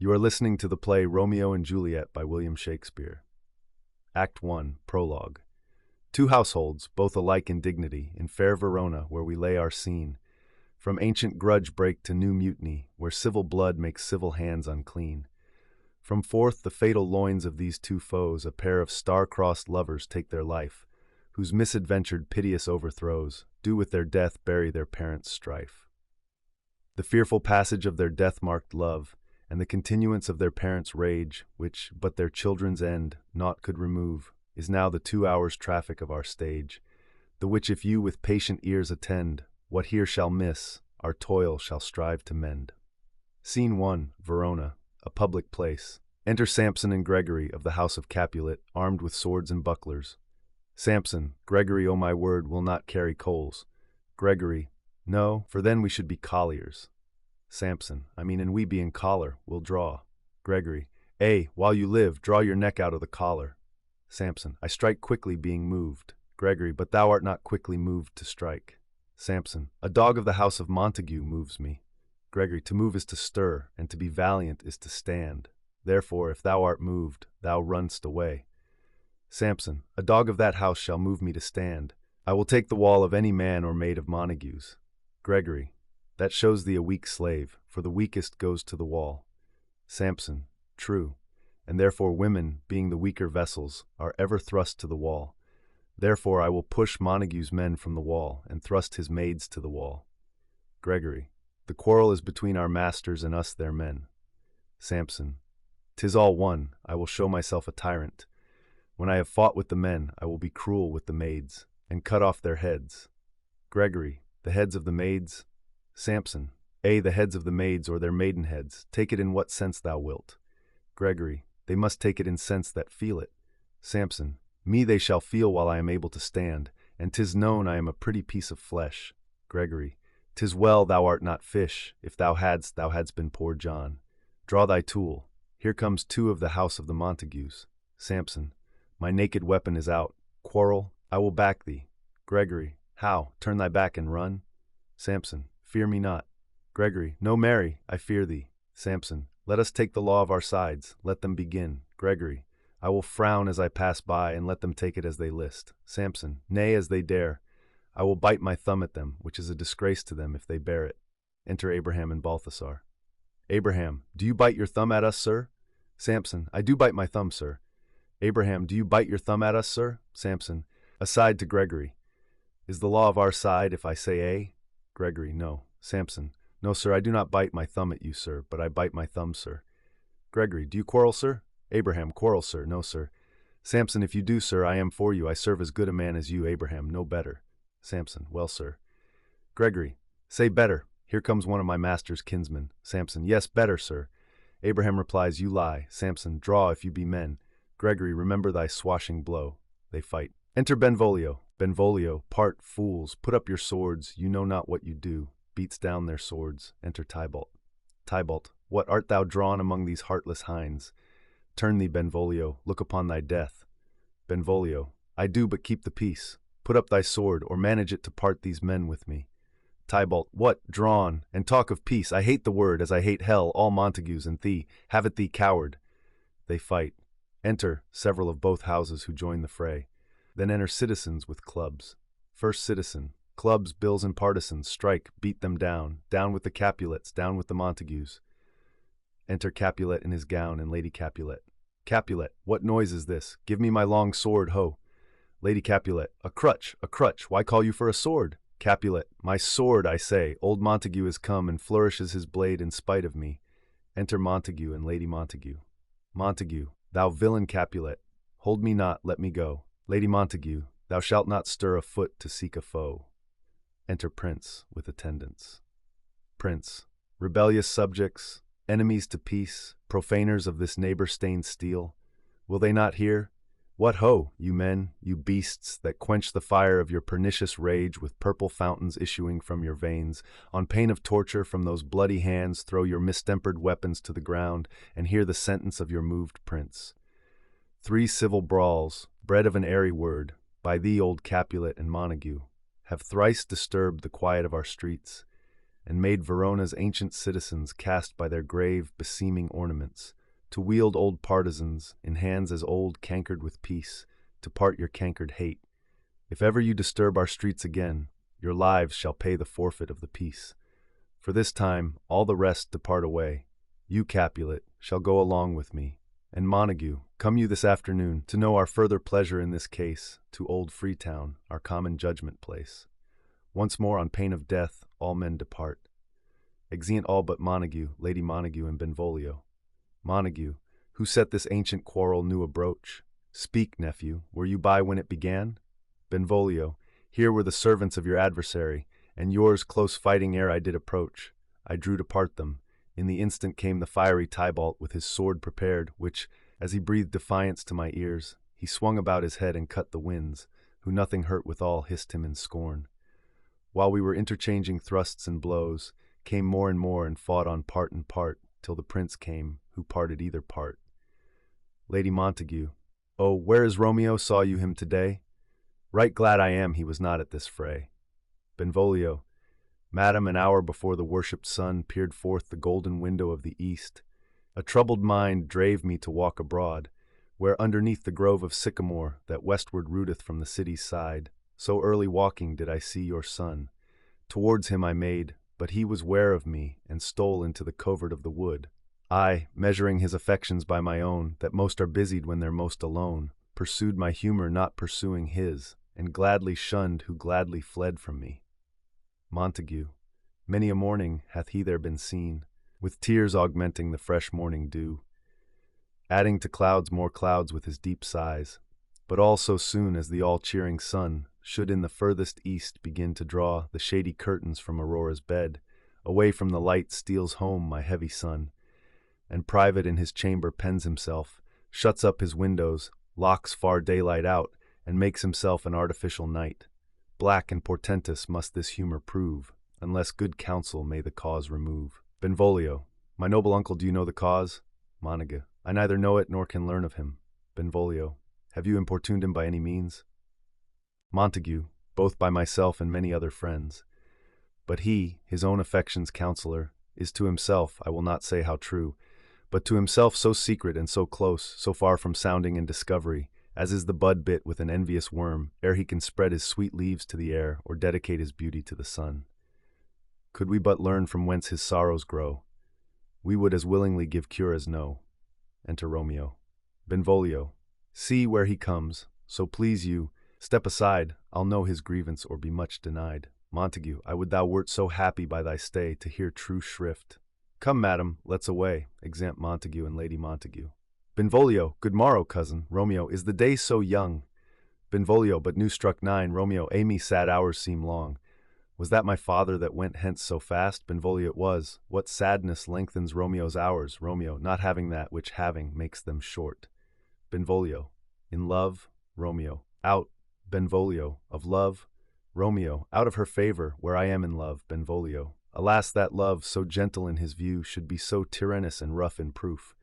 You are listening to the play Romeo and Juliet by William Shakespeare. Act 1, Prologue. Two households, both alike in dignity, in fair Verona, where we lay our scene. From ancient grudge break to new mutiny, where civil blood makes civil hands unclean. From forth the fatal loins of these two foes, a pair of star-crossed lovers take their life, whose misadventured piteous overthrows do with their death bury their parents' strife. The fearful passage of their death-marked love, and the continuance of their parents' rage, which, but their children's end, naught could remove, is now the 2 hours' traffic of our stage, the which if you with patient ears attend, what here shall miss, our toil shall strive to mend. Scene 1, Verona, a public place. Enter Samson and Gregory of the house of Capulet, armed with swords and bucklers. Samson, Gregory, O my word, will not carry coals. Gregory, no, for then we should be colliers. Samson, and we being collar, will draw. Gregory, while you live, draw your neck out of the collar. Samson, I strike quickly being moved. Gregory, but thou art not quickly moved to strike. Samson, a dog of the house of Montague moves me. Gregory, to move is to stir, and to be valiant is to stand. Therefore, if thou art moved, thou runn'st away. Samson, a dog of that house shall move me to stand. I will take the wall of any man or maid of Montagues. Gregory, that shows thee a weak slave, for the weakest goes to the wall. Samson, true, and therefore women, being the weaker vessels, are ever thrust to the wall. Therefore I will push Montague's men from the wall, and thrust his maids to the wall. Gregory, the quarrel is between our masters and us their men. Samson, 'tis all one, I will show myself a tyrant. When I have fought with the men, I will be cruel with the maids, and cut off their heads. Gregory, the heads of the maids? Samson, the heads of the maids or their maidenheads, take it in what sense thou wilt. Gregory, they must take it in sense that feel it. Samson, me they shall feel while I am able to stand, and 'tis known I am a pretty piece of flesh. Gregory, 'tis well thou art not fish, if thou hadst been poor John. Draw thy tool, here comes two of the house of the Montagues. Samson, my naked weapon is out. Quarrel, I will back thee. Gregory, how, turn thy back and run? Samson, fear me not. Gregory, no marry, I fear thee. Samson, let us take the law of our sides, let them begin. Gregory, I will frown as I pass by, and let them take it as they list. Samson, nay, as they dare. I will bite my thumb at them, which is a disgrace to them if they bear it. Enter Abraham and Balthasar. Abraham, do you bite your thumb at us, sir? Samson, I do bite my thumb, sir. Abraham, do you bite your thumb at us, sir? Samson, aside to Gregory. Is the law of our side if I say Gregory, no. Samson, no, sir, I do not bite my thumb at you, sir, but I bite my thumb, sir. Gregory, do you quarrel, sir? Abraham, quarrel, sir, no, sir. Samson, if you do, sir, I am for you. I serve as good a man as you, Abraham, no better. Samson, well, sir. Gregory, say better. Here comes one of my master's kinsmen. Samson, yes, better, sir. Abraham replies, you lie. Samson, draw if you be men. Gregory, remember thy swashing blow. They fight. Enter Benvolio. Benvolio, part, fools, put up your swords, you know not what you do. Beats down their swords. Enter Tybalt. Tybalt, what art thou drawn among these heartless hinds? Turn thee, Benvolio, look upon thy death. Benvolio, I do but keep the peace. Put up thy sword, or manage it to part these men with me. Tybalt, what, drawn, and talk of peace, I hate the word, as I hate hell, all Montagues and thee. Have it thee, coward. They fight. Enter several of both houses who join the fray. Then enter citizens with clubs. First citizen, clubs, bills, and partisans, strike, beat them down with the Capulets, down with the Montagues. Enter Capulet in his gown and Lady Capulet. Capulet, what noise is this? Give me my long sword, ho. Lady Capulet, a crutch, why call you for a sword? Capulet, my sword, I say, old Montague is come and flourishes his blade in spite of me. Enter Montague and Lady Montague. Montague, thou villain Capulet, hold me not, let me go. Lady Montague, thou shalt not stir a foot to seek a foe. Enter Prince with attendants. Prince, rebellious subjects, enemies to peace, profaners of this neighbor-stained steel, will they not hear? What ho, you men, you beasts, that quench the fire of your pernicious rage with purple fountains issuing from your veins, on pain of torture from those bloody hands throw your mistempered weapons to the ground, and hear the sentence of your moved prince. 3 civil brawls, bred of an airy word, by thee, old Capulet and Montague, have thrice disturbed the quiet of our streets. and made Verona's ancient citizens cast by their grave, beseeming ornaments, to wield old partisans in hands as old cankered with peace, to part your cankered hate. If ever you disturb our streets again, your lives shall pay the forfeit of the peace. For this time all the rest depart away. You, Capulet, shall go along with me. And Montague, come you this afternoon to know our further pleasure in this case, to old Freetown, our common judgment place. Once more on pain of death all men depart. Exeunt all but Montague, Lady Montague, and Benvolio. Montague, who set this ancient quarrel new abroach? Speak, nephew, were you by when it began? Benvolio, here were the servants of your adversary, and yours close fighting ere I did approach. I drew to part them. In the instant came the fiery Tybalt with his sword prepared, which, as he breathed defiance to my ears, he swung about his head and cut the winds, who nothing hurt withal hissed him in scorn. While we were interchanging thrusts and blows, came more and fought on part and part, till the prince came, who parted either part. Lady Montague, oh, where is Romeo? Saw you him today? Right glad I am he was not at this fray. Benvolio, Madam, an hour before the worshipped sun peered forth the golden window of the east, a troubled mind drave me to walk abroad, where underneath the grove of sycamore that westward rooteth from the city's side, so early walking did I see your son. Towards him I made, but he was ware of me, and stole into the covert of the wood. I, measuring his affections by my own, that most are busied when they're most alone, pursued my humor not pursuing his, and gladly shunned who gladly fled from me. Montague, many a morning hath he there been seen, with tears augmenting the fresh morning dew, adding to clouds more clouds with his deep sighs, but all so soon as the all-cheering sun should in the furthest east begin to draw the shady curtains from Aurora's bed, away from the light steals home my heavy son, and private in his chamber pens himself, shuts up his windows, locks far daylight out, and makes himself an artificial night. Black and portentous must this humor prove, unless good counsel may the cause remove. Benvolio, my noble uncle, do you know the cause? Montague, I neither know it nor can learn of him. Benvolio, have you importuned him by any means? Montague, both by myself and many other friends. But he, his own affection's counselor, is to himself, I will not say how true, but to himself so secret and so close, so far from sounding and discovery, as is the bud bit with an envious worm, ere he can spread his sweet leaves to the air, or dedicate his beauty to the sun. Could we but learn from whence his sorrows grow, we would as willingly give cure as no. Enter Romeo. Benvolio, see where he comes, so please you, step aside, I'll know his grievance or be much denied. Montague, I would thou wert so happy by thy stay to hear true shrift. Come, madam, let's away. Exeunt Montague and Lady Montague. Benvolio, good morrow, cousin. Romeo, is the day so young? Benvolio, but new struck 9. Romeo, me sad hours seem long. Was that my father that went hence so fast? Benvolio, it was. What sadness lengthens Romeo's hours? Romeo, not having that which having makes them short. Benvolio, in love? Romeo, out. Benvolio, of love? Romeo, out of her favor, where I am in love. Benvolio, alas, that love, so gentle in his view, should be so tyrannous and rough in proof.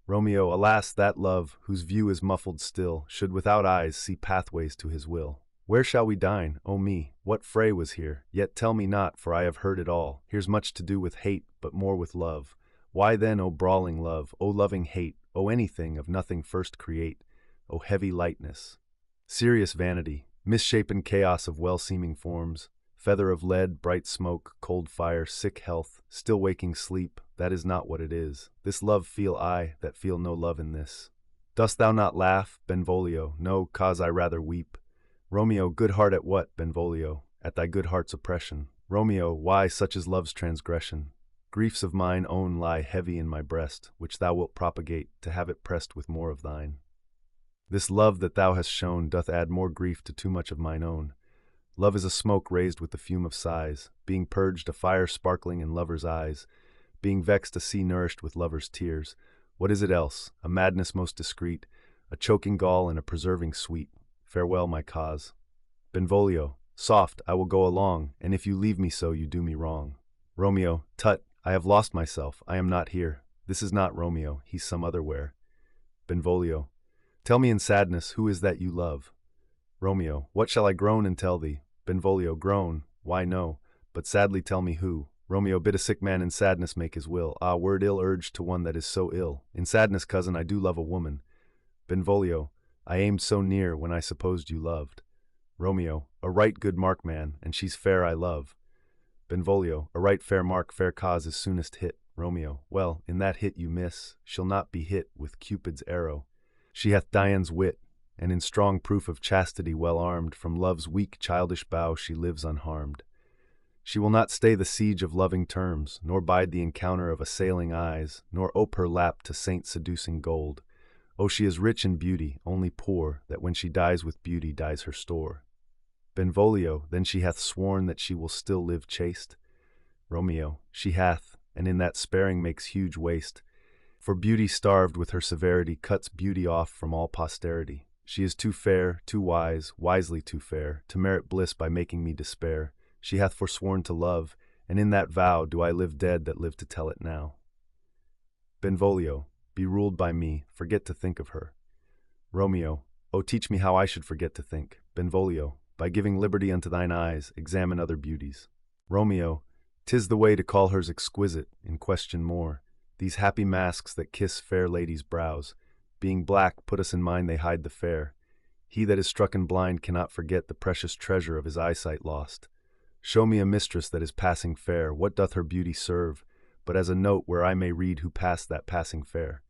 Romeo, alas, that love, whose view is muffled still, should without eyes see pathways to his will. Where shall we dine? O me, what fray was here? Yet tell me not, for I have heard it all. Here's much to do with hate, but more with love. Why then, O brawling love, O loving hate, O anything of nothing first create, O heavy lightness, serious vanity, misshapen chaos of well-seeming forms, feather of lead, bright smoke, cold fire, sick health, still waking sleep, that is not what it is. This love feel I, that feel no love in this. Dost thou not laugh, Benvolio? No, cause I rather weep. Romeo, good heart at what, Benvolio? At thy good heart's oppression. Romeo, why, such is love's transgression. Griefs of mine own lie heavy in my breast, which thou wilt propagate, to have it pressed with more of thine. This love that thou hast shown doth add more grief to too much of mine own. Love is a smoke raised with the fume of sighs, being purged a fire sparkling in lovers' eyes, being vexed a sea nourished with lovers' tears. What is it else? A madness most discreet, a choking gall and a preserving sweet. Farewell, my cause. Benvolio, soft, I will go along, and if you leave me so, you do me wrong. Romeo, tut, I have lost myself, I am not here. This is not Romeo, he's some other where. Benvolio, tell me in sadness, who is that you love? Romeo, what shall I groan and tell thee? Benvolio, groan, why no, but sadly tell me who. Romeo, bid a sick man in sadness make his will. Ah, word ill urged to one that is so ill. In sadness, cousin, I do love a woman. Benvolio, I aimed so near when I supposed you loved. Romeo, a right good mark, man, and she's fair I love. Benvolio, a right fair mark, fair cause is soonest hit. Romeo, well, in that hit you miss, she'll not be hit with Cupid's arrow. She hath Dian's wit, and in strong proof of chastity well armed, from love's weak childish bow she lives unharmed. She will not stay the siege of loving terms, nor bide the encounter of assailing eyes, nor ope her lap to saint-seducing gold. Oh, she is rich in beauty, only poor, that when she dies with beauty dies her store. Benvolio, then she hath sworn that she will still live chaste. Romeo, she hath, and in that sparing makes huge waste. For beauty starved with her severity cuts beauty off from all posterity. She is too fair, too wise, wisely too fair, to merit bliss by making me despair. She hath forsworn to love, and in that vow do I live dead that live to tell it now. Benvolio, be ruled by me, forget to think of her. Romeo, oh, teach me how I should forget to think. Benvolio, by giving liberty unto thine eyes, examine other beauties. Romeo, 'tis the way to call hers exquisite, in question more. These happy masks that kiss fair ladies' brows, being black, put us in mind they hide the fair. He that is strucken blind cannot forget the precious treasure of his eyesight lost. Show me a mistress that is passing fair, what doth her beauty serve, but as a note where I may read who passed that passing fair.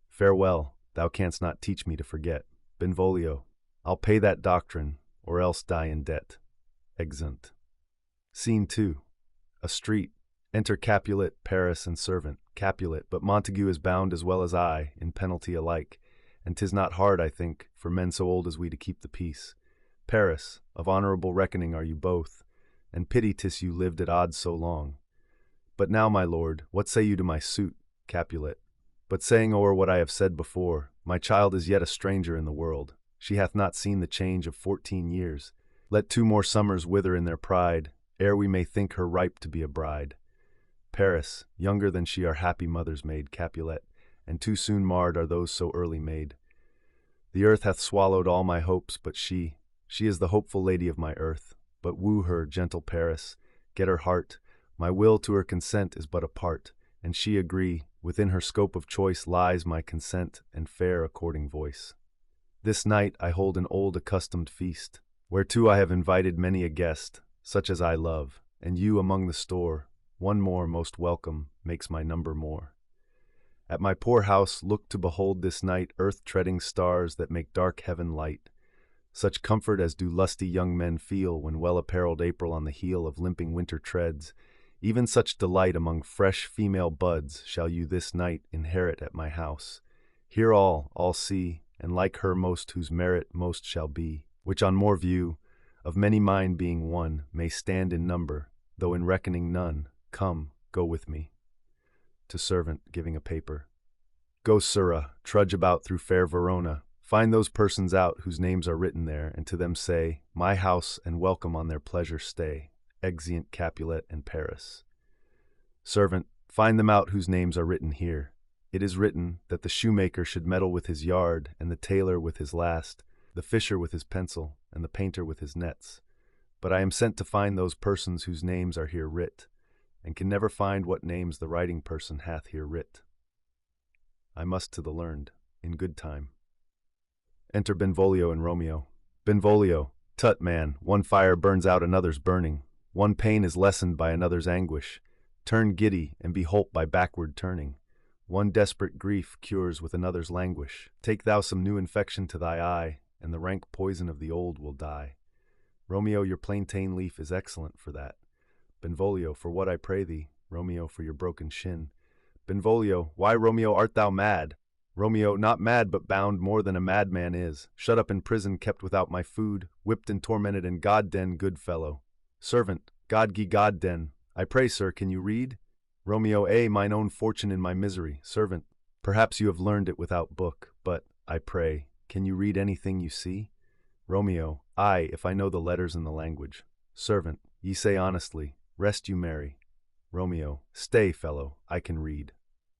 Farewell, thou canst not teach me to forget. Benvolio, I'll pay that doctrine, or else die in debt. Exeunt. Scene 2. A street. Enter Capulet, Paris, and servant. Capulet, but Montague is bound as well as I, in penalty alike, and 'tis not hard, I think, for men so old as we to keep the peace. Paris, of honorable reckoning are you both, and pity 'tis you lived at odds so long. But now, my lord, what say you to my suit? Capulet, but saying o'er what I have said before, my child is yet a stranger in the world. She hath not seen the change of 14 years. Let 2 more summers wither in their pride, ere we may think her ripe to be a bride. Paris, younger than she are happy mothers made. Capulet, and too soon marred are those so early made. The earth hath swallowed all my hopes, but she is the hopeful lady of my earth. But woo her, gentle Paris, get her heart. My will to her consent is but a part, and she agree. Within her scope of choice lies my consent and fair according voice. This night I hold an old accustomed feast, whereto I have invited many a guest, such as I love, and you among the store. One more most welcome makes my number more. At my poor house look to behold this night earth-treading stars that make dark heaven light. Such comfort as do lusty young men feel when well-apparelled April on the heel of limping winter treads, even such delight among fresh female buds shall you this night inherit at my house. Here all see, and like her most whose merit most shall be, which on more view, of many mind being one, may stand in number, though in reckoning none. Come, go with me. To servant, giving a paper. Go, sirrah, trudge about through fair Verona. Find those persons out whose names are written there, and to them say, my house and welcome on their pleasure stay. Exeunt Capulet and Paris. Servant, find them out whose names are written here. It is written that the shoemaker should meddle with his yard, and the tailor with his last, the fisher with his pencil, and the painter with his nets. But I am sent to find those persons whose names are here writ, and can never find what names the writing person hath here writ. I must to the learned, in good time. Enter Benvolio and Romeo. Benvolio, tut, man, one fire burns out another's burning. One pain is lessened by another's anguish. Turn giddy, and be holp by backward turning. One desperate grief cures with another's languish. Take thou some new infection to thy eye, and the rank poison of the old will die. Romeo, your plantain leaf is excellent for that. Benvolio, for what I pray thee? Romeo, for your broken shin. Benvolio, why, Romeo, art thou mad? Romeo, not mad, but bound more than a madman is. Shut up in prison, kept without my food, whipped and tormented in God-den, good fellow. Servant, God-den. I pray, sir, can you read? Romeo, mine own fortune in my misery. Servant, perhaps you have learned it without book, but, I pray, can you read anything you see? Romeo, aye, if I know the letters and the language. Servant, ye say honestly, rest you merry. Romeo, stay, fellow, I can read.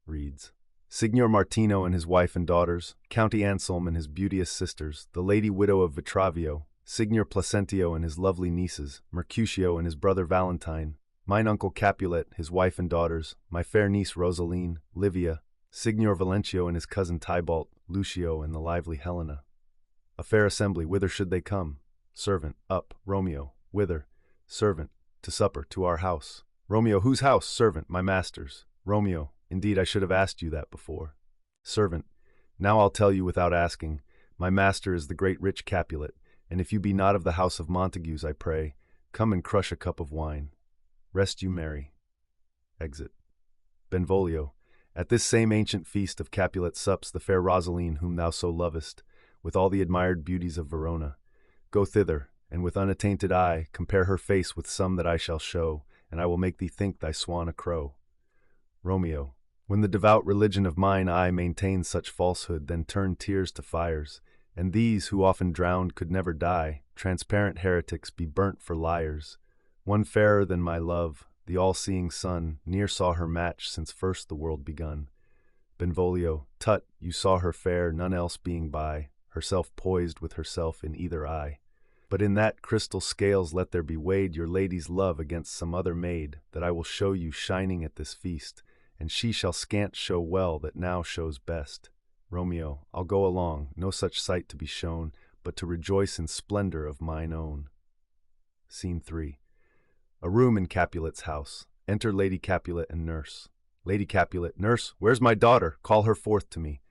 Reads. Signor Martino and his wife and daughters, County Anselm and his beauteous sisters, the lady widow of Vitravio, Signor Placentio and his lovely nieces, Mercutio and his brother Valentine, mine uncle Capulet, his wife and daughters, my fair niece Rosaline, Livia, Signor Valencio and his cousin Tybalt, Lucio and the lively Helena. A fair assembly, whither should they come? Servant, up, Romeo, whither? Servant, to supper, to our house. Romeo, whose house? Servant, my master's. Romeo, indeed I should have asked you that before. Servant, now I'll tell you without asking. My master is the great rich Capulet, and if you be not of the house of Montagues, I pray, come and crush a cup of wine. Rest you merry. Exit. Benvolio, at this same ancient feast of Capulet sups the fair Rosaline whom thou so lovest, with all the admired beauties of Verona. Go thither, and with unattainted eye compare her face with some that I shall show, and I will make thee think thy swan a crow. Romeo, when the devout religion of mine eye maintains such falsehood, then turn tears to fires, and these, who often drowned, could never die, transparent heretics, be burnt for liars. One fairer than my love, the all-seeing sun, ne'er saw her match since first the world begun. Benvolio, tut, you saw her fair, none else being by, herself poised with herself in either eye. But in that crystal scales let there be weighed your lady's love against some other maid, that I will show you shining at this feast, and she shall scant show well that now shows best. Romeo, I'll go along, no such sight to be shown, but to rejoice in splendor of mine own. Scene 3. A room in Capulet's house. Enter Lady Capulet and nurse. Lady Capulet, nurse, where's my daughter? Call her forth to me.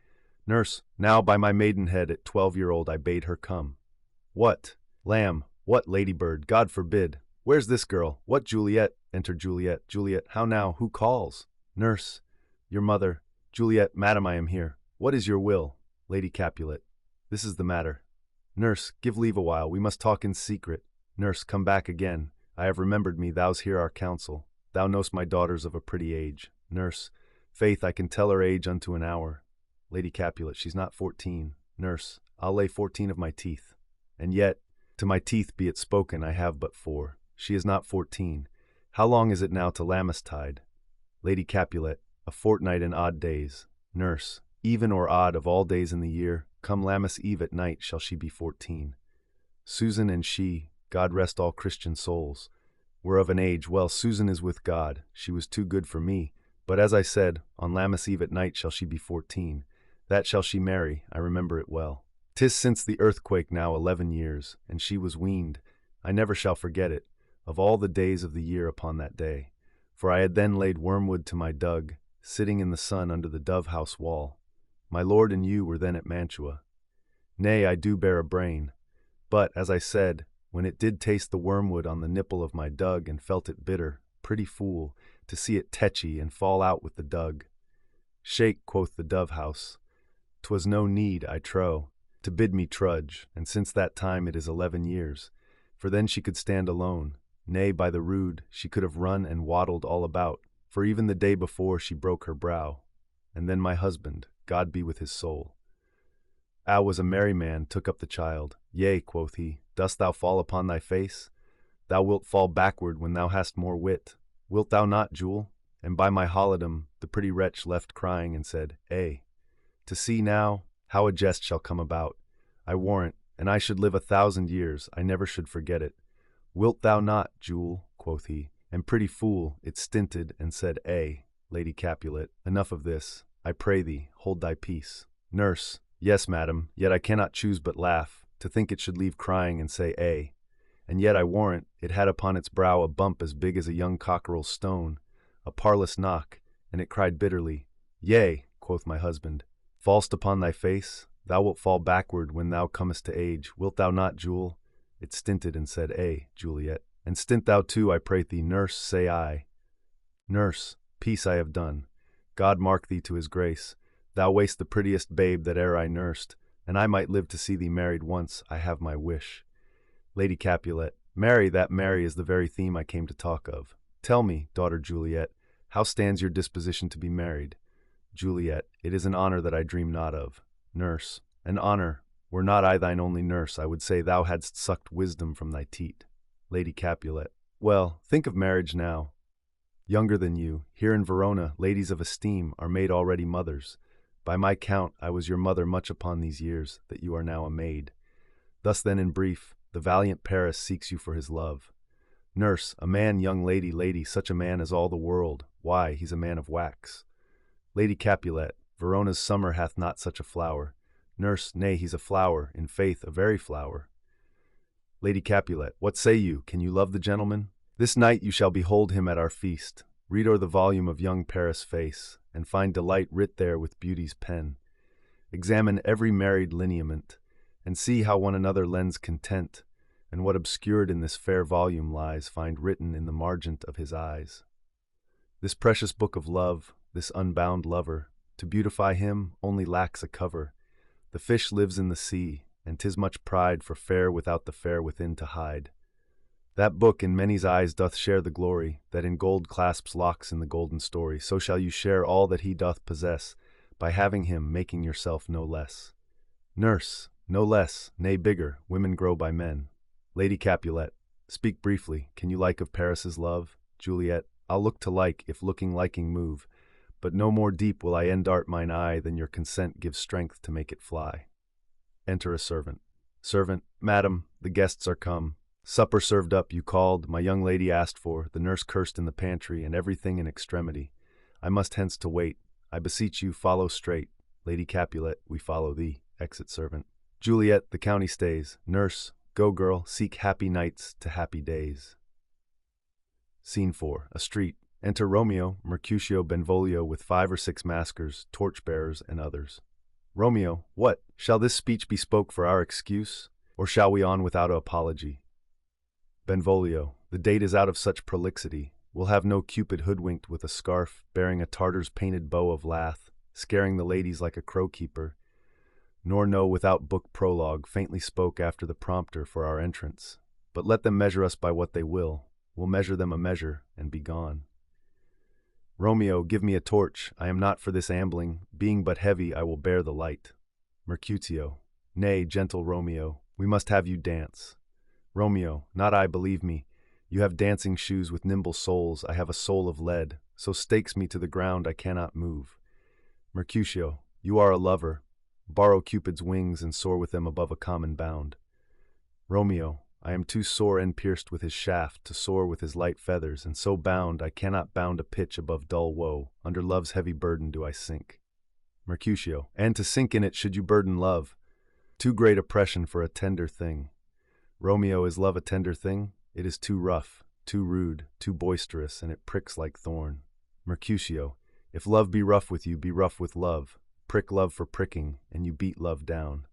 Nurse, now by my maidenhead at 12-year-old I bade her come. What? Lamb, what ladybird? God forbid. Where's this girl? What Juliet? Enter Juliet. Juliet, how now? Who calls? Nurse, your mother. Juliet, madam, I am here. What is your will? Lady Capulet, this is the matter. Nurse, give leave a while, we must talk in secret. Nurse, come back again. I have remembered me, thou's hear our counsel. Thou know'st my daughter's of a pretty age. Nurse, faith, I can tell her age unto an hour. Lady Capulet, she's not 14. Nurse, I'll lay 14 of my teeth. And yet, to my teeth be it spoken, I have but 4. She is not 14. How long is it now to Lammastide? Lady Capulet, a fortnight and odd days. Nurse, even or odd of all days in the year, come Lammas Eve at night shall she be 14. Susan and she, God rest all Christian souls, were of an age. Well, Susan is with God, she was too good for me, but as I said, on Lammas Eve at night shall she be 14. That shall she marry, I remember it well. 'Tis since the earthquake now 11 years, and she was weaned. I never shall forget it, of all the days of the year upon that day. For I had then laid wormwood to my dug, sitting in the sun under the dove-house wall. My lord and you were then at Mantua. Nay, I do bear a brain. But, as I said, when it did taste the wormwood on the nipple of my dug and felt it bitter, pretty fool, to see it tetchy and fall out with the dug. Shake, quoth the dove-house. 'Twas no need, I trow, to bid me trudge, and since that time it is 11 years. For then she could stand alone. Nay, by the rood, she could have run and waddled all about, for even the day before she broke her brow. And then my husband, God be with his soul, was a merry man, took up the child. Yea, quoth he, dost thou fall upon thy face? Thou wilt fall backward when thou hast more wit. Wilt thou not, Jewel? And by my holidom, the pretty wretch left crying and said, to see now, how a jest shall come about. I warrant, and I should live 1,000 years, I never should forget it. Wilt thou not, Jewel? Quoth he, and pretty fool, it stinted and said, Lady Capulet, enough of this, I pray thee, hold thy peace. Nurse, yes, madam, yet I cannot choose but laugh, to think it should leave crying and say, and yet I warrant, it had upon its brow a bump as big as a young cockerel's stone, a parlous knock, and it cried bitterly. Yea, quoth my husband, fall'st upon thy face, thou wilt fall backward when thou comest to age, wilt thou not, Jewel? It stinted and said, Juliet, and stint thou too, I pray thee, nurse, say I. Nurse, peace I have done. God mark thee to his grace. Thou wast the prettiest babe that e'er I nursed, and I might live to see thee married once, I have my wish. Lady Capulet, marry, that marry is the very theme I came to talk of. Tell me, daughter Juliet, how stands your disposition to be married? Juliet, it is an honor that I dream not of. Nurse, an honor. Were not I thine only nurse, I would say thou hadst sucked wisdom from thy teat. Lady Capulet, well, think of marriage now. Younger than you, here in Verona, ladies of esteem are made already mothers. By my count, I was your mother much upon these years, that you are now a maid. Thus then, in brief, the valiant Paris seeks you for his love. Nurse, a man, young lady, lady, such a man as all the world. Why, he's a man of wax. Lady Capulet, Verona's summer hath not such a flower. Nurse, nay, he's a flower, in faith, a very flower. Lady Capulet, what say you? Can you love the gentleman? This night you shall behold him at our feast. Read o'er the volume of young Paris' face, and find delight writ there with beauty's pen. Examine every married lineament, and see how one another lends content, and what obscured in this fair volume lies, find written in the margent of his eyes. This precious book of love, this unbound lover, to beautify him only lacks a cover. The fish lives in the sea, and 'tis much pride for fair without the fair within to hide. That book in many's eyes doth share the glory, that in gold clasps locks in the golden story. So shall you share all that he doth possess, by having him, making yourself no less. Nurse, no less, nay bigger, women grow by men. Lady Capulet, speak briefly, can you like of Paris's love? Juliet, I'll look to like, if looking liking move, but no more deep will I endart mine eye than your consent gives strength to make it fly. Enter a servant. Servant, madam, the guests are come. Supper served up, you called, my young lady asked for, the nurse cursed in the pantry, and everything in extremity. I must hence to wait. I beseech you, follow straight. Lady Capulet, we follow thee. Exit servant. Juliet, the county stays. Nurse, go girl, seek happy nights to happy days. Scene 4. A street. Enter Romeo, Mercutio, Benvolio with 5 or 6 maskers, torch-bearers, and others. Romeo, what? Shall this speech be spoke for our excuse, or shall we on without apology? Benvolio, the date is out of such prolixity. We'll have no Cupid hoodwinked with a scarf, bearing a Tartar's painted bow of lath, scaring the ladies like a crow-keeper, nor no without book prologue, faintly spoke after the prompter for our entrance. But let them measure us by what they will. We'll measure them a measure, and be gone. Romeo, give me a torch. I am not for this ambling. Being but heavy, I will bear the light. Mercutio, nay, gentle Romeo, we must have you dance. Romeo, not I, believe me. You have dancing shoes with nimble soles, I have a soul of lead, so stakes me to the ground I cannot move. Mercutio, you are a lover. Borrow Cupid's wings and soar with them above a common bound. Romeo, I am too sore and pierced with his shaft to soar with his light feathers, and so bound I cannot bound a pitch above dull woe. Under love's heavy burden do I sink. Mercutio, and to sink in it should you burden love. Too great oppression for a tender thing. Romeo, is love a tender thing? It is too rough, too rude, too boisterous, and it pricks like thorn. Mercutio, if love be rough with you, be rough with love. Prick love for pricking, and you beat love down.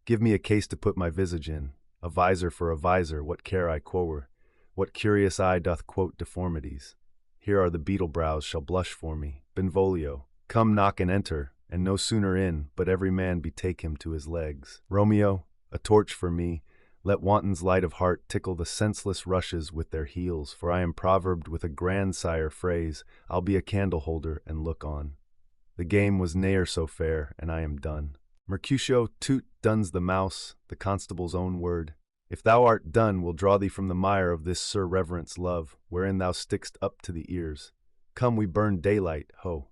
Give me a case to put my visage in, a visor for a visor, what care I quoer? What curious eye doth quote deformities? Here are the beetle brows shall blush for me. Benvolio, come knock and enter, and no sooner in, but every man betake him to his legs. Romeo, a torch for me. Let wantons light of heart tickle the senseless rushes with their heels, for I am proverbed with a grandsire phrase, I'll be a candle holder and look on. The game was ne'er so fair, and I am done. Mercutio, toot, duns the mouse, the constable's own word. If thou art done, we'll draw thee from the mire of this Sir Reverence love, wherein thou stick'st up to the ears. Come, we burn daylight, ho.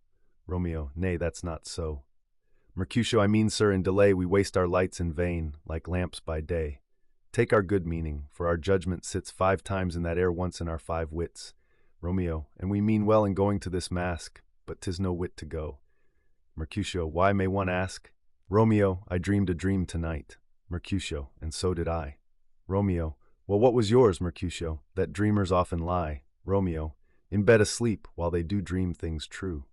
Romeo, nay, that's not so. Mercutio, I mean, sir, in delay we waste our lights in vain, like lamps by day. Take our good meaning, for our judgment sits 5 times in that air once in our 5 wits. Romeo, and we mean well in going to this mask, but 'tis no wit to go. Mercutio, why may one ask? Romeo, I dreamed a dream tonight. Mercutio, and so did I. Romeo, well, what was yours, Mercutio? That dreamers often lie. Romeo, in bed asleep, while they do dream things true.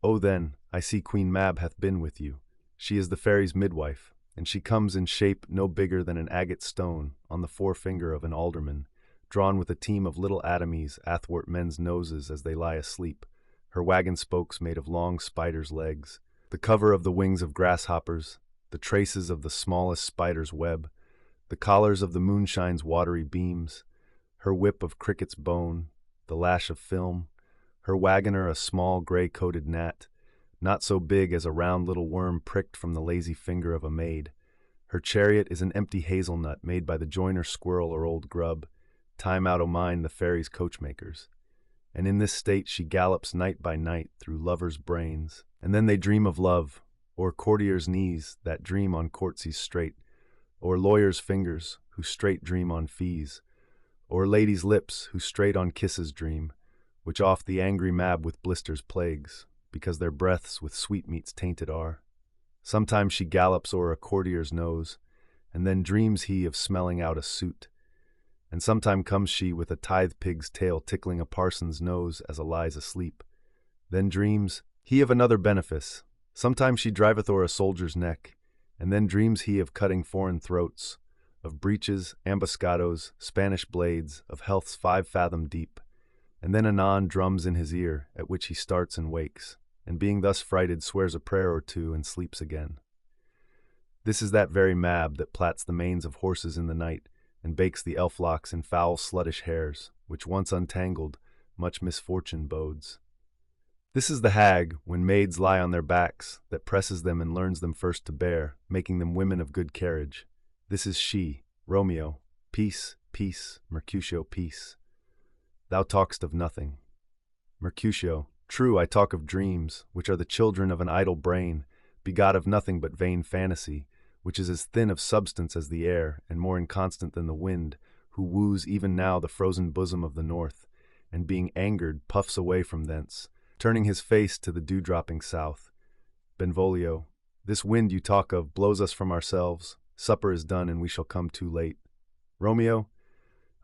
Oh then, I see Queen Mab hath been with you. She is the fairy's midwife, and she comes in shape no bigger than an agate stone on the forefinger of an alderman, drawn with a team of little atomies athwart men's noses as they lie asleep, her wagon spokes made of long spiders' legs, the cover of the wings of grasshoppers, the traces of the smallest spider's web, the collars of the moonshine's watery beams, her whip of cricket's bone, the lash of film, her wagoner a small gray-coated gnat, not so big as a round little worm pricked from the lazy finger of a maid. Her chariot is an empty hazelnut made by the joiner squirrel or old grub, time out o' mind the fairies' coachmakers. And in this state she gallops night by night through lovers' brains, and then they dream of love, or courtiers' knees that dream on courtesies straight, or lawyers' fingers who straight dream on fees, O'er ladies' lips who straight on kisses dream, which oft the angry mab with blisters plagues, because their breaths with sweetmeats tainted are. Sometimes she gallops o'er a courtier's nose, and then dreams he of smelling out a suit. And sometime comes she with a tithe pig's tail tickling a parson's nose as a lies asleep. Then dreams he of another benefice. Sometimes she driveth o'er a soldier's neck, and then dreams he of cutting foreign throats, of breaches, ambuscados, Spanish blades, of health's 5 fathom deep, and then anon drums in his ear, at which he starts and wakes, and being thus frighted swears a prayer or two and sleeps again. This is that very mab that plats the manes of horses in the night, and bakes the elf-locks in foul sluttish hairs, which once untangled, much misfortune bodes. This is the hag, when maids lie on their backs, that presses them and learns them first to bear, making them women of good carriage. This is she, Romeo. Peace, peace, Mercutio, peace. Thou talk'st of nothing. Mercutio, true, I talk of dreams, which are the children of an idle brain, begot of nothing but vain fantasy, which is as thin of substance as the air, and more inconstant than the wind, who woos even now the frozen bosom of the north, and being angered puffs away from thence, turning his face to the dew-dropping south. Benvolio, this wind you talk of blows us from ourselves. Supper is done, and we shall come too late. Romeo,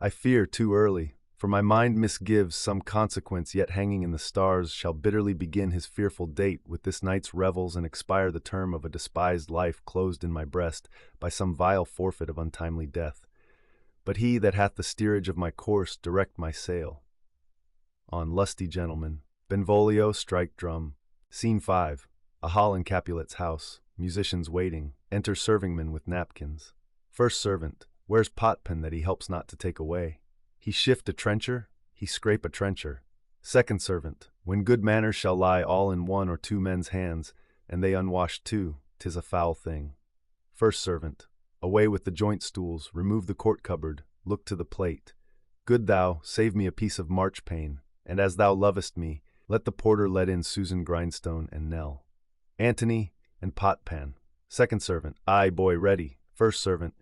I fear too early, for my mind misgives some consequence yet hanging in the stars shall bitterly begin his fearful date with this night's revels and expire the term of a despised life closed in my breast by some vile forfeit of untimely death. But he that hath the steerage of my course direct my sail. On, lusty gentlemen. Benvolio, strike drum. Scene 5. A hall in Capulet's house. Musicians waiting. Enter servingmen with napkins. First servant. Where's potpen that he helps not to take away? He shift a trencher, he scrape a trencher. Second servant. When good manners shall lie all in 1 or 2 men's hands, and they unwashed too, 'tis a foul thing. First servant. Away with the joint stools, remove the court cupboard, look to the plate. Good thou, save me a piece of marchpane, and as thou lovest me, let the porter let in Susan Grindstone and Nell. Antony and potpan. Second servant. Aye, boy, ready. First servant.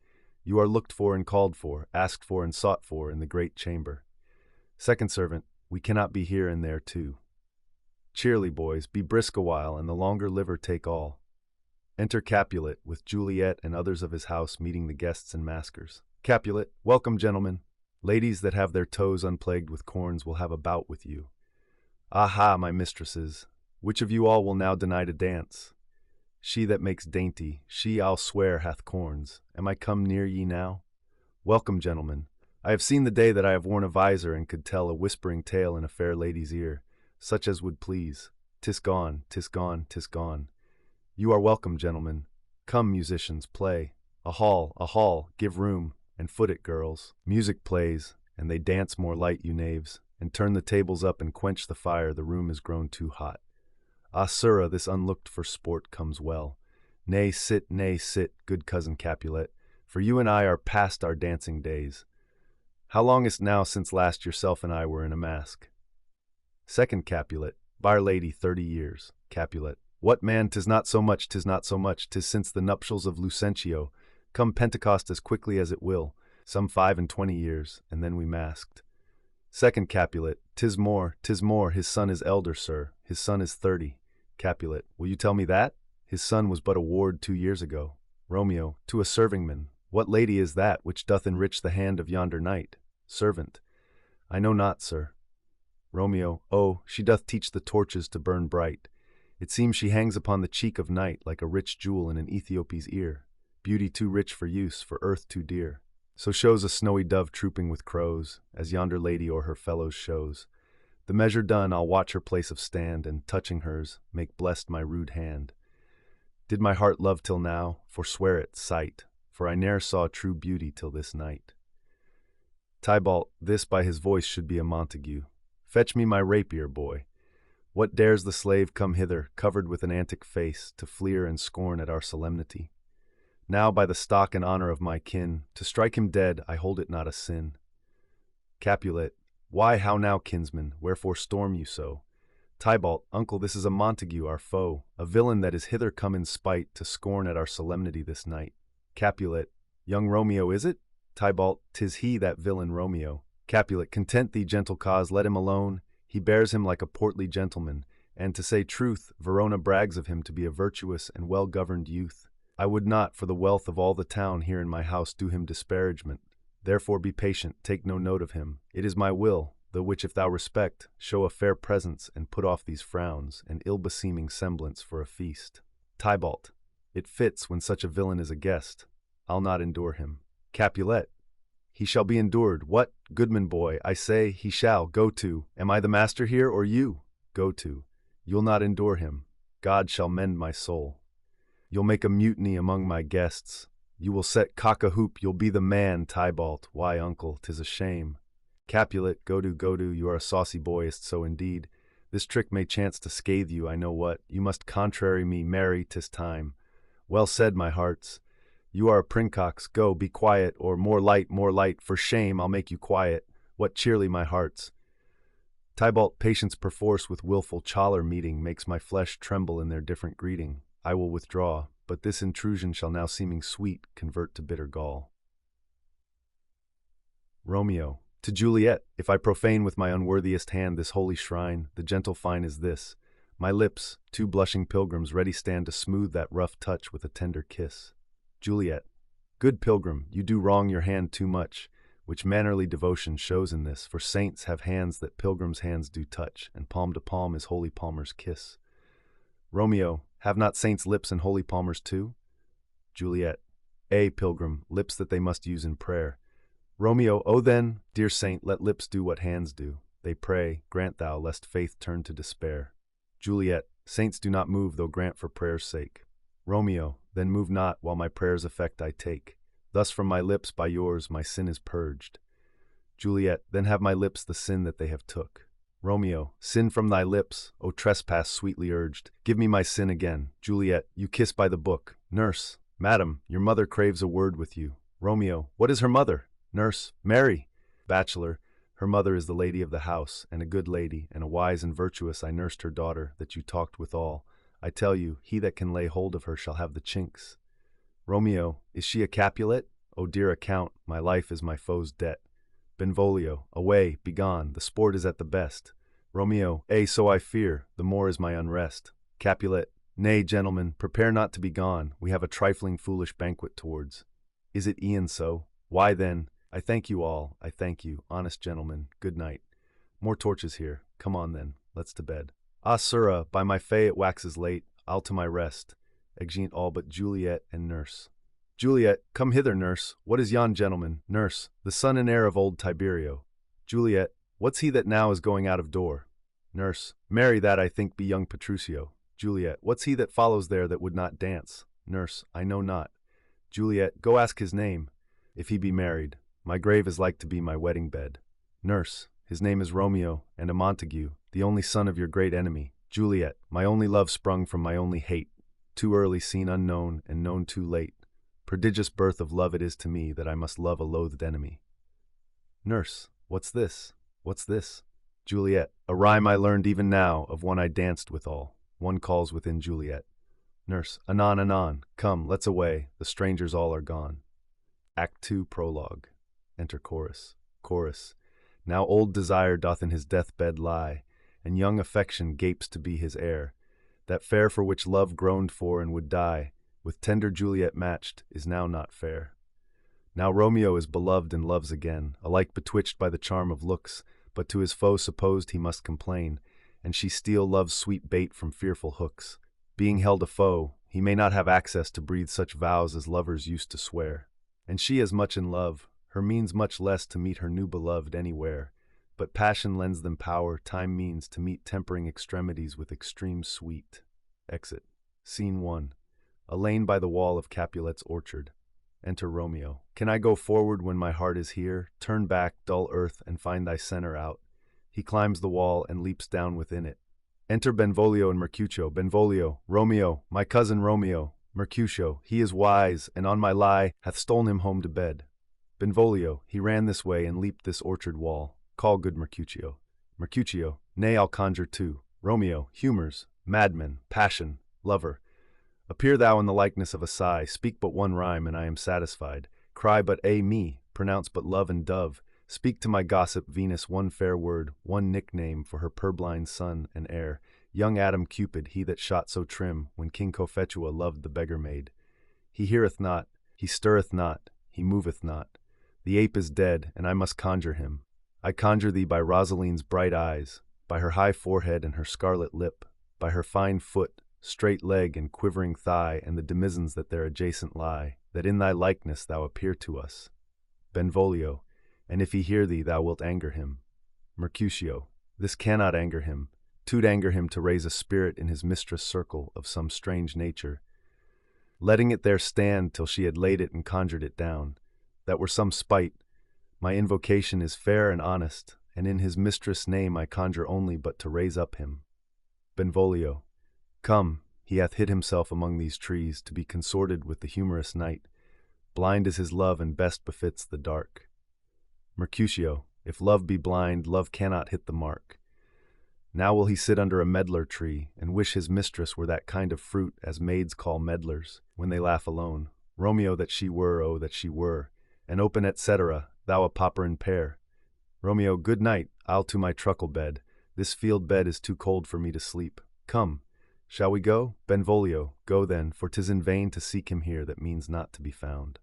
You are looked for and called for, asked for and sought for in the great chamber. Second servant. We cannot be here and there too. Cheerly, boys, be brisk a while, and the longer liver take all. Enter Capulet, with Juliet and others of his house meeting the guests and maskers. Capulet, welcome, gentlemen. Ladies that have their toes unplagued with corns will have a bout with you. Aha, my mistresses, which of you all will now deny to dance? She that makes dainty, she, I'll swear, hath corns. Am I come near ye now? Welcome, gentlemen. I have seen the day that I have worn a visor and could tell a whispering tale in a fair lady's ear, such as would please. 'Tis gone, 'tis gone, 'tis gone. You are welcome, gentlemen. Come, musicians, play. A hall, give room, and foot it, girls. Music plays, and they dance more light, you knaves, and turn the tables up and quench the fire, the room is grown too hot. Ah, sirrah, this unlooked-for sport comes well. Nay, sit, good cousin Capulet, for you and I are past our dancing days. How long is't now since last yourself and I were in a mask? Second Capulet. By'r lady, 30 years. Capulet. What, man, 'tis not so much, 'tis not so much, 'tis since the nuptials of Lucentio. Come Pentecost as quickly as it will, some 25 years, and then we masked. Second Capulet. 'Tis more, his son is elder, sir, his son is 30. Capulet. Will you tell me that? His son was but a ward 2 years ago. Romeo. To a servingman. What lady is that which doth enrich the hand of yonder knight? Servant. I know not, sir. Romeo. Oh, she doth teach the torches to burn bright. It seems she hangs upon the cheek of night like a rich jewel in an Ethiop's ear. Beauty too rich for use, for earth too dear. So shows a snowy dove trooping with crows, as yonder lady o'er her fellows shows. The measure done, I'll watch her place of stand, and touching hers, make blessed my rude hand. Did my heart love till now, forswear it, sight, for I ne'er saw true beauty till this night. Tybalt, this by his voice should be a Montague. Fetch me my rapier, boy. What dares the slave come hither, covered with an antic face, to fleer and scorn at our solemnity? Now, by the stock and honor of my kin, to strike him dead, I hold it not a sin. Capulet. Why, how now, kinsman, wherefore storm you so? Tybalt, uncle, this is a Montague, our foe, a villain that is hither come in spite to scorn at our solemnity this night. Capulet. Young Romeo, is it? Tybalt. 'Tis he, that villain Romeo. Capulet, content thee, gentle cause, let him alone. He bears him like a portly gentleman, and to say truth, Verona brags of him to be a virtuous and well-governed youth. I would not, for the wealth of all the town here in my house, do him disparagement. Therefore be patient, take no note of him. It is my will, the which if thou respect, show a fair presence, and put off these frowns, and ill-beseeming semblance for a feast. Tybalt, it fits when such a villain is a guest. I'll not endure him. Capulet, he shall be endured. What, goodman boy, I say, he shall. Go to. Am I the master here, or you? Go to. You'll not endure him. God shall mend my soul. You'll make a mutiny among my guests. You will set cock-a-hoop, you'll be the man, Tybalt. Why, uncle, 'tis a shame. Capulet, go to, you are a saucy boyist, so indeed. This trick may chance to scathe you, I know what. You must contrary me, marry, 'tis time. Well said, my hearts. You are a princox, go, be quiet, or more light, for shame, I'll make you quiet. What cheerly, my hearts. Tybalt, patience perforce with wilful choler meeting makes my flesh tremble in their different greeting. I will withdraw, but this intrusion shall now seeming sweet convert to bitter gall. Romeo, to Juliet, if I profane with my unworthiest hand this holy shrine, the gentle fine is this. My lips, two blushing pilgrims, ready stand to smooth that rough touch with a tender kiss. Juliet, good pilgrim, you do wrong your hand too much, which mannerly devotion shows in this, for saints have hands that pilgrims' hands do touch, and palm to palm is holy palmer's kiss. Romeo, have not saints lips and holy palmers too? Juliet, pilgrim, lips that they must use in prayer. Romeo, oh then, dear saint, let lips do what hands do. They pray, grant thou, lest faith turn to despair. Juliet, saints do not move, though grant for prayer's sake. Romeo, then move not, while my prayer's effect I take. Thus from my lips, by yours, my sin is purged. Juliet, then have my lips the sin that they have took. Romeo, sin from thy lips, O trespass sweetly urged. Give me my sin again. Juliet, you kiss by the book. Nurse, madam, your mother craves a word with you. Romeo, what is her mother? Nurse, Mary. Bachelor, her mother is the lady of the house, and a good lady, and a wise and virtuous. I nursed her daughter, that you talked withal. I tell you, he that can lay hold of her shall have the chinks. Romeo, is she a Capulet? O dear account, my life is my foe's debt. Benvolio, away, begone, the sport is at the best. Romeo, so I fear, the more is my unrest. Capulet, nay, gentlemen, prepare not to be gone, we have a trifling foolish banquet towards. Is it e'en so? Why then, I thank you all, I thank you, honest gentlemen, good night. More torches here, come on then, let's to bed. Ah, sirrah, by my fay it waxes late, I'll to my rest. Exeunt all but Juliet and nurse. Juliet, come hither, nurse. What is yon gentleman? Nurse, the son and heir of old Tiberio. Juliet, what's he that now is going out of door? Nurse, marry, that I think be young Petruchio. Juliet, what's he that follows there that would not dance? Nurse, I know not. Juliet, go ask his name. If he be married, my grave is like to be my wedding bed. Nurse, his name is Romeo, and a Montague, the only son of your great enemy. Juliet, my only love sprung from my only hate. Too early seen unknown, and known too late. Prodigious birth of love it is to me that I must love a loathed enemy. Nurse, what's this? What's this? Juliet, a rhyme I learned even now of one I danced withal. One calls within Juliet. Nurse, anon, anon, come, let's away, the strangers all are gone. Act 2, Prologue. Enter Chorus. Chorus. Now old desire doth in his deathbed lie, and young affection gapes to be his heir. That fair for which love groaned for and would die, with tender Juliet matched, is now not fair. Now Romeo is beloved and loves again, alike betwixt by the charm of looks, but to his foe supposed he must complain, and she steal love's sweet bait from fearful hooks. Being held a foe, he may not have access to breathe such vows as lovers used to swear. And she as much in love, her means much less to meet her new beloved anywhere. But passion lends them power, time means to meet tempering extremities with extreme sweet. Exit. Scene 1. A lane by the wall of Capulet's orchard. Enter Romeo. Can I go forward when my heart is here? Turn back, dull earth, and find thy center out. He climbs the wall and leaps down within it. Enter Benvolio and Mercutio. Benvolio, Romeo, my cousin Romeo. Mercutio, he is wise, and on my lie hath stolen him home to bed. Benvolio, he ran this way and leaped this orchard wall. Call good Mercutio. Mercutio, nay, I'll conjure too. Romeo, humors, madman, passion, lover. Appear thou in the likeness of a sigh, speak but one rhyme, and I am satisfied. Cry but me, pronounce but love and dove, Speak to my gossip Venus one fair word, one nickname for her purblind son and heir, young Adam Cupid, he that shot so trim, when King Cophetua loved the beggar maid. He heareth not, he stirreth not, he moveth not. The ape is dead, and I must conjure him. I conjure thee by Rosaline's bright eyes, by her high forehead and her scarlet lip, by her fine foot, straight leg and quivering thigh, and the demizens that there adjacent lie, that in thy likeness thou appear to us. Benvolio, and if he hear thee, thou wilt anger him. Mercutio, this cannot anger him. 'Twould anger him to raise a spirit in his mistress' circle of some strange nature, letting it there stand till she had laid it and conjured it down. That were some spite. My invocation is fair and honest, and in his mistress' name I conjure only but to raise up him. Benvolio, come, he hath hid himself among these trees, to be consorted with the humorous night. Blind is his love, and best befits the dark. Mercutio, if love be blind, love cannot hit the mark. Now will he sit under a medlar tree, and wish his mistress were that kind of fruit as maids call medlars, when they laugh alone. Romeo that she were, oh that she were, and open etc., thou a popperin pear. Romeo, good night, I'll to my truckle bed. This field bed is too cold for me to sleep. Come, shall we go? Benvolio, go then, for 'tis in vain to seek him here that means not to be found.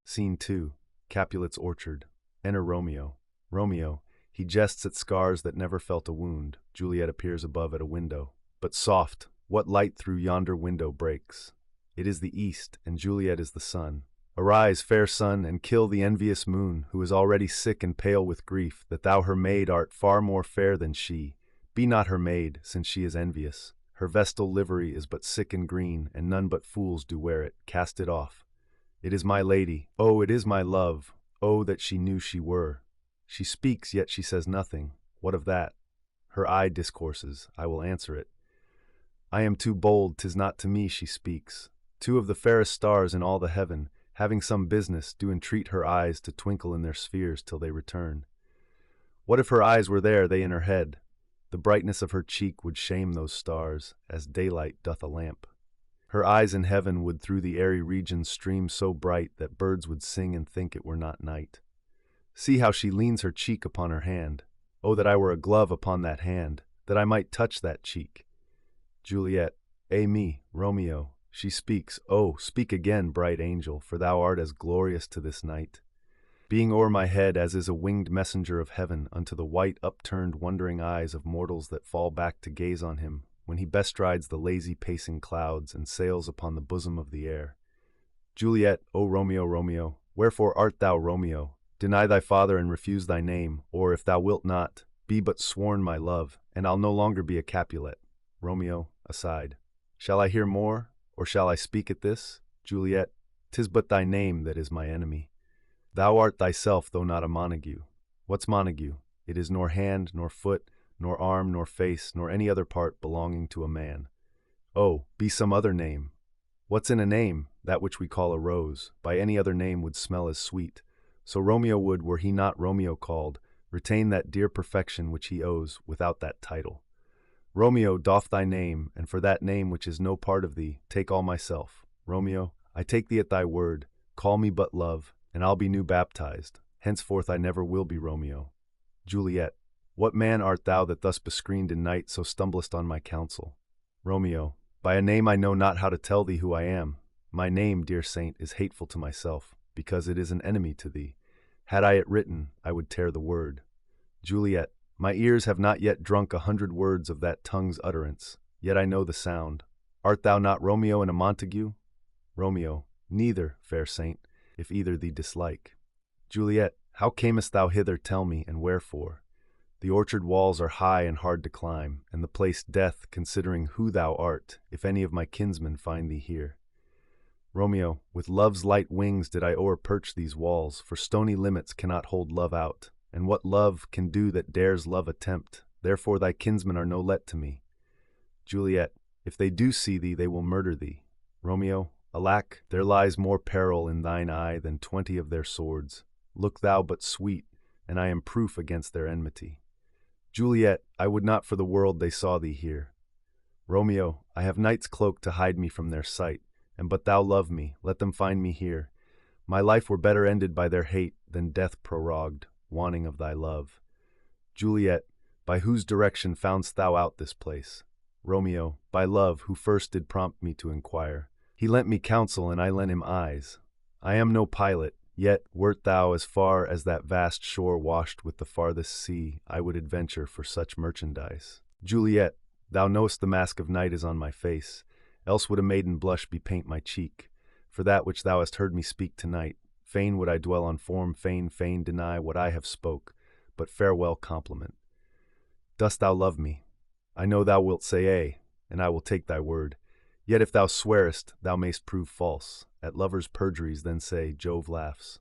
Scene 2. Capulet's orchard. Enter Romeo. Romeo, he jests at scars that never felt a wound. Juliet appears above at a window. But soft, what light through yonder window breaks? It is the east, and Juliet is the sun. Arise, fair sun, and kill the envious moon, who is already sick and pale with grief, that thou her maid art far more fair than she. Be not her maid, since she is envious. Her vestal livery is but sick and green, and none but fools do wear it. Cast it off. It is my lady. Oh, it is my love. Oh, that she knew she were. She speaks, yet she says nothing. What of that? Her eye discourses. I will answer it. I am too bold, 'tis not to me she speaks. Two of the fairest stars in all the heaven, having some business, do entreat her eyes to twinkle in their spheres till they return. What if her eyes were there, they in her head? The brightness of her cheek would shame those stars, as daylight doth a lamp. Her eyes in heaven would through the airy regions stream so bright that birds would sing and think it were not night. See how she leans her cheek upon her hand. Oh, that I were a glove upon that hand, that I might touch that cheek. Juliet, me, Romeo, she speaks. Oh, speak again, bright angel, for thou art as glorious to this night. Being o'er my head as is a winged messenger of heaven unto the white upturned wondering eyes of mortals that fall back to gaze on him, when he bestrides the lazy pacing clouds and sails upon the bosom of the air. Juliet, O Romeo, Romeo, wherefore art thou Romeo? Deny thy father and refuse thy name, or if thou wilt not, be but sworn my love, and I'll no longer be a Capulet. Romeo, aside. Shall I hear more, or shall I speak at this? Juliet, 'tis but thy name that is my enemy. Thou art thyself, though not a Montague. What's Montague? It is nor hand, nor foot, nor arm, nor face, nor any other part belonging to a man. Oh, be some other name. What's in a name? That which we call a rose, by any other name would smell as sweet. So Romeo would, were he not Romeo called, retain that dear perfection which he owes, without that title. Romeo, doff thy name, and for that name which is no part of thee, take all myself. Romeo, I take thee at thy word, call me but love, and I'll be new baptized. Henceforth I never will be Romeo. Juliet, what man art thou that thus bescreened in night so stumblest on my counsel? Romeo, by a name I know not how to tell thee who I am. My name, dear saint, is hateful to myself, because it is an enemy to thee. Had I it written, I would tear the word. Juliet, my ears have not yet drunk 100 words of that tongue's utterance, yet I know the sound. Art thou not Romeo and a Montague? Romeo, neither, fair saint, if either thee dislike. Juliet, how camest thou hither, tell me, and wherefore? The orchard walls are high and hard to climb, and the place death, considering who thou art, if any of my kinsmen find thee here. Romeo, with love's light wings did I o'erperch these walls, for stony limits cannot hold love out, and what love can do that dares love attempt, therefore thy kinsmen are no let to me. Juliet, if they do see thee, they will murder thee. Romeo, alack, there lies more peril in thine eye than 20 of their swords. Look thou but sweet, and I am proof against their enmity. Juliet, I would not for the world they saw thee here. Romeo, I have night's cloak to hide me from their sight, and but thou love me, let them find me here. My life were better ended by their hate than death prorogued. wanting of thy love. Juliet, by whose direction foundst thou out this place? Romeo, by love, who first did prompt me to inquire. He lent me counsel, and I lent him eyes. I am no pilot, yet, wert thou as far as that vast shore washed with the farthest sea, I would adventure for such merchandise. Juliet, thou know'st the mask of night is on my face, else would a maiden blush bepaint my cheek. For that which thou hast heard me speak tonight, fain would I dwell on form, fain deny what I have spoke, but farewell compliment. Dost thou love me? I know thou wilt say ay, and I will take thy word. Yet if thou swearest, thou mayst prove false. At lovers' perjuries then say, Jove laughs.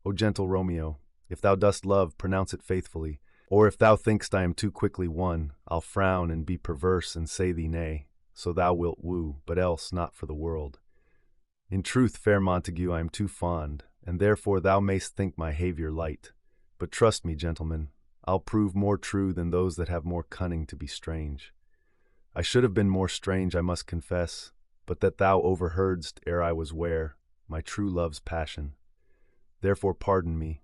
O gentle Romeo, if thou dost love, pronounce it faithfully. Or if thou thinkst I am too quickly won, I'll frown and be perverse and say thee nay, so thou wilt woo, but else not for the world. In truth, fair Montague, I am too fond, and therefore thou mayst think my haviour light. But trust me, gentlemen, I'll prove more true than those that have more cunning to be strange. I should have been more strange, I must confess, but that thou overheardst, ere I was ware, my true love's passion. Therefore pardon me,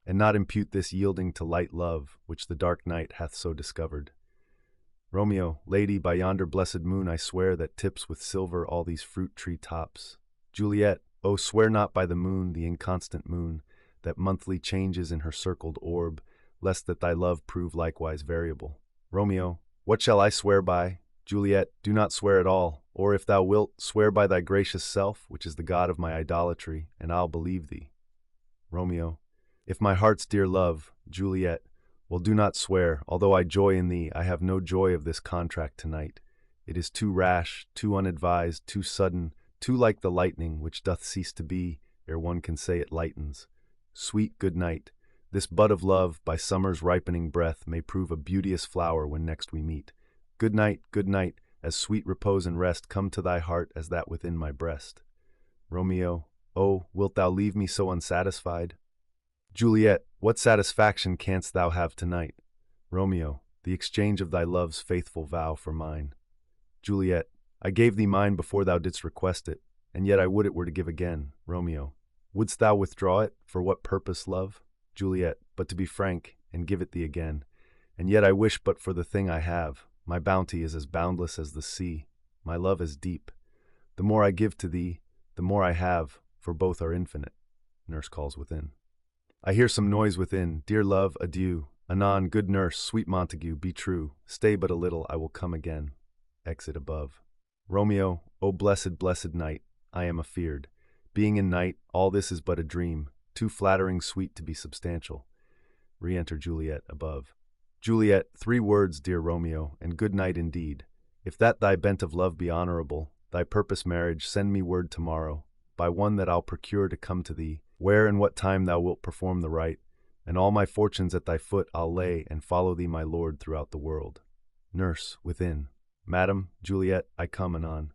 and not impute this yielding to light love, which the dark night hath so discovered. Romeo, lady, by yonder blessed moon I swear that tips with silver all these fruit-tree tops. Juliet, oh, swear not by the moon, the inconstant moon, that monthly changes in her circled orb, lest that thy love prove likewise variable. Romeo, what shall I swear by? Juliet, do not swear at all, or if thou wilt, swear by thy gracious self, which is the god of my idolatry, and I'll believe thee. Romeo, if my heart's dear love, Juliet, well, do not swear, although I joy in thee, I have no joy of this contract tonight. It is too rash, too unadvised, too sudden, too like the lightning, which doth cease to be, ere one can say it lightens. Sweet good night, this bud of love, by summer's ripening breath, may prove a beauteous flower when next we meet. Good night, as sweet repose and rest come to thy heart as that within my breast. Romeo, oh, wilt thou leave me so unsatisfied? Juliet, what satisfaction canst thou have tonight? Romeo, the exchange of thy love's faithful vow for mine. Juliet, I gave thee mine before thou didst request it, and yet I would it were to give again. Romeo, wouldst thou withdraw it? For what purpose, love? Juliet, but to be frank, and give it thee again. And yet I wish but for the thing I have. My bounty is as boundless as the sea, my love as deep. The more I give to thee, the more I have, for both are infinite. Nurse calls within. I hear some noise within. Dear love, adieu. Anon, good nurse, sweet Montague, be true. Stay but a little, I will come again. Exit above. Romeo, O blessed, blessed night, I am afeard. Being in night, all this is but a dream, too flattering sweet to be substantial. Re-enter Juliet above. Juliet, 3 words, dear Romeo, and good night indeed. If that thy bent of love be honourable, thy purpose marriage, send me word tomorrow, by one that I'll procure to come to thee, where and what time thou wilt perform the rite, and all my fortunes at thy foot I'll lay, and follow thee, my lord, throughout the world. Nurse, within. Madam, Juliet, I come anon.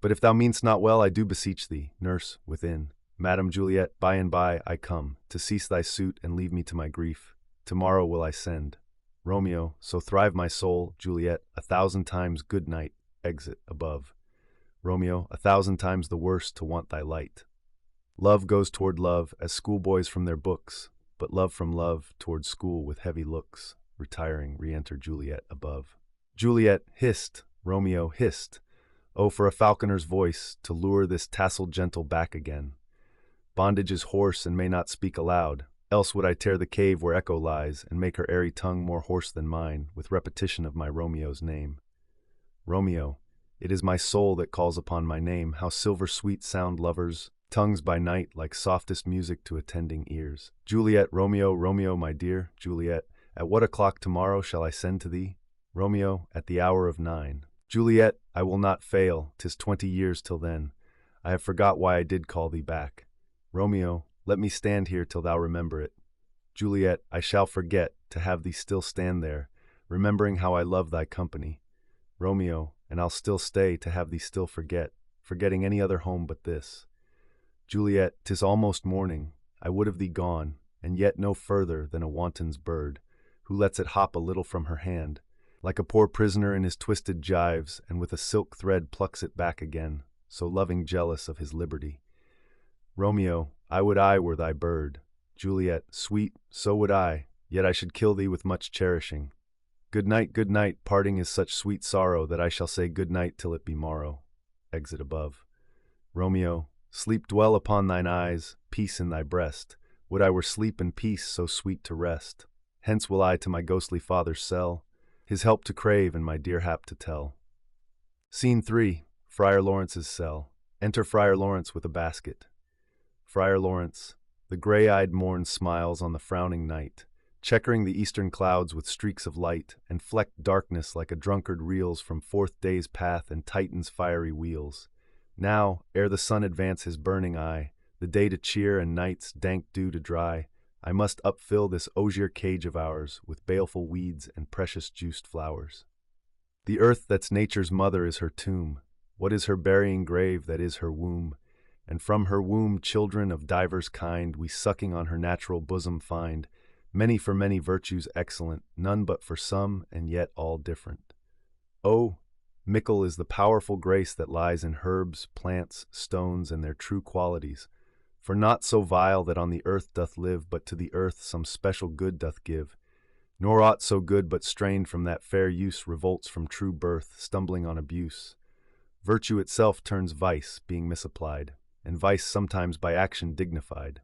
But if thou mean'st not well, I do beseech thee. Nurse, within. Madam Juliet, by and by I come, to cease thy suit and leave me to my grief. Tomorrow will I send. Romeo, so thrive my soul. Juliet, 1,000 times good night. Exit above. Romeo, 1,000 times the worse to want thy light. Love goes toward love, as schoolboys from their books, but love from love toward school with heavy looks. Retiring, re-enter Juliet above. Juliet, hist. Romeo, hist. Oh, for a falconer's voice, to lure this tasseled gentle back again. Bondage is hoarse and may not speak aloud, else would I tear the cave where echo lies, and make her airy tongue more hoarse than mine, with repetition of my Romeo's name. Romeo, it is my soul that calls upon my name. How silver-sweet sound lovers' tongues by night, like softest music to attending ears. Juliet, Romeo, Romeo, my dear. Juliet, at what o'clock tomorrow shall I send to thee? Romeo, at the hour of 9. Juliet, I will not fail, 'tis 20 years till then. I have forgot why I did call thee back. Romeo, let me stand here till thou remember it. Juliet, I shall forget to have thee still stand there, remembering how I love thy company. Romeo, and I'll still stay to have thee still forget, forgetting any other home but this. Juliet, 'tis almost morning, I would have thee gone, and yet no further than a wanton's bird, who lets it hop a little from her hand, like a poor prisoner in his twisted gyves, and with a silk thread plucks it back again, so loving jealous of his liberty. Romeo, I would I were thy bird. Juliet, sweet, so would I, yet I should kill thee with much cherishing. Good night, parting is such sweet sorrow that I shall say good night till it be morrow. Exit above. Romeo, sleep dwell upon thine eyes, peace in thy breast. Would I were sleep and peace so sweet to rest. Hence will I to my ghostly father's cell, his help to crave and my dear hap to tell. Scene 3. Friar Laurence's cell. Enter Friar Laurence with a basket. Friar Laurence, the gray-eyed morn smiles on the frowning night, checkering the eastern clouds with streaks of light, and flecked darkness like a drunkard reels from forth day's path and Titan's fiery wheels. Now, ere the sun advance his burning eye, the day to cheer and night's dank dew to dry, I must upfill this osier cage of ours with baleful weeds and precious juiced flowers. The earth that's nature's mother is her tomb. What is her burying grave that is her womb? And from her womb children of divers kind we sucking on her natural bosom find, many for many virtues excellent, none but for some, and yet all different. Oh, mickle is the powerful grace that lies in herbs, plants, stones, and their true qualities, for naught so vile that on the earth doth live, but to the earth some special good doth give, nor aught so good but strained from that fair use revolts from true birth, stumbling on abuse. Virtue itself turns vice, being misapplied, and vice sometimes by action dignified.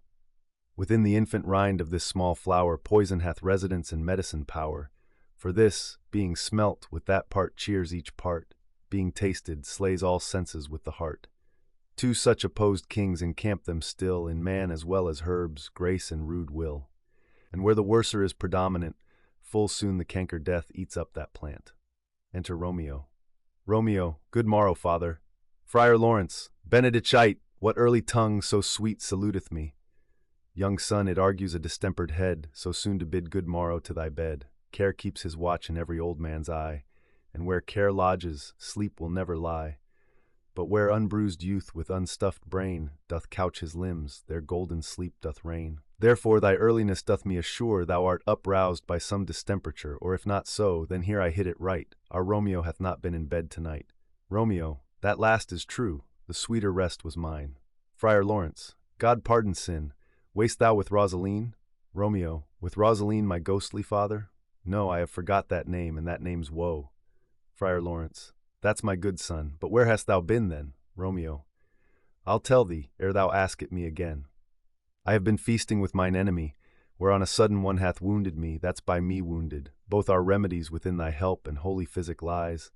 Within the infant rind of this small flower poison hath residence and medicine power, for this, being smelt with that part cheers each part, being tasted slays all senses with the heart. Two such opposed kings encamp them still, in man as well as herbs, grace and rude will. And where the worser is predominant, full soon the canker death eats up that plant. Enter Romeo. Romeo, good morrow, father. Friar Laurence, benedicite, what early tongue so sweet saluteth me? Young son, it argues a distempered head, so soon to bid good morrow to thy bed. Care keeps his watch in every old man's eye, and where care lodges, sleep will never lie. But where unbruised youth with unstuffed brain doth couch his limbs, there golden sleep doth reign. Therefore thy earliness doth me assure thou art uproused by some distemperature, or if not so, then here I hit it right. Our Romeo hath not been in bed tonight. Romeo, that last is true, the sweeter rest was mine. Friar Laurence, God pardon sin, wast thou with Rosaline? Romeo, with Rosaline my ghostly father? No, I have forgot that name, and that name's woe. Friar Laurence, that's my good son, but where hast thou been then? Romeo, I'll tell thee, ere thou ask it me again. I have been feasting with mine enemy, where on a sudden one hath wounded me, that's by me wounded. Both our remedies within thy help and holy physic lies.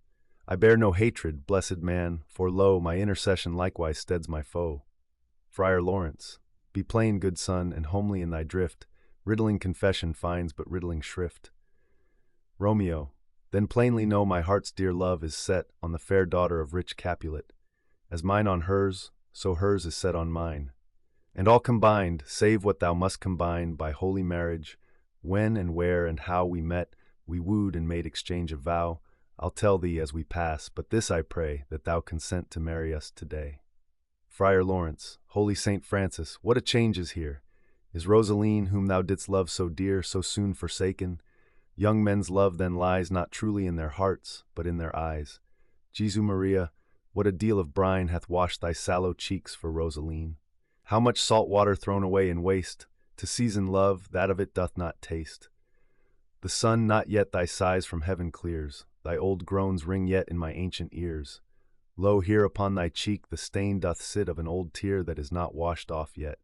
I bear no hatred, blessed man, for lo, my intercession likewise steads my foe. Friar Laurence, be plain, good son, and homely in thy drift, riddling confession finds but riddling shrift. Romeo, then plainly know my heart's dear love is set on the fair daughter of rich Capulet. As mine on hers, so hers is set on mine. And all combined, save what thou must combine by holy marriage, when and where and how we met, we wooed and made exchange of vow, I'll tell thee as we pass, but this I pray, that thou consent to marry us today. Friar Laurence, holy Saint Francis, what a change is here! Is Rosaline, whom thou didst love so dear, so soon forsaken? Young men's love then lies not truly in their hearts, but in their eyes. Jesu Maria, what a deal of brine hath washed thy sallow cheeks for Rosaline! How much salt water thrown away in waste, to season love, that of it doth not taste. The sun not yet thy sighs from heaven clears, thy old groans ring yet in my ancient ears. Lo, here upon thy cheek the stain doth sit of an old tear that is not washed off yet.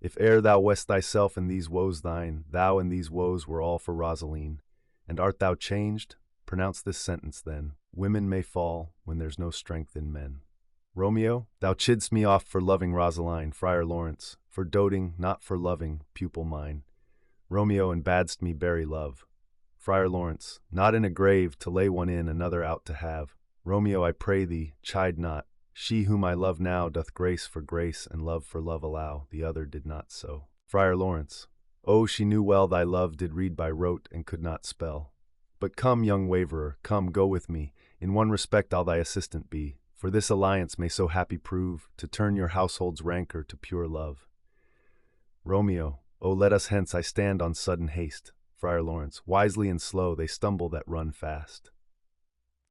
If e'er thou west thyself in these woes thine, thou and these woes were all for Rosaline. And art thou changed? Pronounce this sentence then, women may fall when there's no strength in men. Romeo, thou chidst me oft for loving Rosaline, Friar Laurence, for doting, not for loving, pupil mine. Romeo, and badst me bury love. Friar Laurence, not in a grave to lay one in, another out to have. Romeo, I pray thee, chide not. She whom I love now doth grace for grace and love for love allow, the other did not so. Friar Laurence, oh, she knew well thy love did read by rote and could not spell. But come, young waverer, come, go with me, in one respect I'll thy assistant be, for this alliance may so happy prove, to turn your household's rancor to pure love. Romeo, oh, let us hence, I stand on sudden haste. Friar Laurence, wisely and slow they stumble that run fast.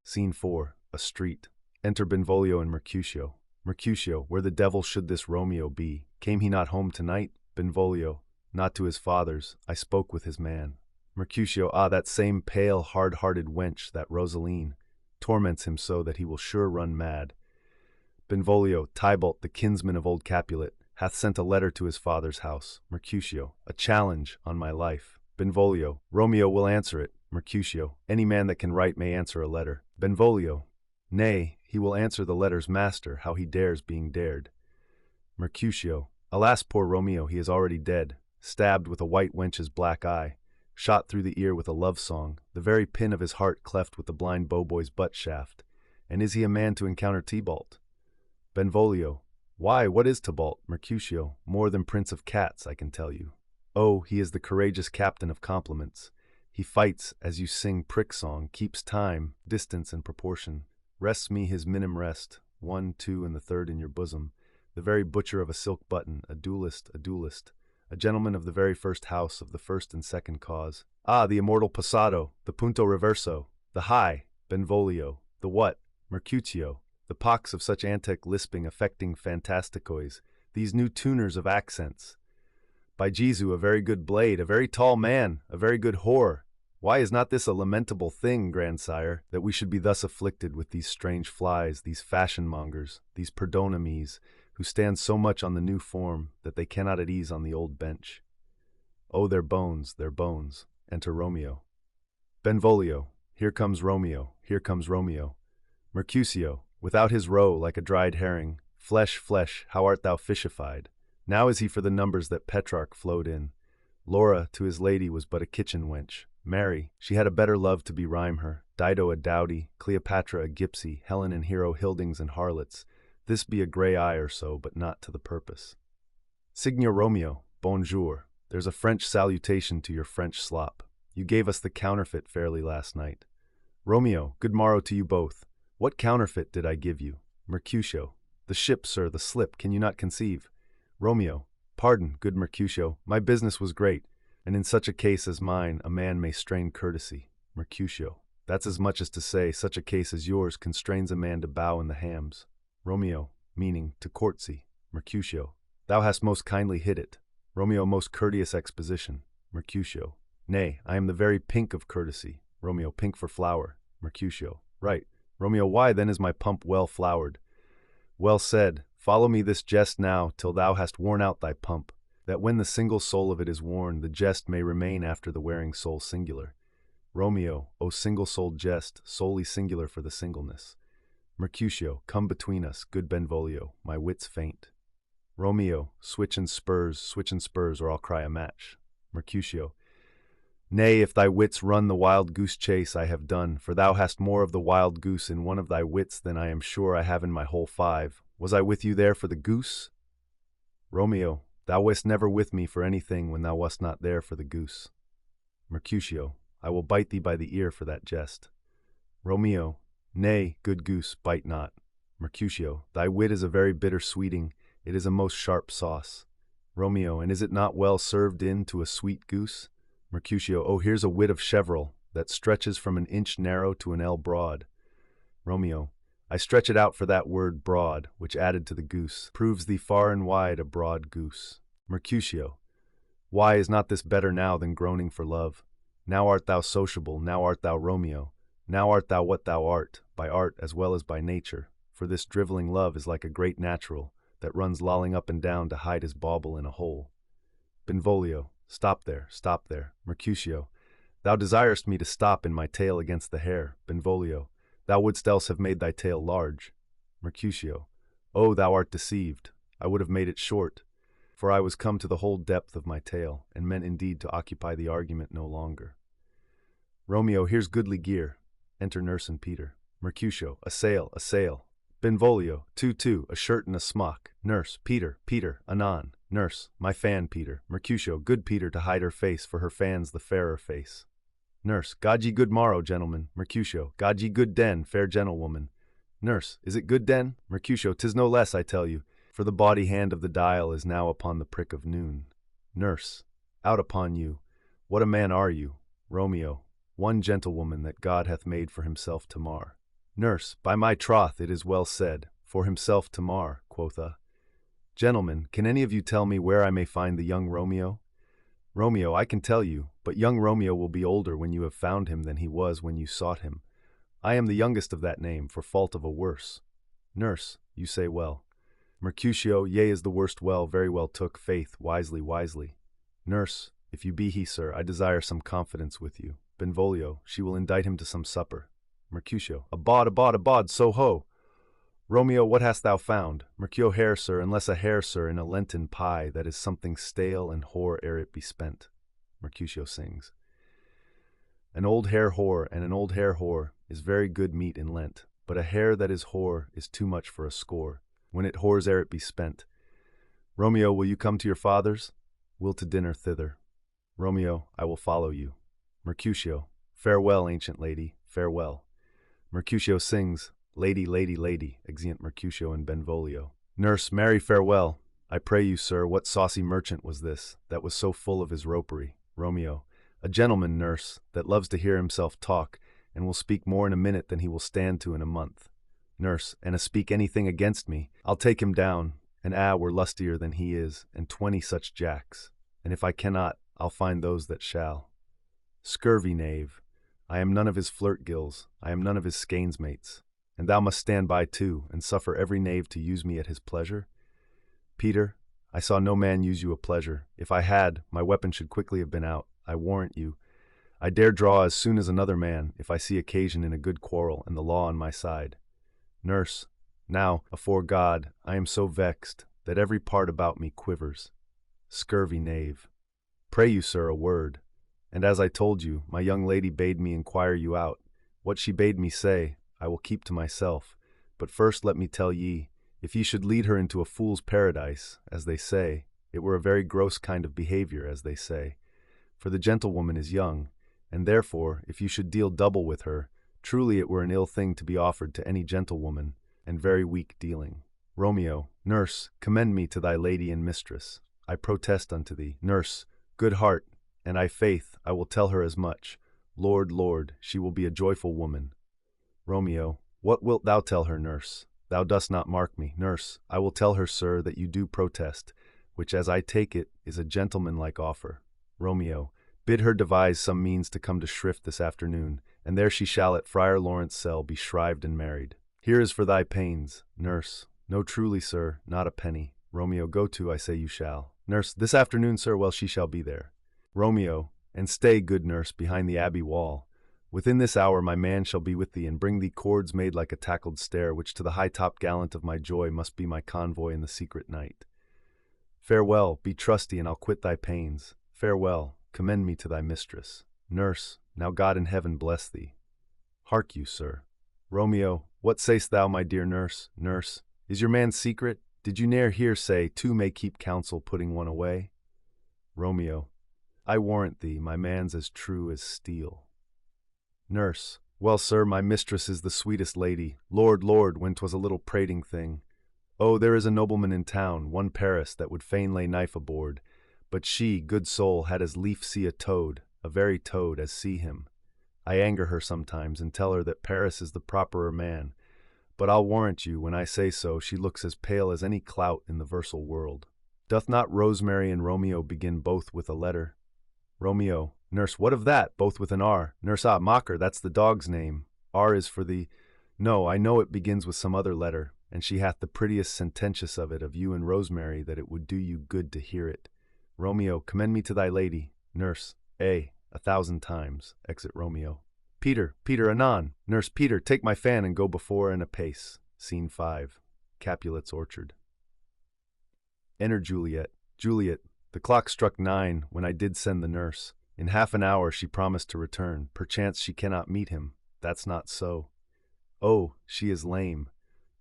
Scene 4, a street. Enter Benvolio and Mercutio. Mercutio, where the devil should this Romeo be? Came he not home tonight? Benvolio, not to his father's, I spoke with his man. Mercutio, ah, that same pale, hard-hearted wench, that Rosaline, torments him so that he will sure run mad. Benvolio, Tybalt, the kinsman of old Capulet, hath sent a letter to his father's house. Mercutio, a challenge on my life. Benvolio, Romeo will answer it. Mercutio, any man that can write may answer a letter. Benvolio, nay, he will answer the letter's master, how he dares being dared. Mercutio, alas, poor Romeo, he is already dead, stabbed with a white wench's black eye, shot through the ear with a love song, the very pin of his heart cleft with the blind bowboy's butt shaft. And is he a man to encounter Tybalt? Benvolio, why, what is Tybalt? Mercutio, more than prince of cats, I can tell you. Oh, he is the courageous captain of compliments. He fights as you sing prick song, keeps time, distance, and proportion. Rests me his minim rest, 1, 2, and the third in your bosom. The very butcher of a silk button, a duelist, a gentleman of the very first house, of the first and second cause. Ah, the immortal passado, the punto reverso, the high, Benvolio, the what, Mercutio, the pox of such antic lisping affecting fantasticois, these new tuners of accents. By Jesu, a very good blade, a very tall man, a very good whore. Why is not this a lamentable thing, grandsire, that we should be thus afflicted with these strange flies, these fashion-mongers, these perdonimes, who stand so much on the new form that they cannot at ease on the old bench? Oh, their bones, their bones. Enter Romeo. Benvolio, here comes Romeo, here comes Romeo. Mercutio, without his roe, like a dried herring, flesh, flesh, how art thou fishified? Now is he for the numbers that Petrarch flowed in. Laura to his lady was but a kitchen wench. Mary, she had a better love to berhyme her. Dido a dowdy, Cleopatra a gipsy, Helen and Hero hildings and harlots. This be a grey eye or so, but not to the purpose. Signor Romeo, bonjour. There's a French salutation to your French slop. You gave us the counterfeit fairly last night. Romeo, good morrow to you both. What counterfeit did I give you? Mercutio, the ship, sir, the slip, can you not conceive? Romeo, pardon, good Mercutio, my business was great, and in such a case as mine, a man may strain courtesy. Mercutio, that's as much as to say, such a case as yours constrains a man to bow in the hams. Romeo, meaning to courtesy. Mercutio, thou hast most kindly hit it. Romeo, most courteous exposition. Mercutio, nay, I am the very pink of courtesy. Romeo, pink for flower. Mercutio, right. Romeo, why then is my pump well flowered? Well said. Follow me this jest now, till thou hast worn out thy pump, that when the single soul of it is worn, the jest may remain after the wearing soul singular. Romeo, O single-souled jest, solely singular for the singleness. Mercutio, come between us, good Benvolio, my wits faint. Romeo, switch and spurs, or I'll cry a match. Mercutio, nay, if thy wits run the wild goose chase, I have done, for thou hast more of the wild goose in one of thy wits than I am sure I have in my whole 5. Was I with you there for the goose? Romeo, thou wast never with me for anything when thou wast not there for the goose. Mercutio, I will bite thee by the ear for that jest. Romeo, nay, good goose, bite not. Mercutio, thy wit is a very bitter sweeting, it is a most sharp sauce. Romeo, and is it not well served in to a sweet goose? Mercutio, oh, here's a wit of Cheverel, that stretches from an inch narrow to an ell broad. Romeo, I stretch it out for that word broad, which added to the goose, proves thee far and wide a broad goose. Mercutio, why is not this better now than groaning for love? Now art thou sociable, now art thou Romeo, now art thou what thou art, by art as well as by nature, for this drivelling love is like a great natural, that runs lolling up and down to hide his bauble in a hole. Benvolio, stop there, stop there. Mercutio, thou desirest me to stop in my tail against the hair. Benvolio, thou wouldst else have made thy tail large. Mercutio, oh, thou art deceived. I would have made it short, for I was come to the whole depth of my tale, and meant indeed to occupy the argument no longer. Romeo, here's goodly gear. Enter Nurse and Peter. Mercutio, a sail, a sail. Benvolio, 2, a shirt and a smock. Nurse, Peter, anon. Nurse, my fan, Peter. Mercutio, good Peter to hide her face, for her fan's the fairer face. Nurse, God ye good morrow, gentlemen. Mercutio, God ye good den, fair gentlewoman. Nurse, is it good den? Mercutio, 'tis no less, I tell you, for the body hand of the dial is now upon the prick of noon. Nurse, out upon you. What a man are you? Romeo, one gentlewoman that God hath made for himself to mar. Nurse, by my troth, it is well said, for himself to mar, quotha. Gentlemen, can any of you tell me where I may find the young Romeo? Romeo, I can tell you, but young Romeo will be older when you have found him than he was when you sought him. I am the youngest of that name, for fault of a worse. Nurse, you say well. Mercutio, yea, is the worst well, very well took, faith, wisely, wisely. Nurse, if you be he, sir, I desire some confidence with you. Benvolio, she will indict him to some supper. Mercutio, abod, so ho! Romeo, what hast thou found? Mercutio, hare, sir, unless a hare, sir, in a Lenten pie, that is something stale and hoar ere it be spent. Mercutio sings. An old hare whore and an old hare whore is very good meat in Lent, but a hare that is whore is too much for a score, when it whores ere it be spent. Romeo, will you come to your father's? Will to dinner thither. Romeo, I will follow you. Mercutio, farewell, ancient lady, farewell. Mercutio sings, lady, lady, lady, exeunt Mercutio and Benvolio. Nurse, marry, farewell. I pray you, sir, what saucy merchant was this, that was so full of his ropery? Romeo, a gentleman, nurse, that loves to hear himself talk, and will speak more in a minute than he will stand to in a month. Nurse, and a speak anything against me, I'll take him down, and were lustier than he is, and 20 such jacks, and if I cannot, I'll find those that shall. Scurvy knave, I am none of his flirt gills, I am none of his skeins mates, and thou must stand by too, and suffer every knave to use me at his pleasure? Peter, I saw no man use you a pleasure. If I had, my weapon should quickly have been out, I warrant you. I dare draw as soon as another man, if I see occasion in a good quarrel, and the law on my side. Nurse, now, afore God, I am so vexed, that every part about me quivers. Scurvy knave. Pray you, sir, a word. And as I told you, my young lady bade me inquire you out. What she bade me say, I will keep to myself. But first let me tell ye, if ye should lead her into a fool's paradise, as they say, it were a very gross kind of behavior, as they say. For the gentlewoman is young, and therefore, if you should deal double with her, truly it were an ill thing to be offered to any gentlewoman, and very weak dealing. Romeo, nurse, commend me to thy lady and mistress. I protest unto thee, nurse, good heart, and I faith, I will tell her as much. Lord, Lord, she will be a joyful woman. Romeo, what wilt thou tell her, nurse? Thou dost not mark me, nurse. I will tell her, sir, that you do protest, which, as I take it, is a gentlemanlike offer. Romeo, bid her devise some means to come to Shrift this afternoon, and there she shall at Friar Laurence cell be shrived and married. Here is for thy pains, nurse. No, truly, sir, not a penny. Romeo, go to, I say you shall. Nurse, this afternoon, sir, well, she shall be there. Romeo, and stay, good nurse, behind the abbey wall. Within this hour my man shall be with thee, and bring thee cords made like a tackled stair, which to the high-top gallant of my joy must be my convoy in the secret night. Farewell, be trusty, and I'll quit thy pains. Farewell, commend me to thy mistress. Nurse, now God in heaven bless thee. Hark you, sir. Romeo, what say'st thou, my dear nurse? Nurse, is your man secret? Did you ne'er hear say, two may keep counsel, putting one away? Romeo, I warrant thee, my man's as true as steel. Nurse, well, sir, my mistress is the sweetest lady. Lord, Lord, when 'twas a little prating thing. Oh, there is a nobleman in town, one Paris, that would fain lay knife aboard, but she, good soul, had as lief see a toad, a very toad, as see him. I anger her sometimes, and tell her that Paris is the properer man, but I'll warrant you, when I say so, she looks as pale as any clout in the versal world. Doth not Rosemary and Romeo begin both with a letter? Romeo, nurse, what of that? Both with an R. Nurse, mocker, that's the dog's name. R is for the... No, I know it begins with some other letter, and she hath the prettiest sententious of it of you and Rosemary that it would do you good to hear it. Romeo, commend me to thy lady. Nurse, 1,000 times. Exit Romeo. Peter, anon. Nurse, Peter, take my fan and go before and apace. Scene 5. Capulet's orchard. Enter Juliet. Juliet, the clock struck 9 when I did send the nurse. In half an hour she promised to return. Perchance she cannot meet him. That's not so. Oh, she is lame.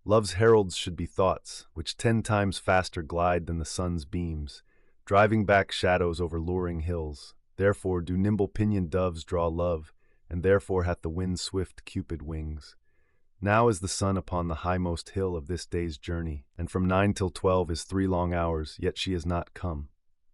Love's heralds should be thoughts, which 10 times faster glide than the sun's beams, driving back shadows over luring hills. Therefore do nimble pinioned doves draw love, and therefore hath the wind swift Cupid wings. Now is the sun upon the highmost hill of this day's journey, and from 9 till 12 is 3 long hours, yet she is not come.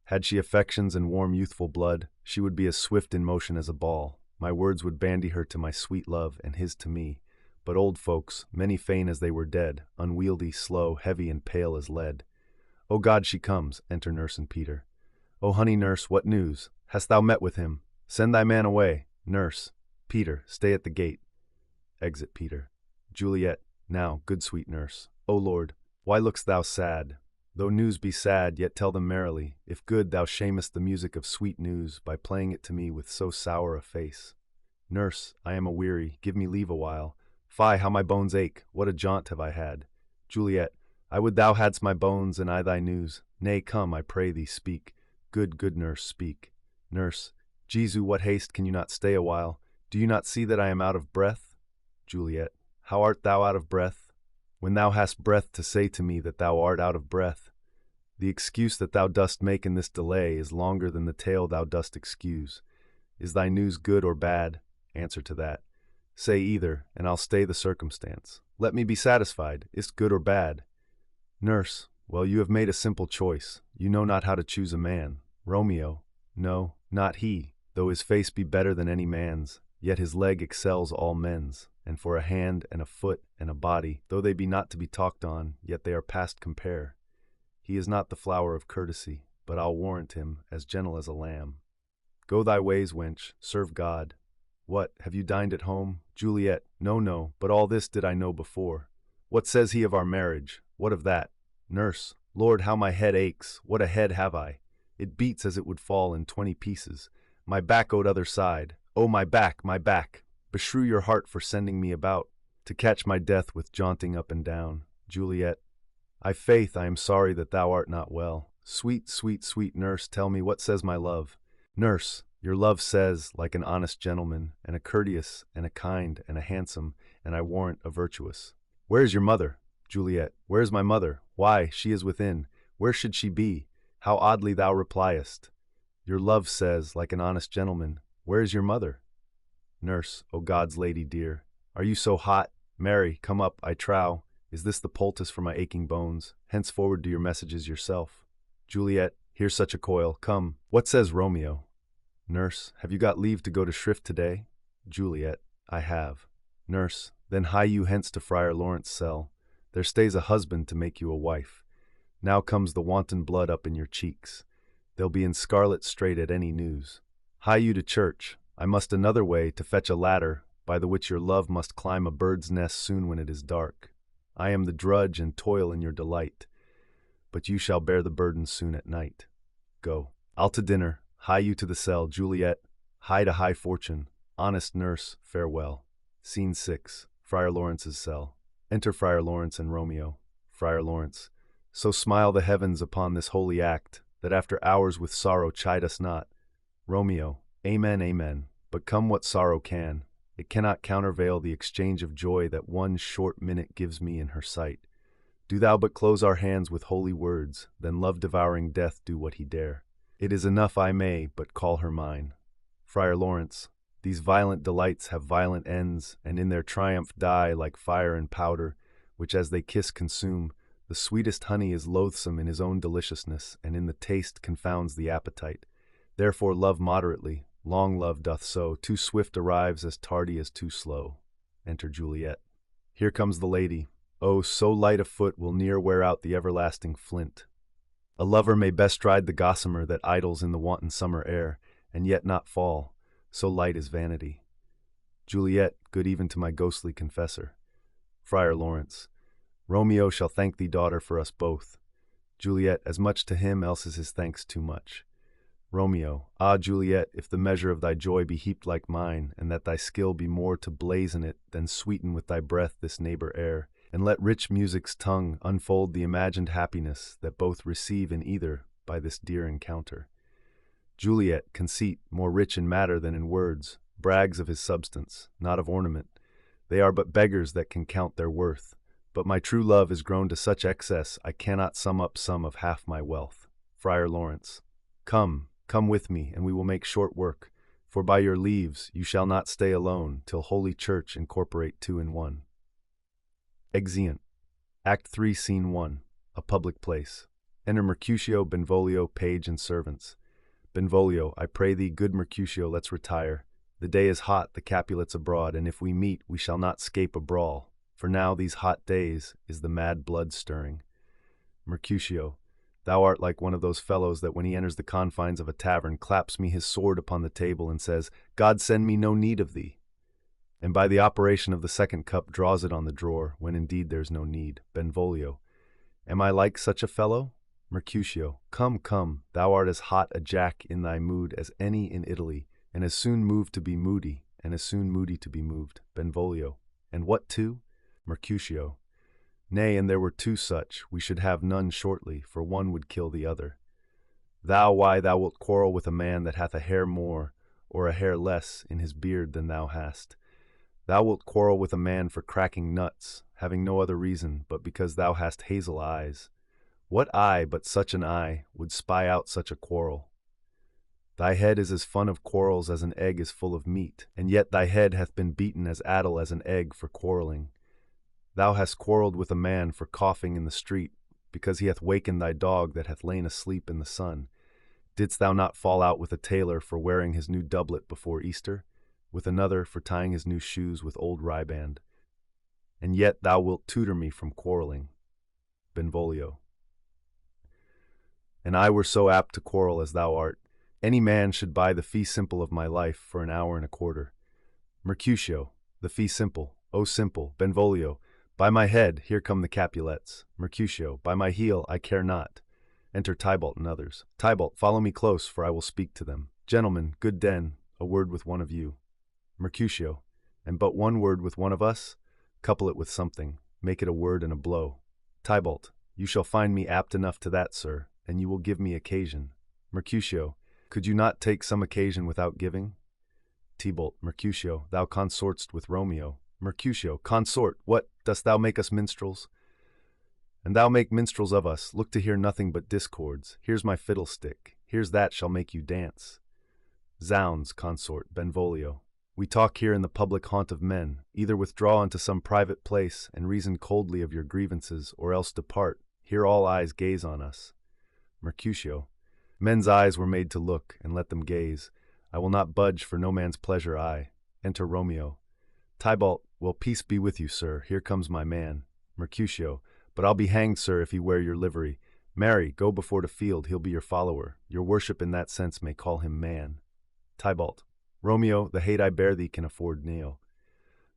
Had she affections and warm youthful blood, she would be as swift in motion as a ball. My words would bandy her to my sweet love, and his to me. But old folks, many fain as they were dead, unwieldy, slow, heavy, and pale as lead. O God, she comes, enter nurse and Peter. O honey nurse, what news? Hast thou met with him? Send thy man away. Nurse. Peter, stay at the gate. Exit Peter. Juliet. Now, good sweet nurse. O Lord, why look'st thou sad? Though news be sad, yet tell them merrily. If good, thou shamest the music of sweet news by playing it to me with so sour a face. Nurse, I am a-weary, give me leave a while. Fie, how my bones ache, what a jaunt have I had. Juliet, I would thou hadst my bones and I thy news. Nay, come, I pray thee, speak. Good nurse, speak. Nurse, Jesu, what haste, can you not stay a while? Do you not see that I am out of breath? Juliet, how art thou out of breath? When thou hast breath to say to me that thou art out of breath. The excuse that thou dost make in this delay is longer than the tale thou dost excuse. Is thy news good or bad? Answer to that. Say either, and I'll stay the circumstance. Let me be satisfied. Is't good or bad? Nurse, well, you have made a simple choice. You know not how to choose a man. Romeo, no, not he, though his face be better than any man's, yet his leg excels all men's, and for a hand and a foot and a body, though they be not to be talked on, yet they are past compare. He is not the flower of courtesy, but I'll warrant him as gentle as a lamb. Go thy ways, wench, serve God. What, have you dined at home? Juliet, no, but all this did I know before. What says he of our marriage? What of that? Nurse, Lord, how my head aches, what a head have I! It beats as it would fall in 20 pieces. My back owed other side. Oh, my back, my back! Beshrew your heart for sending me about, to catch my death with jaunting up and down. Juliet, I' faith I am sorry that thou art not well. Sweet nurse, tell me, what says my love? Nurse, your love says, like an honest gentleman, and a courteous, and a kind, and a handsome, and I warrant a virtuous. Where is your mother? Juliet, where is my mother? Why, she is within. Where should she be? How oddly thou repliest. Your love says, like an honest gentleman. Where is your mother? Nurse, O God's lady dear, are you so hot? Mary, come up, I trow. Is this the poultice for my aching bones? Henceforward do your messages yourself. Juliet, here's such a coil. Come, what says Romeo? Nurse, have you got leave to go to shrift today? Juliet, I have. Nurse, then hie you hence to Friar Laurence's cell. There stays a husband to make you a wife. Now comes the wanton blood up in your cheeks. They'll be in scarlet straight at any news. Hie you to church. I must another way to fetch a ladder, by the which your love must climb a bird's nest soon when it is dark. I am the drudge and toil in your delight, but you shall bear the burden soon at night. Go. I'll to dinner. Hie you to the cell. Juliet, hie to high fortune. Honest nurse, farewell. Scene 6. Friar Laurence's cell. Enter Friar Laurence and Romeo. Friar Laurence, so smile the heavens upon this holy act, that after hours with sorrow chide us not. Romeo, amen, but come what sorrow can, it cannot countervail the exchange of joy that one short minute gives me in her sight. Do thou but close our hands with holy words, then love-devouring death do what he dare. It is enough I may but call her mine. Friar Laurence, these violent delights have violent ends, and in their triumph die like fire and powder, which as they kiss consume. The sweetest honey is loathsome in his own deliciousness, and in the taste confounds the appetite. Therefore love moderately, long love doth so, too swift arrives as tardy as too slow. Enter Juliet. Here comes the lady. Oh, so light a foot will near wear out the everlasting flint. A lover may best ride the gossamer that idles in the wanton summer air, and yet not fall, so light is vanity. Juliet, good even to my ghostly confessor. Friar Laurence, Romeo shall thank thee, daughter, for us both. Juliet, as much to him, else is his thanks too much. Romeo, ah, Juliet, if the measure of thy joy be heaped like mine, and that thy skill be more to blazon it than sweeten with thy breath this neighbor air, and let rich music's tongue unfold the imagined happiness that both receive in either by this dear encounter. Juliet, conceit, more rich in matter than in words, brags of his substance, not of ornament. They are but beggars that can count their worth. But my true love is grown to such excess I cannot sum up some of half my wealth. Friar Laurence, come with me, and we will make short work, for by your leaves you shall not stay alone till Holy Church incorporate two in one. Exeunt. Act 3, Scene 1. A public place. Enter Mercutio, Benvolio, page, and servants. Benvolio, I pray thee, good Mercutio, let's retire. The day is hot, the Capulets abroad, and if we meet, we shall not scape a brawl. For now these hot days is the mad blood stirring. Mercutio, Thou art like one of those fellows that when he enters the confines of a tavern claps me his sword upon the table and says, God send me no need of thee. And by the operation of the second cup draws it on the drawer, when indeed there's no need. Benvolio. Am I like such a fellow? Mercutio. Come, come, thou art as hot a jack in thy mood as any in Italy, and as soon moved to be moody, and as soon moody to be moved. Benvolio. And what two? Mercutio. Nay, and there were two such, we should have none shortly, for one would kill the other. Why, thou wilt quarrel with a man that hath a hair more, or a hair less, in his beard than thou hast. Thou wilt quarrel with a man for cracking nuts, having no other reason, but because thou hast hazel eyes. What eye but such an eye would spy out such a quarrel? Thy head is as fun of quarrels as an egg is full of meat, and yet thy head hath been beaten as addle as an egg for quarreling. Thou hast quarrelled with a man for coughing in the street, because he hath wakened thy dog that hath lain asleep in the sun. Didst thou not fall out with a tailor for wearing his new doublet before Easter, with another for tying his new shoes with old riband? And yet thou wilt tutor me from quarrelling. Benvolio. And I were so apt to quarrel as thou art, any man should buy the fee simple of my life for an hour and a quarter. Mercutio. The fee simple. O simple. Benvolio. By my head, here come the Capulets. Mercutio. By my heel, I care not. Enter Tybalt and others. Tybalt, follow me close, for I will speak to them. Gentlemen, good den, a word with one of you. Mercutio. And but one word with one of us? Couple it with something. Make it a word and a blow. Tybalt. You shall find me apt enough to that, sir, and you will give me occasion. Mercutio. Could you not take some occasion without giving? Tybalt. Mercutio. Thou consortst with Romeo. Mercutio. Consort. What, dost thou make us minstrels? And thou make minstrels of us. Look to hear nothing but discords. Here's my fiddlestick. Here's that shall make you dance. Zounds, consort. Benvolio. We talk here in the public haunt of men. Either withdraw into some private place and reason coldly of your grievances, or else depart. Here all eyes gaze on us. Mercutio. Men's eyes were made to look, and let them gaze. I will not budge for no man's pleasure I. Enter Romeo. Tybalt. Well, peace be with you, sir. Here comes my man. Mercutio. But I'll be hanged, sir, if he wear your livery. Marry, go before the field, he'll be your follower. Your worship in that sense may call him man. Tybalt. Romeo, the hate I bear thee can afford nail.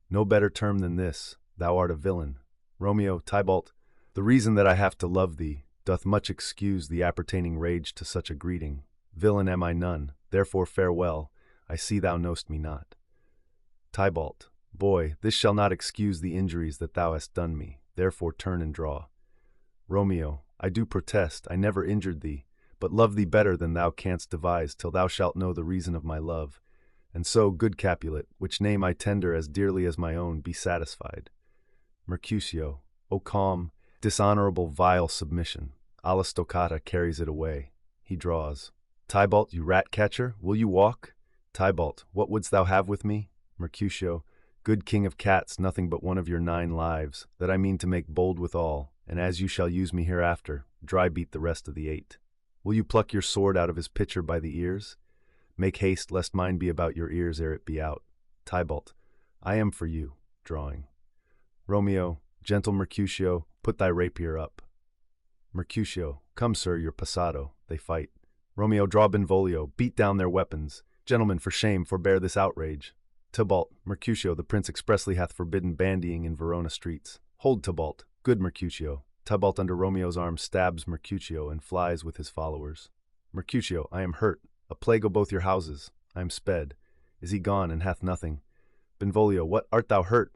No better term than this. Thou art a villain. Romeo. Tybalt. The reason that I have to love thee doth much excuse the appertaining rage to such a greeting. Villain am I none, therefore farewell. I see thou knowst me not. Tybalt. Boy, this shall not excuse the injuries that thou hast done me, therefore turn and draw. Romeo. I do protest, I never injured thee, but love thee better than thou canst devise till thou shalt know the reason of my love. And so, good Capulet, which name I tender as dearly as my own, be satisfied. Mercutio. O calm, dishonorable, vile submission. Alla stoccata carries it away. He draws. Tybalt, you rat-catcher, will you walk? Tybalt. What wouldst thou have with me? Mercutio. Good king of cats, nothing but one of your 9 lives, that I mean to make bold withal, and as you shall use me hereafter, dry beat the rest of the 8. Will you pluck your sword out of his pitcher by the ears? Make haste, lest mine be about your ears ere it be out. Tybalt. I am for you. Drawing. Romeo. Gentle Mercutio, put thy rapier up. Mercutio. Come, sir, you're passado. They fight. Romeo. Draw Benvolio. Beat down their weapons. Gentlemen, for shame, forbear this outrage. Tybalt. Mercutio. The prince expressly hath forbidden bandying in Verona streets. Hold, Tybalt. Good Mercutio. Tybalt under Romeo's arm stabs Mercutio and flies with his followers. Mercutio. I am hurt. A plague o' both your houses. I am sped. Is he gone, and hath nothing? Benvolio. What, art thou hurt?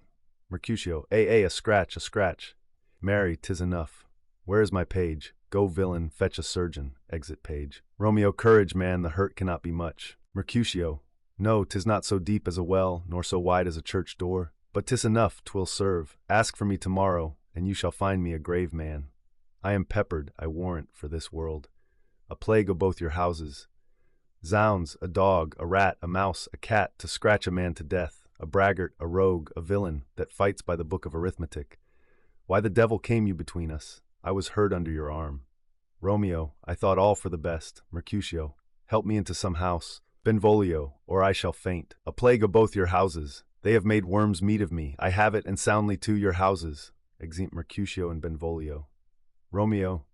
Mercutio. A scratch, a scratch. Marry, 'tis enough. Where is my page? Go, villain, fetch a surgeon. Exit page. Romeo. Courage, man, the hurt cannot be much. Mercutio. No, 'tis not so deep as a well, nor so wide as a church door. But 'tis enough, 'twill serve. Ask for me tomorrow, and you shall find me a grave man. I am peppered, I warrant, for this world. A plague o' both your houses. Zounds, a dog, a rat, a mouse, a cat, to scratch a man to death, a braggart, a rogue, a villain, that fights by the book of arithmetic. Why the devil came you between us? I was hurt under your arm. Romeo. I thought all for the best. Mercutio. Help me into some house. Benvolio, or I shall faint. A plague o' both your houses. They have made worms meat of me. I have it, and soundly too, your houses. Exeunt Mercutio and Benvolio. Romeo.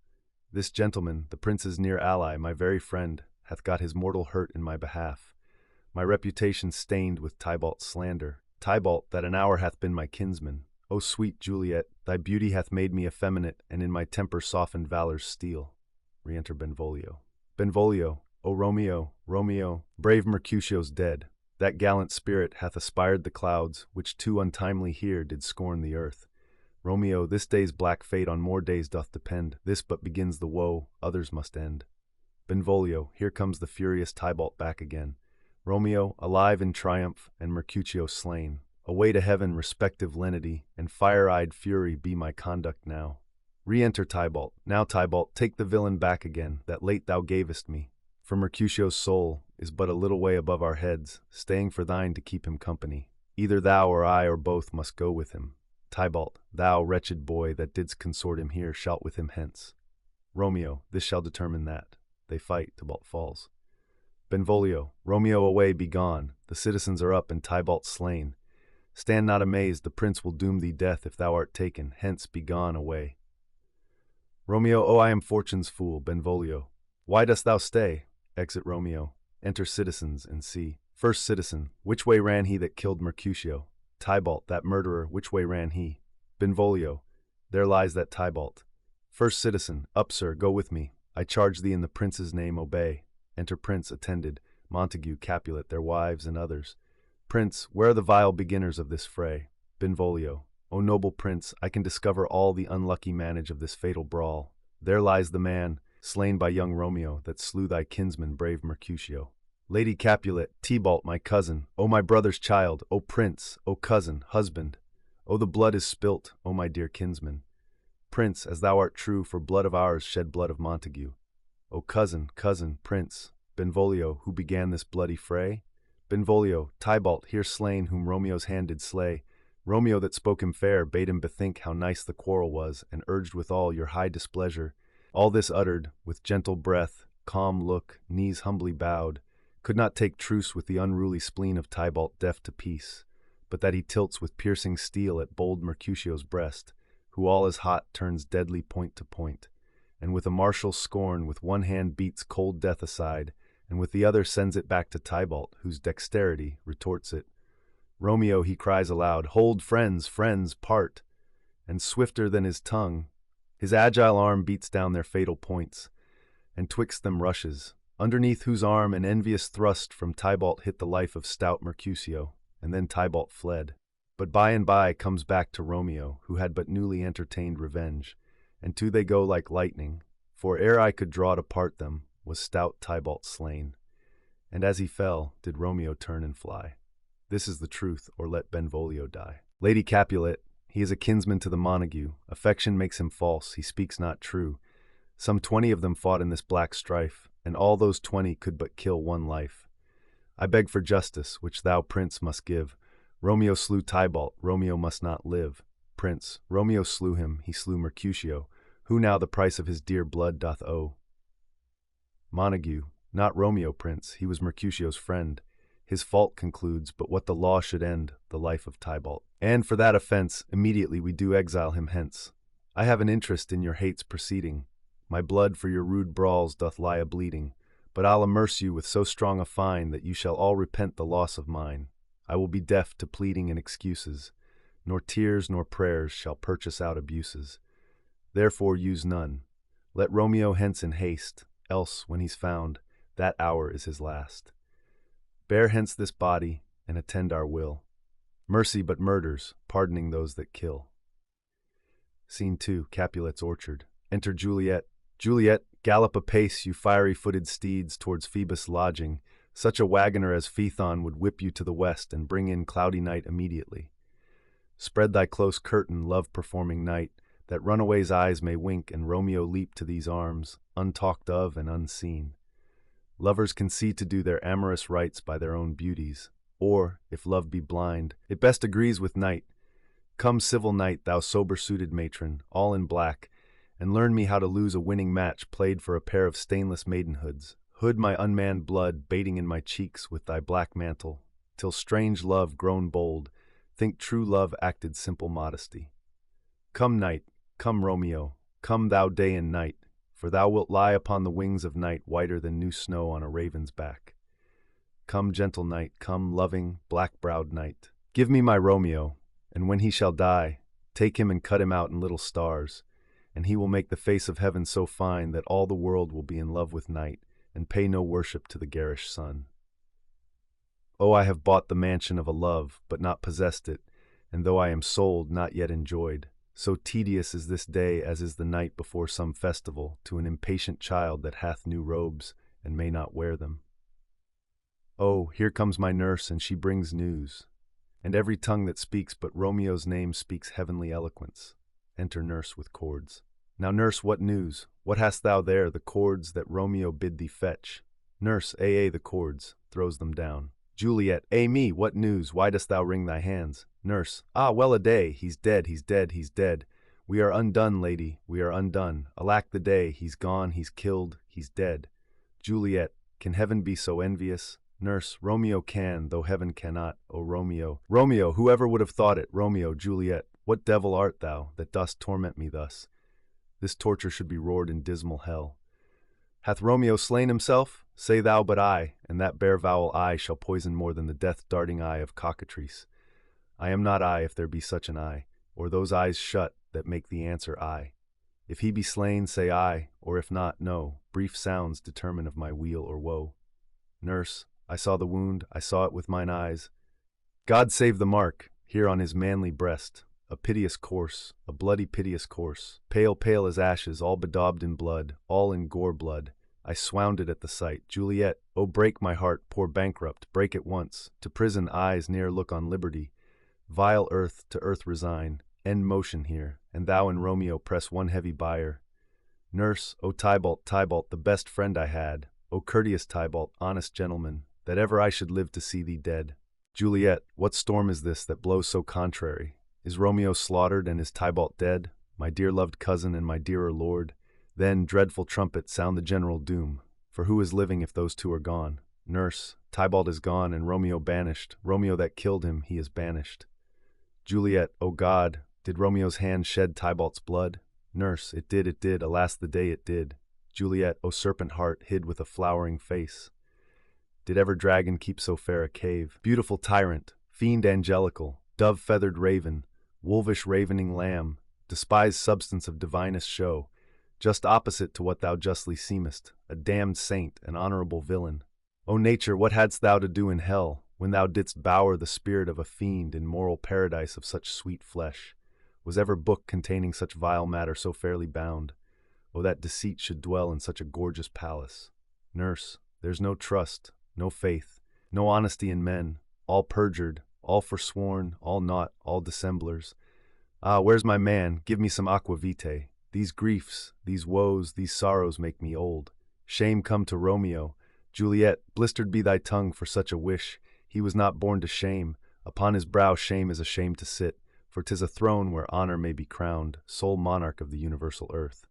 This gentleman, the prince's near ally, my very friend, hath got his mortal hurt in my behalf. My reputation stained with Tybalt's slander. Tybalt, that an hour hath been my kinsman. O sweet Juliet, thy beauty hath made me effeminate, and in my temper softened valor's steel. Re-enter Benvolio. Benvolio, O Romeo, Romeo, brave Mercutio's dead. That gallant spirit hath aspired the clouds, which too untimely here did scorn the earth. Romeo, this day's black fate on more days doth depend. This but begins the woe, others must end. Benvolio, here comes the furious Tybalt back again. Romeo, alive in triumph, and Mercutio slain. Away to heaven, respective lenity, and fire-eyed fury be my conduct now. Re-enter Tybalt. Now, Tybalt, take the villain back again, that late thou gavest me. For Mercutio's soul is but a little way above our heads, staying for thine to keep him company. Either thou or I or both must go with him. Tybalt, thou, wretched boy, that didst consort him here, shalt with him hence. Romeo, this shall determine that. They fight, Tybalt falls. Benvolio, Romeo, away, be gone. The citizens are up, and Tybalt slain. Stand not amazed, the prince will doom thee death if thou art taken. Hence, be gone, away. Romeo, oh, I am fortune's fool. Benvolio, why dost thou stay? Exit Romeo. Enter citizens, and see. First citizen, which way ran he that killed Mercutio? Tybalt, that murderer, which way ran he? Benvolio, there lies that Tybalt. First citizen, up, sir, go with me. I charge thee in the prince's name, obey. Enter prince, attended, Montague, Capulet, their wives, and others. Prince, where are the vile beginners of this fray? Benvolio, O noble prince, I can discover all the unlucky manage of this fatal brawl. There lies the man, slain by young Romeo, that slew thy kinsman, brave Mercutio. Lady Capulet, Tybalt, my cousin, O my brother's child, O prince, O cousin, husband, O the blood is spilt, O my dear kinsman. Prince, as thou art true, for blood of ours shed blood of Montague. O cousin, cousin, prince, Benvolio, who began this bloody fray? Benvolio, Tybalt, here slain, whom Romeo's hand did slay. Romeo that spoke him fair, bade him bethink how nice the quarrel was, and urged withal your high displeasure. All this uttered, with gentle breath, calm look, knees humbly bowed, could not take truce with the unruly spleen of Tybalt deaf to peace, but that he tilts with piercing steel at bold Mercutio's breast, who all as hot turns deadly point to point, and with a martial scorn with one hand beats cold death aside, and with the other sends it back to Tybalt, whose dexterity retorts it. Romeo, he cries aloud, hold, friends, friends, part! And swifter than his tongue, his agile arm beats down their fatal points, and twixt them rushes, underneath whose arm an envious thrust from Tybalt hit the life of stout Mercutio, and then Tybalt fled. But by and by comes back to Romeo, who had but newly entertained revenge, and two they go like lightning, for ere I could draw to part them, was stout Tybalt slain. And as he fell, did Romeo turn and fly. This is the truth, or let Benvolio die. Lady Capulet, he is a kinsman to the Montague. Affection makes him false, he speaks not true. Some 20 of them fought in this black strife, and all those 20 could but kill one life. I beg for justice, which thou, prince, must give. Romeo slew Tybalt, Romeo must not live. Prince, Romeo slew him, he slew Mercutio, who now the price of his dear blood doth owe. Montague, not Romeo, prince, he was Mercutio's friend. His fault concludes, but what the law should end, the life of Tybalt. And for that offense, immediately we do exile him hence. I have an interest in your hate's proceeding. My blood for your rude brawls doth lie a-bleeding, but I'll amerce you with so strong a fine that you shall all repent the loss of mine. I will be deaf to pleading and excuses, nor tears nor prayers shall purchase out abuses. Therefore use none. Let Romeo hence in haste, else, when he's found, that hour is his last. Bear hence this body, and attend our will. Mercy but murders, pardoning those that kill. Scene 2, Capulet's orchard. Enter Juliet. Juliet, gallop apace, you fiery-footed steeds, towards Phoebus' lodging. Such a wagoner as Phaethon would whip you to the west and bring in cloudy night immediately. Spread thy close curtain, love-performing night, that runaway's eyes may wink and Romeo leap to these arms, untalked of and unseen. Lovers can see to do their amorous rites by their own beauties, or, if love be blind, it best agrees with night. Come, civil night, thou sober-suited matron, all in black, and learn me how to lose a winning match played for a pair of stainless maidenhoods. Hood my unmanned blood, bating in my cheeks with thy black mantle, till strange love grown bold, think true love acted simple modesty. Come night, come Romeo, come thou day and night, for thou wilt lie upon the wings of night whiter than new snow on a raven's back. Come, gentle night, come, loving, black-browed night. Give me my Romeo, and when he shall die, take him and cut him out in little stars, and he will make the face of heaven so fine that all the world will be in love with night and pay no worship to the garish sun. Oh, I have bought the mansion of a love, but not possessed it, and though I am sold, not yet enjoyed. So tedious is this day as is the night before some festival to an impatient child that hath new robes and may not wear them. Oh, here comes my nurse, and she brings news. And every tongue that speaks but Romeo's name speaks heavenly eloquence. Enter nurse with cords. Now, nurse, what news? What hast thou there? The cords that Romeo bid thee fetch. Nurse, the cords, throws them down. Juliet, me, what news? Why dost thou wring thy hands? Nurse, well a day, he's dead, he's dead, he's dead. We are undone, lady, we are undone. Alack the day, he's gone, he's killed, he's dead. Juliet, can heaven be so envious? Nurse, Romeo can, though heaven cannot, O Romeo. Romeo, whoever would have thought it? Romeo, Juliet, what devil art thou, that dost torment me thus? This torture should be roared in dismal hell. Hath Romeo slain himself? Say thou but I, and that bare vowel I shall poison more than the death-darting eye of cockatrice. I am not I, if there be such an eye, or those eyes shut that make the answer I. If he be slain, say I, or if not, no. Brief sounds determine of my weal or woe. Nurse, I saw the wound, I saw it with mine eyes. God save the mark, here on his manly breast, a piteous course, a bloody piteous course, pale, pale as ashes, all bedaubed in blood, all in gore blood. I swounded at the sight. Juliet, oh break my heart, poor bankrupt, break it once. To prison eyes ne'er look on liberty. Vile earth to earth resign, end motion here, and thou and Romeo press one heavy bier. Nurse, O Tybalt, Tybalt, the best friend I had, O courteous Tybalt, honest gentleman, that ever I should live to see thee dead. Juliet, what storm is this that blows so contrary? Is Romeo slaughtered and is Tybalt dead, my dear loved cousin and my dearer lord? Then, dreadful trumpet, sound the general doom, for who is living if those two are gone? Nurse, Tybalt is gone and Romeo banished. Romeo that killed him, he is banished. Juliet, O God, did Romeo's hand shed Tybalt's blood? Nurse, it did, alas the day it did. Juliet, O serpent heart, hid with a flowering face. Did ever dragon keep so fair a cave? Beautiful tyrant, fiend angelical, dove-feathered raven, wolvish ravening lamb, despised substance of divinest show, just opposite to what thou justly seemest, a damned saint, an honorable villain. O nature, what hadst thou to do in hell, when thou didst bower the spirit of a fiend in moral paradise of such sweet flesh? Was ever book containing such vile matter so fairly bound? O that deceit should dwell in such a gorgeous palace. Nurse, there's no trust, no faith, no honesty in men, all perjured, all forsworn, all naught, all dissemblers. Ah, where's my man? Give me some aqua vitae. These griefs, these woes, these sorrows make me old. Shame come to Romeo. Juliet, blistered be thy tongue for such a wish. He was not born to shame. Upon his brow shame is ashamed to sit, for 'tis a throne where honor may be crowned, sole monarch of the universal earth.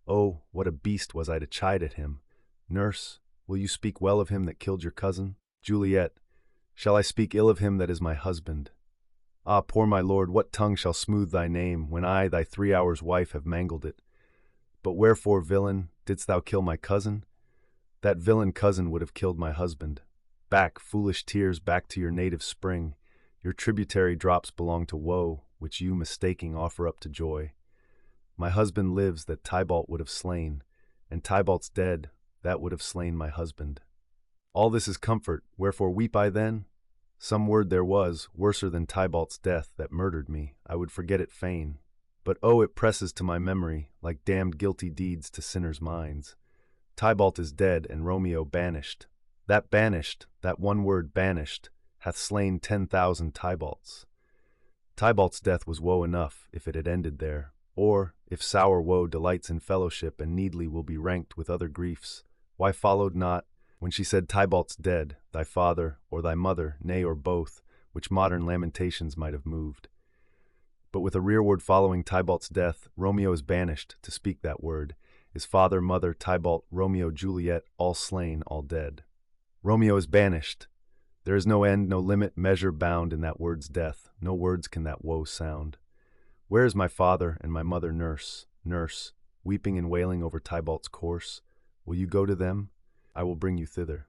Oh, what a beast was I to chide at him. Nurse, will you speak well of him that killed your cousin? Juliet, shall I speak ill of him that is my husband? Ah, poor my lord, what tongue shall smooth thy name, when I, thy 3 hours' wife, have mangled it? But wherefore, villain, didst thou kill my cousin? That villain cousin would have killed my husband. Back, foolish tears, back to your native spring. Your tributary drops belong to woe, which you, mistaking, offer up to joy. My husband lives that Tybalt would have slain, and Tybalt's dead, that would have slain my husband. All this is comfort, wherefore weep I then? Some word there was, worser than Tybalt's death, that murdered me. I would forget it fain. But oh, it presses to my memory, like damned guilty deeds to sinners' minds. Tybalt is dead, and Romeo banished. That banished, that one word banished, hath slain 10,000 Tybalts. Tybalt's death was woe enough, if it had ended there. Or, if sour woe delights in fellowship and needly will be ranked with other griefs, why followed not, when she said Tybalt's dead, thy father, or thy mother, nay, or both, which modern lamentations might have moved. But with a rearward following Tybalt's death, Romeo is banished, to speak that word, his father, mother, Tybalt, Romeo, Juliet, all slain, all dead. Romeo is banished. There is no end, no limit, measure bound in that word's death. No words can that woe sound. Where is my father and my mother? Nurse, nurse, weeping and wailing over Tybalt's corse. Will you go to them? I will bring you thither.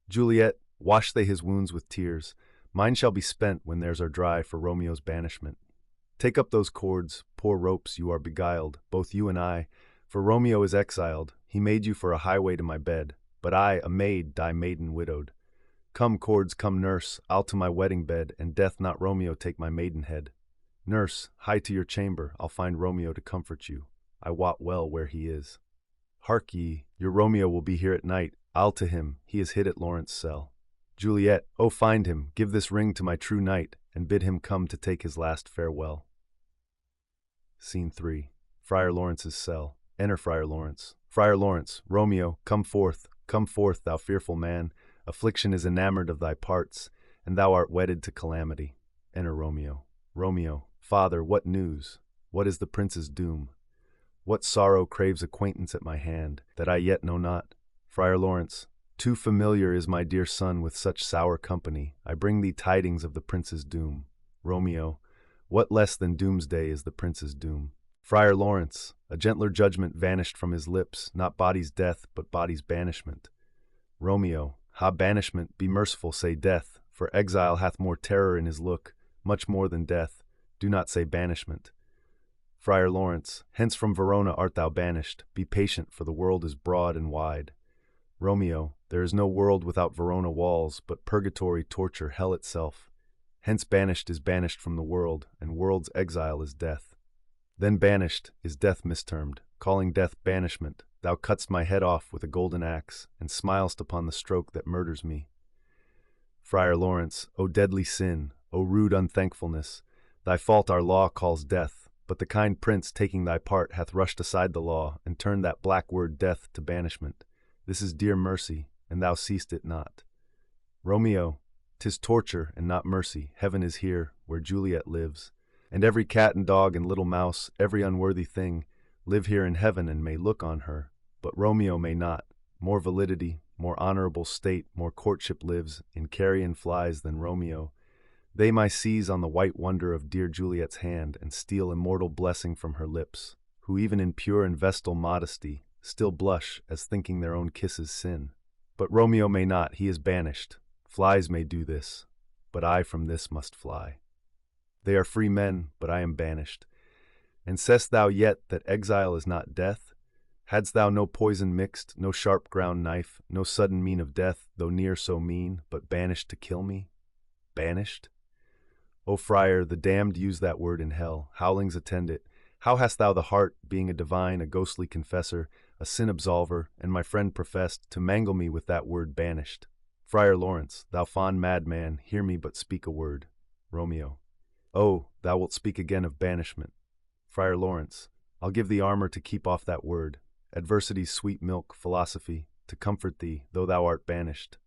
Juliet, wash they his wounds with tears. Mine shall be spent when theirs are dry for Romeo's banishment. Take up those cords, poor ropes, you are beguiled, both you and I, for Romeo is exiled. He made you for a highway to my bed, but I, a maid, die maiden widowed. Come, cords, come, nurse, I'll to my wedding bed, and death not Romeo take my maidenhead. Nurse, hie to your chamber, I'll find Romeo to comfort you. I wot well where he is. Hark ye, your Romeo will be here at night. I'll to him, he is hid at Laurence' cell. Juliet, oh find him, give this ring to my true knight, and bid him come to take his last farewell. Scene 3. Friar Laurence's cell. Enter Friar Laurence. Friar Laurence, Romeo, come forth, thou fearful man. Affliction is enamored of thy parts, and thou art wedded to calamity. Enter Romeo. Romeo, father, what news? What is the prince's doom? What sorrow craves acquaintance at my hand, that I yet know not? Friar Laurence, too familiar is my dear son with such sour company. I bring thee tidings of the prince's doom. Romeo, what less than doomsday is the prince's doom? Friar Laurence, a gentler judgment vanished from his lips, not body's death, but body's banishment. Romeo, ha banishment, be merciful, say death, for exile hath more terror in his look, much more than death. Do not say banishment. Friar Laurence, hence from Verona art thou banished. Be patient, for the world is broad and wide. Romeo, there is no world without Verona walls, but purgatory, torture, hell itself. Hence banished is banished from the world, and world's exile is death. Then banished is death mistermed, calling death banishment. Thou cutt'st my head off with a golden axe, and smilest upon the stroke that murders me. Friar Laurence, O deadly sin, O rude unthankfulness, thy fault our law calls death, but the kind prince taking thy part hath rushed aside the law, and turned that black word death to banishment. This is dear mercy, and thou seest it not. Romeo, 'tis torture and not mercy. Heaven is here, where Juliet lives. And every cat and dog and little mouse, every unworthy thing, live here in heaven and may look on her. But Romeo may not. More validity, more honorable state, more courtship lives in carrion flies than Romeo. They may seize on the white wonder of dear Juliet's hand and steal immortal blessing from her lips, who even in pure and vestal modesty still blush as thinking their own kisses sin. But Romeo may not, he is banished. Flies may do this, but I from this must fly. They are free men, but I am banished. And say'st thou yet that exile is not death? Hadst thou no poison mixed, no sharp ground knife, no sudden mean of death, though near so mean, but banished to kill me? Banished? O friar, the damned use that word in hell, howlings attend it. How hast thou the heart, being a divine, a ghostly confessor, a sin absolver, and my friend professed, to mangle me with that word banished? Friar Laurence, thou fond madman, hear me but speak a word. Romeo. Oh, thou wilt speak again of banishment. Friar Laurence, I'll give thee armor to keep off that word. Adversity's sweet milk, philosophy, to comfort thee, though thou art banished.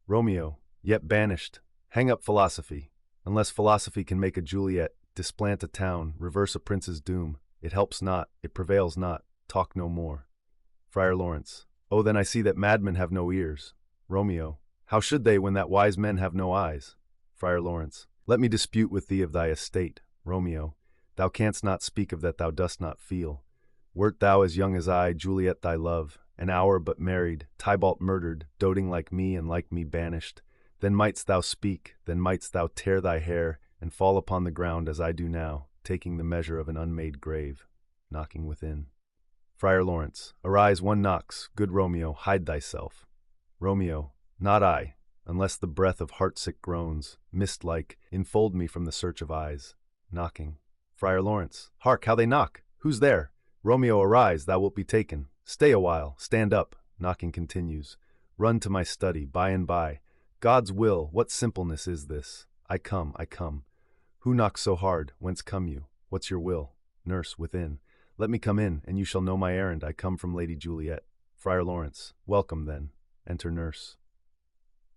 Romeo, yet banished. Hang up philosophy. Unless philosophy can make a Juliet, displant a town, reverse a prince's doom, it helps not, it prevails not, talk no more. Friar Laurence, oh, then I see that madmen have no ears. Romeo, how should they when that wise men have no eyes? Friar Laurence, let me dispute with thee of thy estate. Romeo, thou canst not speak of that thou dost not feel. Wert thou as young as I, Juliet thy love, an hour but married, Tybalt murdered, doting like me and like me banished, then mightst thou speak, then mightst thou tear thy hair, and fall upon the ground as I do now, taking the measure of an unmade grave, knocking within. Friar Laurence, arise, one knocks, good Romeo, hide thyself. Romeo, not I, unless the breath of heartsick groans, mist-like, enfold me from the search of eyes. Knocking. Friar Laurence, hark, how they knock! Who's there? Romeo, arise, thou wilt be taken. Stay a while, stand up. Knocking continues. Run to my study, by and by. God's will, what simpleness is this? I come, I come. Who knocks so hard? Whence come you? What's your will? Nurse, within. Let me come in, and you shall know my errand. I come from Lady Juliet. Friar Laurence, welcome then. Enter Nurse.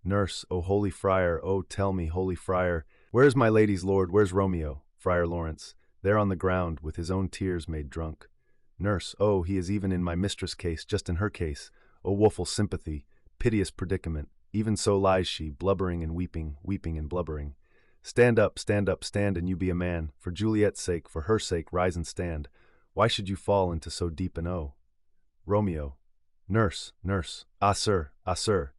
Nurse, O holy friar, O tell me, holy friar, where's my lady's lord, where's Romeo? Friar Laurence, there on the ground, with his own tears made drunk. Nurse, oh, he is even in my mistress' case, just in her case. O woeful sympathy, piteous predicament, even so lies she, blubbering and weeping, weeping and blubbering. Stand up, stand and you be a man. For Juliet's sake, for her sake, rise and stand. Why should you fall into so deep an O? Romeo. Nurse, nurse. Ah, sir, ah, sir.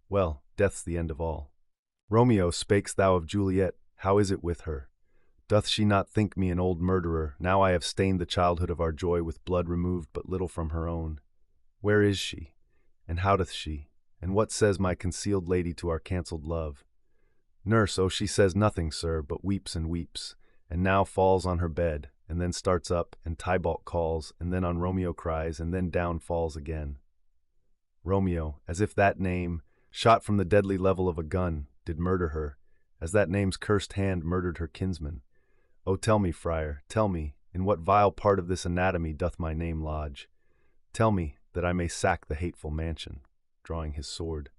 Well, death's the end of all. Romeo, spakest thou of Juliet? How is it with her? Doth she not think me an old murderer, now I have stained the childhood of our joy with blood removed but little from her own? Where is she? And how doth she? And what says my concealed lady to our cancelled love? Nurse, oh, she says nothing, sir, but weeps and weeps, and now falls on her bed, and then starts up, and Tybalt calls, and then on Romeo cries, and then down falls again. Romeo, as if that name, shot from the deadly level of a gun, did murder her, as that name's cursed hand murdered her kinsman. Oh, tell me, friar, tell me, in what vile part of this anatomy doth my name lodge? Tell me, that I may sack the hateful mansion, drawing his sword.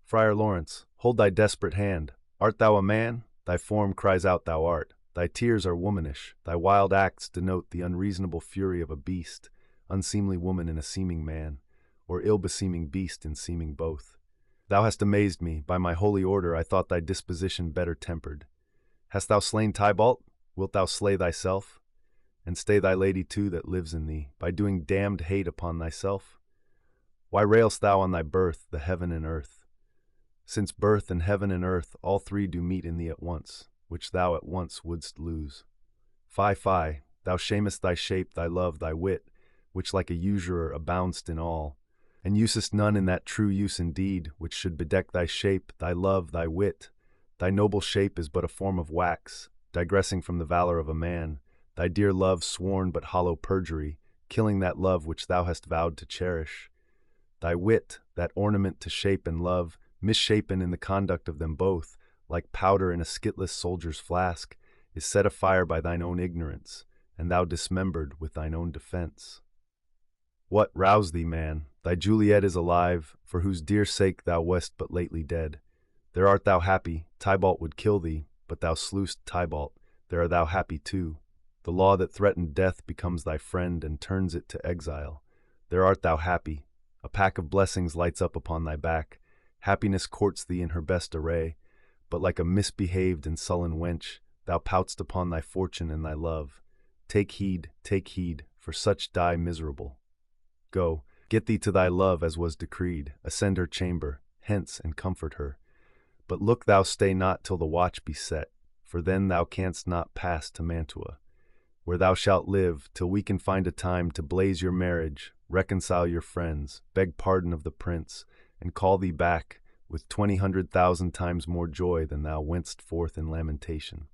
Friar Laurence, hold thy desperate hand. Art thou a man? Thy form cries out thou art. Thy tears are womanish. Thy wild acts denote the unreasonable fury of a beast, unseemly woman in a seeming man, or ill-beseeming beast in seeming both. Thou hast amazed me. By my holy order I thought thy disposition better tempered. Hast thou slain Tybalt? Wilt thou slay thyself? And stay thy lady too that lives in thee, by doing damned hate upon thyself? Why railst thou on thy birth, the heaven and earth? Since birth and heaven and earth all three do meet in thee at once, which thou at once wouldst lose. Fie, fie, thou shamest thy shape, thy love, thy wit, which like a usurer abound'st in all, and usest none in that true use indeed, which should bedeck thy shape, thy love, thy wit. Thy noble shape is but a form of wax, digressing from the valor of a man, thy dear love sworn but hollow perjury, killing that love which thou hast vowed to cherish. Thy wit, that ornament to shape and love, misshapen in the conduct of them both, like powder in a skitless soldier's flask, is set afire by thine own ignorance, and thou dismembered with thine own defense. What, rouse thee, man? Thy Juliet is alive, for whose dear sake thou wast but lately dead. There art thou happy. Tybalt would kill thee, but thou slewst Tybalt. There art thou happy too. The law that threatened death becomes thy friend and turns it to exile. There art thou happy. A pack of blessings lights up upon thy back. Happiness courts thee in her best array, but like a misbehaved and sullen wench, thou pout'st upon thy fortune and thy love. Take heed, for such die miserable. Go, get thee to thy love as was decreed, ascend her chamber, hence and comfort her. But look thou stay not till the watch be set, for then thou canst not pass to Mantua, where thou shalt live till we can find a time to blaze your marriage, reconcile your friends, beg pardon of the prince, and call thee back with 20,000 times more joy than thou went'st forth in lamentation.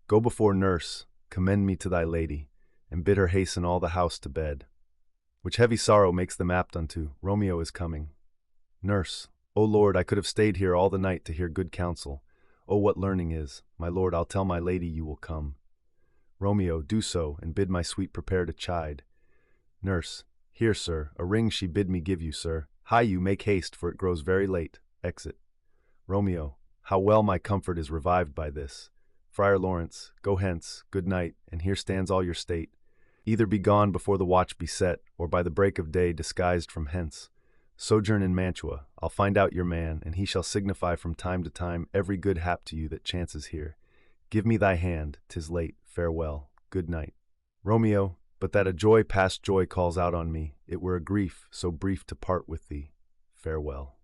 Go before nurse, commend me to thy lady, and bid her hasten all the house to bed, which heavy sorrow makes them apt unto. Romeo is coming. Nurse, O Lord, I could have stayed here all the night to hear good counsel. Oh, what learning is! My lord, I'll tell my lady you will come. Romeo, do so, and bid my sweet prepare to chide. Nurse, here, sir, a ring she bid me give you, sir. Hie you, make haste, for it grows very late. Exit. Romeo, how well my comfort is revived by this. Friar Laurence, go hence, good night, and here stands all your state. Either be gone before the watch be set, or by the break of day disguised from hence. Sojourn in Mantua. I'll find out your man, and he shall signify from time to time every good hap to you that chances here. Give me thy hand, 'tis late, farewell, good night. Romeo, but that a joy past joy calls out on me, it were a grief so brief to part with thee. Farewell.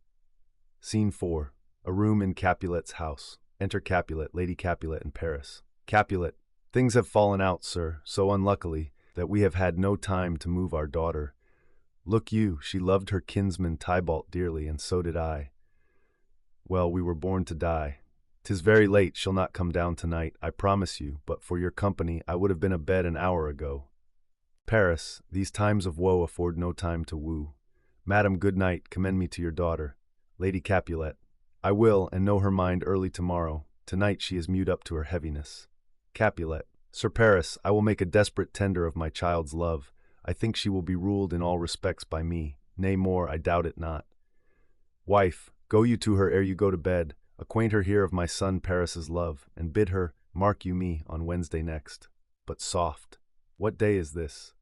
Scene 4. A room in Capulet's house. Enter Capulet, Lady Capulet in Paris. Capulet, things have fallen out, sir, so unluckily, that we have had no time to move our daughter. Look you, she loved her kinsman Tybalt dearly, and so did I. Well, we were born to die. 'Tis very late, she'll not come down tonight, I promise you, but for your company I would have been abed an hour ago. Paris, these times of woe afford no time to woo. Madam, good night, commend me to your daughter. Lady Capulet, I will, and know her mind early tomorrow. Tonight she is mewed up to her heaviness. Capulet, Sir Paris, I will make a desperate tender of my child's love. I think she will be ruled in all respects by me, nay more, I doubt it not. Wife, go you to her ere you go to bed, acquaint her here of my son Paris's love, and bid her, mark you me, on Wednesday next. But soft, what day is this?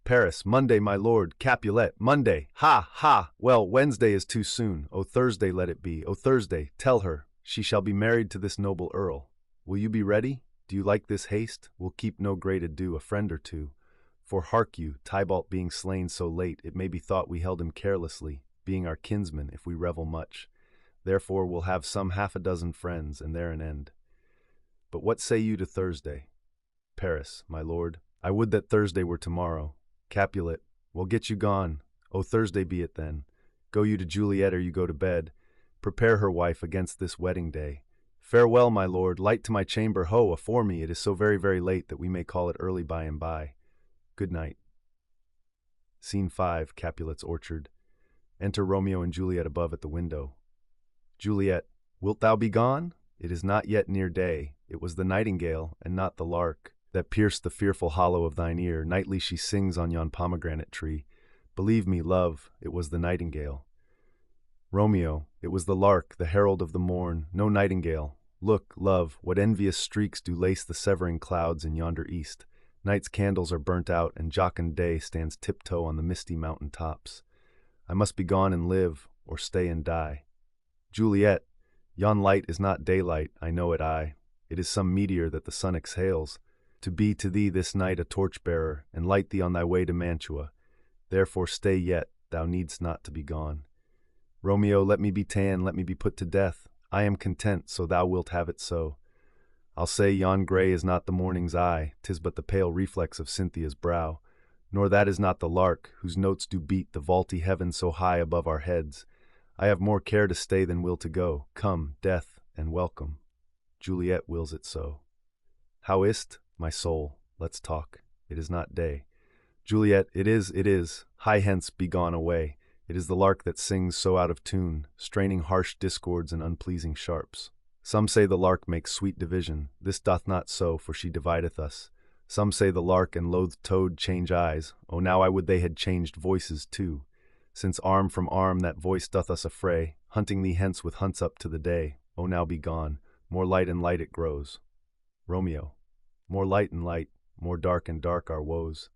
Paris, Monday, my lord. Capulet, Monday. Ha, ha! Well, Wednesday is too soon. O Thursday let it be. O Thursday, tell her, she shall be married to this noble earl. Will you be ready? Do you like this haste? We'll keep no great ado, a friend or two. For hark you, Tybalt being slain so late, it may be thought we held him carelessly, being our kinsman, if we revel much. Therefore we'll have some 6 friends, and there an end. But what say you to Thursday? Paris, my lord. I would that Thursday were tomorrow. Capulet, well, get you gone. O Thursday be it then. Go you to Juliet, or you go to bed. Prepare her, wife, against this wedding day. Farewell, my lord. Light to my chamber, ho, afore me. It is so very, very late that we may call it early by and by. Good night. Scene 5, Capulet's orchard. Enter Romeo and Juliet above at the window. Juliet, wilt thou be gone? It is not yet near day. It was the nightingale, and not the lark, that pierced the fearful hollow of thine ear. Nightly she sings on yon pomegranate tree. Believe me, love, it was the nightingale. Romeo, it was the lark, the herald of the morn, no nightingale. Look, love, what envious streaks do lace the severing clouds in yonder east. Night's candles are burnt out, and jocund day stands tiptoe on the misty mountain tops. I must be gone and live, or stay and die. Juliet, yon light is not daylight, I know it I. It is some meteor that the sun exhales, to be to thee this night a torch-bearer, and light thee on thy way to Mantua. Therefore stay yet, thou needst not to be gone. Romeo, let me be ta'en, let me be put to death. I am content, so thou wilt have it so. I'll say yon grey is not the morning's eye, 'tis but the pale reflex of Cynthia's brow. Nor that is not the lark, whose notes do beat the vaulty heaven so high above our heads. I have more care to stay than will to go. Come, death, and welcome. Juliet wills it so. How is't, my soul? Let's talk. It is not day. Juliet, it is. Hie hence, be gone away. It is the lark that sings so out of tune, straining harsh discords and unpleasing sharps. Some say the lark makes sweet division. This doth not so, for she divideth us. Some say the lark and loathed toad change eyes. Oh, now I would they had changed voices too. Since arm from arm that voice doth us affray, hunting thee hence with hunts up to the day. Oh, now be gone. More light and light it grows. Romeo. More light and light, more dark and dark our woes.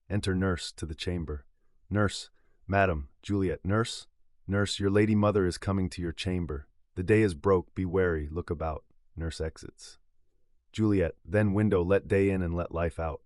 Enter nurse to the chamber. Nurse, madam, Juliet, nurse, nurse, your lady mother is coming to your chamber. The day is broke, be wary, look about. Nurse exits. Juliet, then window, let day in and let life out.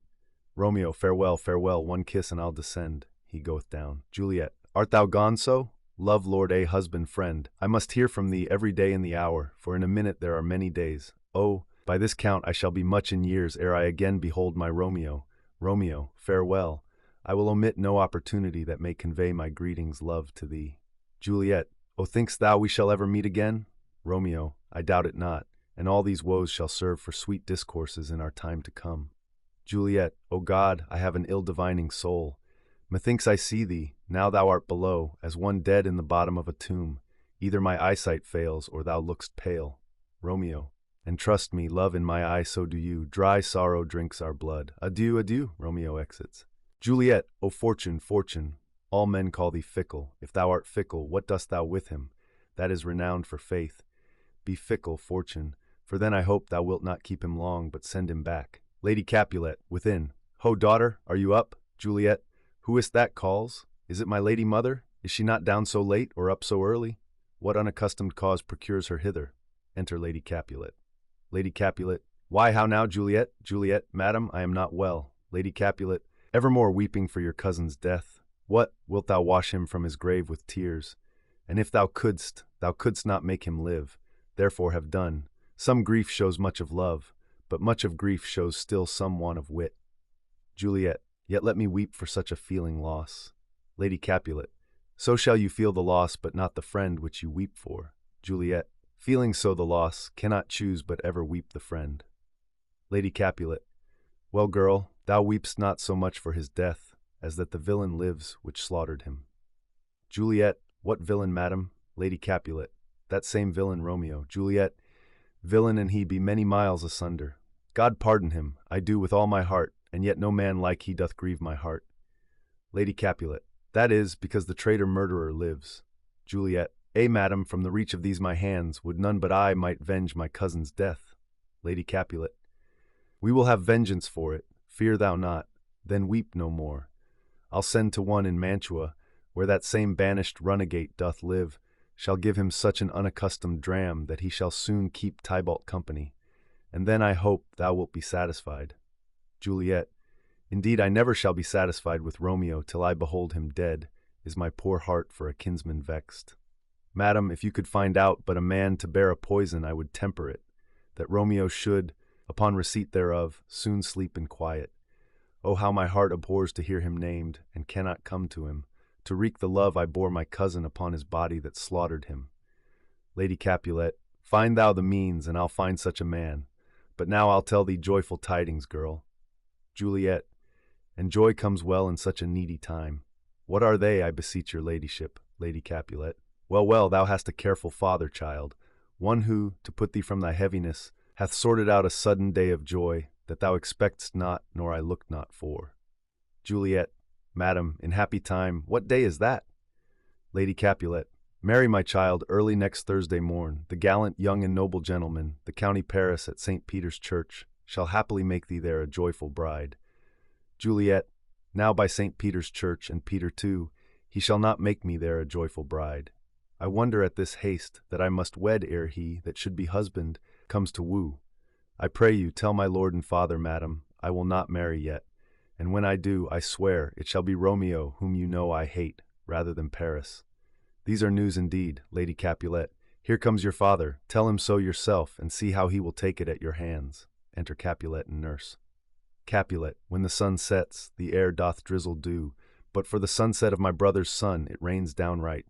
Romeo, farewell, farewell, one kiss and I'll descend. He goeth down. Juliet, art thou gone so? Love, lord, a husband, friend, I must hear from thee every day in the hour, for in a minute there are many days. Oh, by this count I shall be much in years ere I again behold my Romeo. Romeo, farewell. I will omit no opportunity that may convey my greetings, love, to thee. Juliet, O think'st thou we shall ever meet again? Romeo, I doubt it not, and all these woes shall serve for sweet discourses in our time to come. Juliet, O God, I have an ill-divining soul. Methinks I see thee, now thou art below, as one dead in the bottom of a tomb. Either my eyesight fails, or thou look'st pale. Romeo, and trust me, love, in my eye so do you. Dry sorrow drinks our blood. Adieu, adieu. Romeo exits. Juliet, O fortune, fortune, all men call thee fickle. If thou art fickle, what dost thou with him? That is renowned for faith. Be fickle, fortune, for then I hope thou wilt not keep him long, but send him back. Lady Capulet, within. Ho, daughter, are you up? Juliet, who is that calls? Is it my lady mother? Is she not down so late, or up so early? What unaccustomed cause procures her hither? Enter Lady Capulet. Lady Capulet, why, how now, Juliet? Juliet, madam, I am not well. Lady Capulet, evermore weeping for your cousin's death. What, wilt thou wash him from his grave with tears? And if thou couldst not make him live. Therefore have done. Some grief shows much of love, but much of grief shows still some want of wit. Juliet, yet let me weep for such a feeling loss. Lady Capulet, so shall you feel the loss, but not the friend which you weep for. Juliet, feeling so the loss, cannot choose but ever weep the friend. Lady Capulet, well, girl, thou weepst not so much for his death, as that the villain lives which slaughtered him. Juliet, what villain, madam? Lady Capulet, that same villain Romeo. Juliet, villain and he be many miles asunder. God pardon him, I do with all my heart, and yet no man like he doth grieve my heart. Lady Capulet, that is, because the traitor murderer lives. Juliet, madam, from the reach of these my hands, would none but I might venge my cousin's death. Lady Capulet, we will have vengeance for it, fear thou not, then weep no more. I'll send to one in Mantua, where that same banished runagate doth live, shall give him such an unaccustomed dram that he shall soon keep Tybalt company, and then I hope thou wilt be satisfied. Juliet, Indeed, I never shall be satisfied with Romeo till I behold him dead, is my poor heart for a kinsman vexed. Madam, if you could find out but a man to bear a poison, I would temper it, that Romeo should, upon receipt thereof, soon sleep in quiet. Oh, how my heart abhors to hear him named, and cannot come to him, to wreak the love I bore my cousin upon his body that slaughtered him. Lady Capulet, find thou the means, and I'll find such a man. But now I'll tell thee joyful tidings, girl. Juliet, and joy comes well in such a needy time. What are they, I beseech your ladyship, Lady Capulet? Well, well, thou hast a careful father, child, one who, to put thee from thy heaviness, hath sorted out a sudden day of joy, that thou expect'st not, nor I looked not for. Juliet, madam, in happy time, what day is that? Lady Capulet, marry, my child, early next Thursday morn, the gallant young and noble gentleman, the county Paris at St. Peter's Church, shall happily make thee there a joyful bride. Juliet, now by St. Peter's Church, and Peter too, he shall not make me there a joyful bride. I wonder at this haste, that I must wed ere he, that should be husband, comes to woo. I pray you, tell my lord and father, madam, I will not marry yet, and when I do, I swear, it shall be Romeo, whom you know I hate, rather than Paris. These are news indeed, Lady Capulet. Here comes your father, tell him so yourself, and see how he will take it at your hands. Enter Capulet and nurse. Capulet, when the sun sets, the air doth drizzle dew, but for the sunset of my brother's son, it rains downright.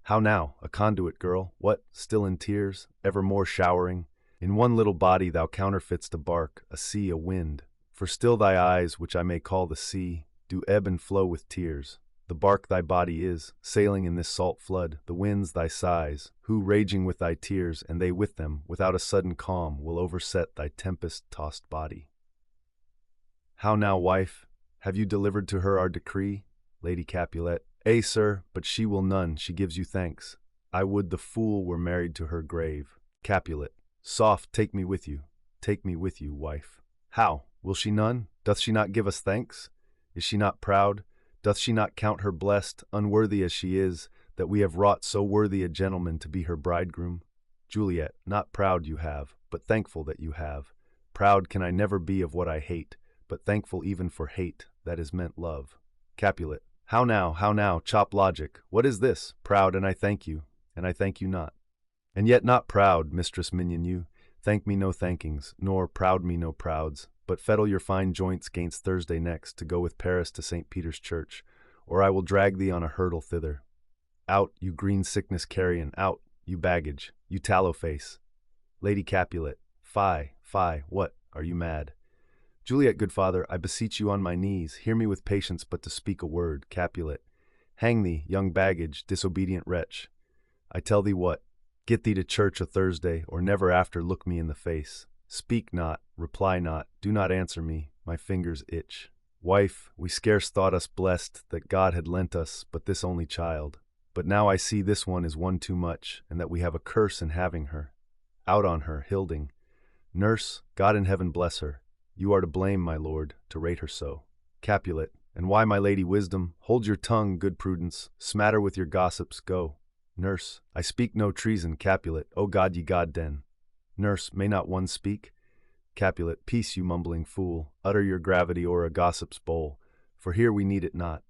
How now, a conduit girl, what, still in tears, evermore showering? In one little body thou counterfeit'st a bark, a sea, a wind, for still thy eyes, which I may call the sea, do ebb and flow with tears. The bark thy body is, sailing in this salt flood, the winds thy sighs, who, raging with thy tears, and they with them, without a sudden calm, will overset thy tempest-tossed body. How now, wife, have you delivered to her our decree? Lady Capulet, ay, sir, but she will none, she gives you thanks. I would the fool were married to her grave. Capulet, soft, take me with you, wife. How, will she none? Doth she not give us thanks? Is she not proud? Doth she not count her blessed, unworthy as she is, that we have wrought so worthy a gentleman to be her bridegroom? Juliet, not proud you have, but thankful that you have. Proud can I never be of what I hate, but thankful even for hate, that is meant love. Capulet, how now, chop logic, what is this? Proud, and I thank you not. And yet not proud, mistress minion you, thank me no thankings, nor proud me no prouds, but fettle your fine joints gainst Thursday next to go with Paris to St. Peter's Church, or I will drag thee on a hurdle thither. Out, you green sickness carrion, out, you baggage, you tallow face. Lady Capulet, fie, what, are you mad? Juliet, good father, I beseech you on my knees, hear me with patience but to speak a word. Capulet, hang thee, young baggage, disobedient wretch. I tell thee what, get thee to church a Thursday, or never after look me in the face. Speak not, reply not, do not answer me, my fingers itch. Wife, we scarce thought us blessed that God had lent us but this only child, but now I see this one is one too much, and that we have a curse in having her. Out on her, Hilding. Nurse, God in heaven bless her. You are to blame, my lord, to rate her so. Capulet, and why, my lady Wisdom? Hold your tongue, good Prudence, smatter with your gossips, go. Nurse, I speak no treason. Capulet, O God, ye God den. Nurse, may not one speak? Capulet, peace, you mumbling fool, utter your gravity o'er a gossip's bowl, for here we need it not.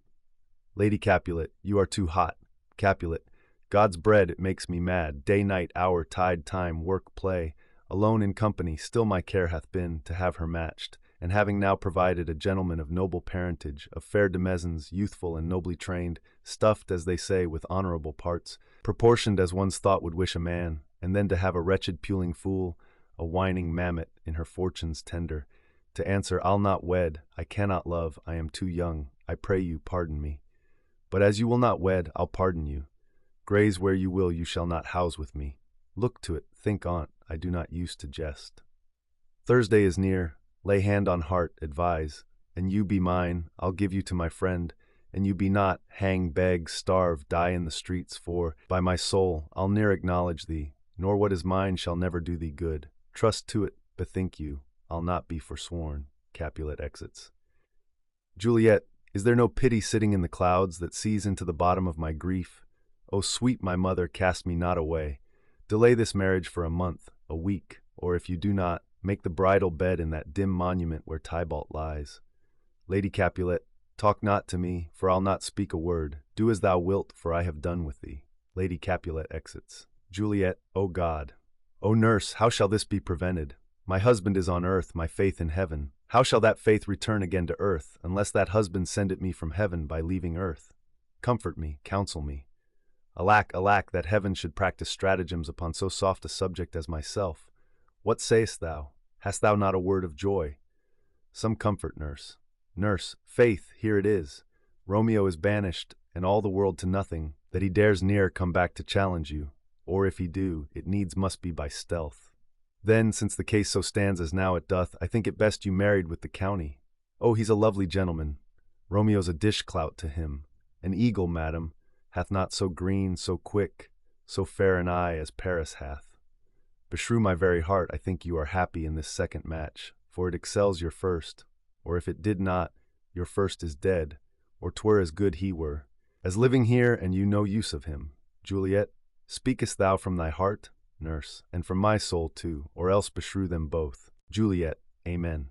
Lady Capulet, you are too hot. Capulet, God's bread, it makes me mad, day, night, hour, tide, time, work, play, alone in company, still my care hath been to have her matched, and having now provided a gentleman of noble parentage, of fair demesnes, youthful and nobly trained, stuffed, as they say, with honorable parts, proportioned as one's thought would wish a man, and then to have a wretched puling fool, a whining mammet, in her fortune's tender, to answer, I'll not wed, I cannot love, I am too young, I pray you, pardon me. But as you will not wed, I'll pardon you. Graze where you will, you shall not house with me. Look to it, think on't, I do not use to jest. Thursday is near, lay hand on heart, advise, and you be mine, I'll give you to my friend, and you be not, hang, beg, starve, die in the streets, for, by my soul, I'll ne'er acknowledge thee, nor what is mine shall never do thee good. Trust to it, bethink you, I'll not be forsworn. Capulet exits. Juliet, is there no pity sitting in the clouds that sees into the bottom of my grief? O sweet my mother, cast me not away. Delay this marriage for a month, a week, or if you do not, make the bridal bed in that dim monument where Tybalt lies. Lady Capulet, talk not to me, for I'll not speak a word. Do as thou wilt, for I have done with thee. Lady Capulet exits. Juliet, O God! O nurse, how shall this be prevented? My husband is on earth, my faith in heaven. How shall that faith return again to earth, unless that husband send it me from heaven by leaving earth? Comfort me, counsel me. Alack, alack, that heaven should practice stratagems upon so soft a subject as myself. What sayest thou? Hast thou not a word of joy? Some comfort, nurse. Nurse, faith, here it is. Romeo is banished, and all the world to nothing, that he dares ne'er come back to challenge you, or if he do, it needs must be by stealth. Then, since the case so stands as now it doth, I think it best you married with the county. Oh, he's a lovely gentleman. Romeo's a dish-clout to him. An eagle, madam, hath not so green, so quick, so fair an eye as Paris hath. Beshrew my very heart, I think you are happy in this second match, for it excels your first, or if it did not, your first is dead, or 'twere as good he were, as living here and you no use of him. Juliet, speakest thou from thy heart? Nurse, and from my soul too, or else beshrew them both. Juliet, amen.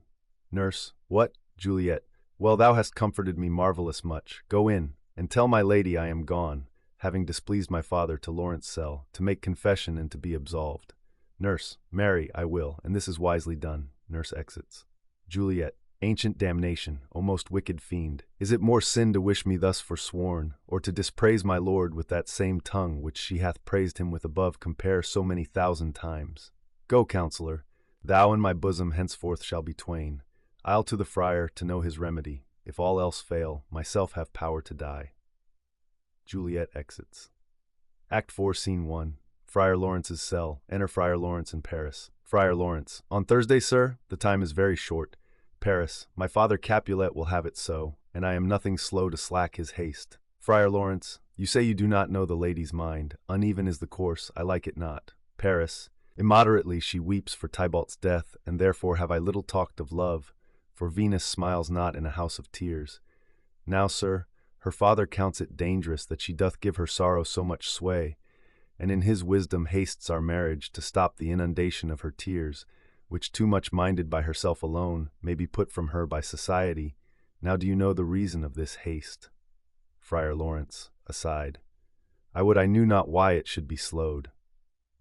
Nurse, what? Juliet, well, thou hast comforted me marvellous much. Go in, and tell my lady I am gone, having displeased my father to Laurence cell, to make confession and to be absolved. Nurse, marry, I will, and this is wisely done. Nurse exits. Juliet, ancient damnation, O most wicked fiend, is it more sin to wish me thus forsworn, or to dispraise my lord with that same tongue which she hath praised him with above compare so many thousand times? Go, counsellor, thou and my bosom henceforth shall be twain. I'll to the friar to know his remedy. If all else fail, myself have power to die. Juliet exits. Act 4, Scene 1. Friar Laurence's cell. Enter Friar Laurence in Paris. Friar Laurence. On Thursday, sir? The time is very short. Paris. My father Capulet will have it so, and I am nothing slow to slack his haste. Friar Laurence. You say you do not know the lady's mind. Uneven is the course, I like it not. Paris. Immoderately she weeps for Tybalt's death, and therefore have I little talked of love, for Venus smiles not in a house of tears. Now, sir, her father counts it dangerous that she doth give her sorrow so much sway, and in his wisdom hastes our marriage to stop the inundation of her tears, which too much minded by herself alone may be put from her by society. Now do you know the reason of this haste? Friar Laurence, aside. I would I knew not why it should be slowed.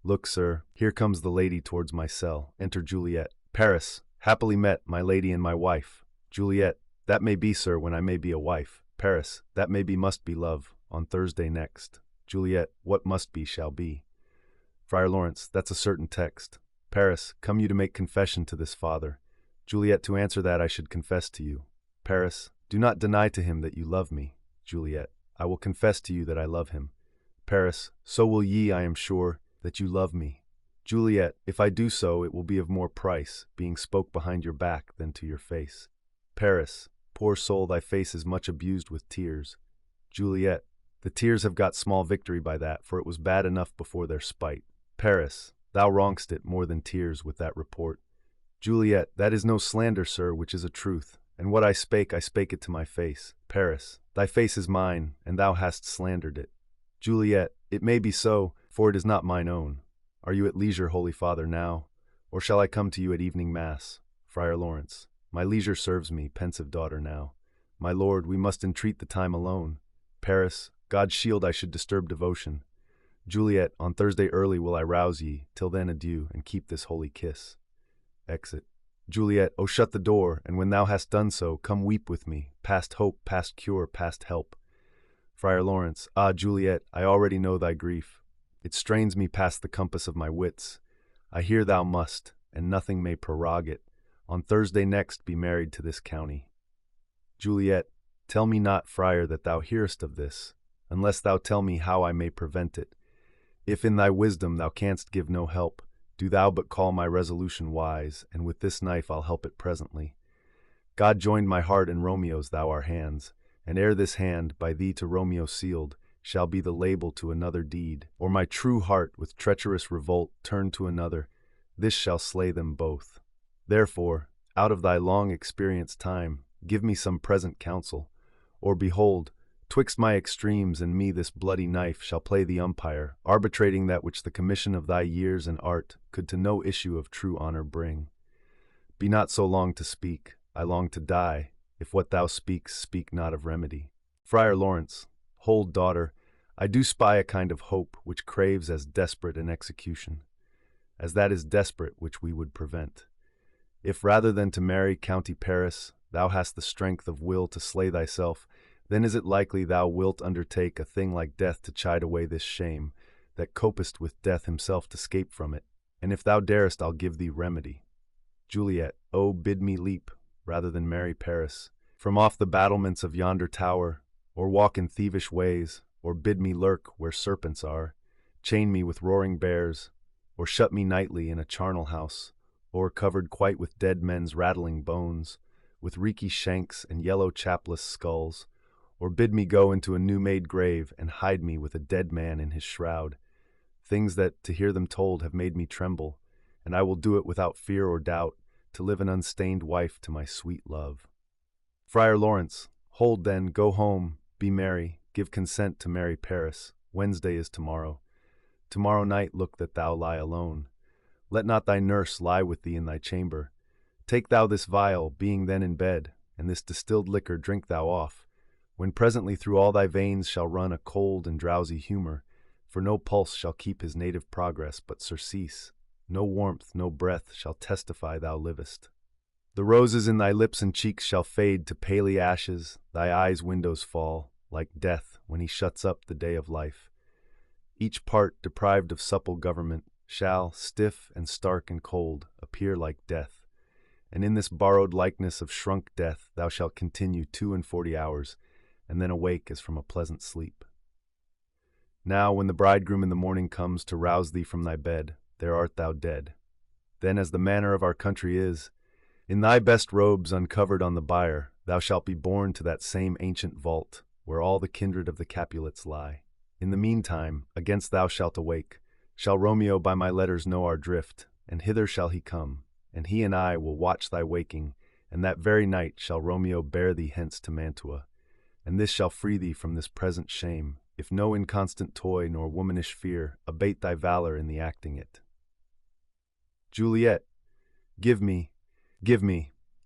Look, sir, here comes the lady towards my cell. Enter Juliet. Paris, happily met, my lady and my wife. Juliet, that may be, sir, when I may be a wife. Paris, that may be must be, love, on Thursday next. Juliet, what must be shall be. Friar Laurence, that's a certain text. Paris, come you to make confession to this father. Juliet, to answer that I should confess to you. Paris, do not deny to him that you love me. Juliet, I will confess to you that I love him. Paris, so will ye, I am sure, that you love me. Juliet, if I do so, it will be of more price, being spoke behind your back than to your face. Paris, poor soul, thy face is much abused with tears. Juliet, the tears have got small victory by that, for it was bad enough before their spite. Paris, thou wrong'st it more than tears with that report. Juliet, that is no slander, sir, which is a truth, and what I spake it to my face. Paris, thy face is mine, and thou hast slandered it. Juliet, it may be so, for it is not mine own. Are you at leisure, holy father, now? Or shall I come to you at evening mass? Friar Laurence, my leisure serves me, pensive daughter, now. My lord, we must entreat the time alone. Paris, God shield I should disturb devotion. Juliet, on Thursday early will I rouse ye. Till then, adieu, and keep this holy kiss. Exit. Juliet, oh, shut the door, and when thou hast done so, come weep with me, past hope, past cure, past help. Friar Laurence, ah, Juliet, I already know thy grief. It strains me past the compass of my wits. I hear thou must, and nothing may prorogue it, on Thursday next be married to this county. Juliet, tell me not, friar, that thou hearest of this, unless thou tell me how I may prevent it. If in thy wisdom thou canst give no help, do thou but call my resolution wise, and with this knife I'll help it presently. God joined my heart and Romeo's thou our hands, and ere this hand, by thee to Romeo sealed, shall be the label to another deed, or my true heart with treacherous revolt turned to another, this shall slay them both. Therefore, out of thy long experienced time, give me some present counsel, or behold, twixt my extremes and me this bloody knife shall play the umpire, arbitrating that which the commission of thy years and art could to no issue of true honor bring. Be not so long to speak, I long to die, if what thou speaks speak not of remedy. Friar Laurence, hold, daughter, I do spy a kind of hope which craves as desperate an execution, as that is desperate which we would prevent. If rather than to marry County Paris, thou hast the strength of will to slay thyself, then is it likely thou wilt undertake a thing like death to chide away this shame, that copest with death himself to scape from it. And if thou darest, I'll give thee remedy. Juliet, oh, bid me leap, rather than marry Paris, from off the battlements of yonder tower, or walk in thievish ways, or bid me lurk where serpents are, chain me with roaring bears, or shut me nightly in a charnel house, or covered quite with dead men's rattling bones, with reeky shanks and yellow chapless skulls, or bid me go into a new-made grave and hide me with a dead man in his shroud, things that, to hear them told, have made me tremble, and I will do it without fear or doubt, to live an unstained wife to my sweet love. Friar Laurence, hold then, go home, be merry, give consent to marry Paris. Wednesday is tomorrow. Tomorrow night look that thou lie alone. Let not thy nurse lie with thee in thy chamber. Take thou this vial, being then in bed, and this distilled liquor drink thou off, when presently through all thy veins shall run a cold and drowsy humour, for no pulse shall keep his native progress but surcease, no warmth, no breath shall testify thou livest. The roses in thy lips and cheeks shall fade to paly ashes, thy eyes' windows fall, like death when he shuts up the day of life. Each part, deprived of supple government, shall, stiff and stark and cold, appear like death. And in this borrowed likeness of shrunk death thou shalt continue 42 hours, and then awake as from a pleasant sleep. Now, when the bridegroom in the morning comes to rouse thee from thy bed, there art thou dead. Then, as the manner of our country is, in thy best robes uncovered on the bier, thou shalt be borne to that same ancient vault, where all the kindred of the Capulets lie. In the meantime, against thou shalt awake, shall Romeo by my letters know our drift, and hither shall he come, and he and I will watch thy waking, and that very night shall Romeo bear thee hence to Mantua, and this shall free thee from this present shame, if no inconstant toy nor womanish fear abate thy valor in the acting it. Juliet, give me,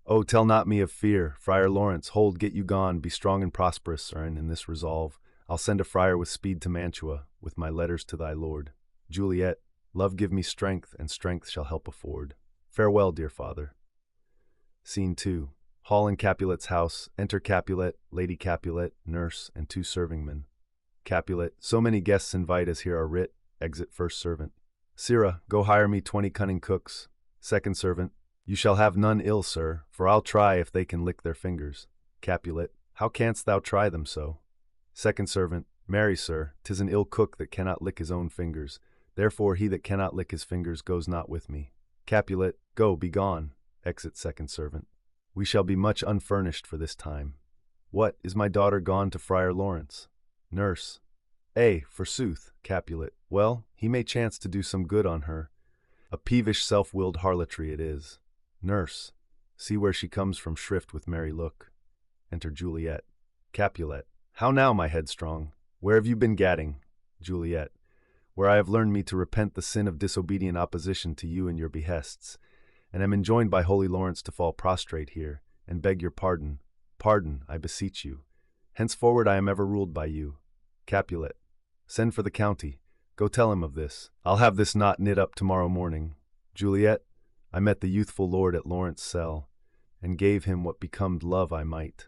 oh, tell not me of fear. Friar Laurence, hold, get you gone, be strong and prosperous, sir, and in this resolve, I'll send a friar with speed to Mantua, with my letters to thy lord. Juliet, love give me strength, and strength shall help afford. Farewell, dear father. Scene 2. Hall in Capulet's house. Enter Capulet, Lady Capulet, nurse, and 2 servingmen. Capulet, so many guests invite as here are writ. Exit first servant. Sirrah, go hire me 20 cunning cooks. Second servant, you shall have none ill, sir, for I'll try if they can lick their fingers. Capulet, how canst thou try them so? Second servant, marry, sir, 'tis an ill cook that cannot lick his own fingers. Therefore he that cannot lick his fingers goes not with me. Capulet, go, be gone. Exit second servant. We shall be much unfurnished for this time. What, is my daughter gone to Friar Laurence? Nurse, forsooth. Capulet, well, he may chance to do some good on her. A peevish self-willed harlotry it is. Nurse, see where she comes from shrift with merry look. Enter Juliet. Capulet, how now, my headstrong? Where have you been gadding? Juliet, where I have learned me to repent the sin of disobedient opposition to you and your behests, and am enjoined by holy Laurence to fall prostrate here, and beg your pardon. Pardon, I beseech you. Henceforward I am ever ruled by you. Capulet, send for the county. Go tell him of this. I'll have this knot knit up tomorrow morning. Juliet, I met the youthful lord at Laurence's cell, and gave him what becomed love I might,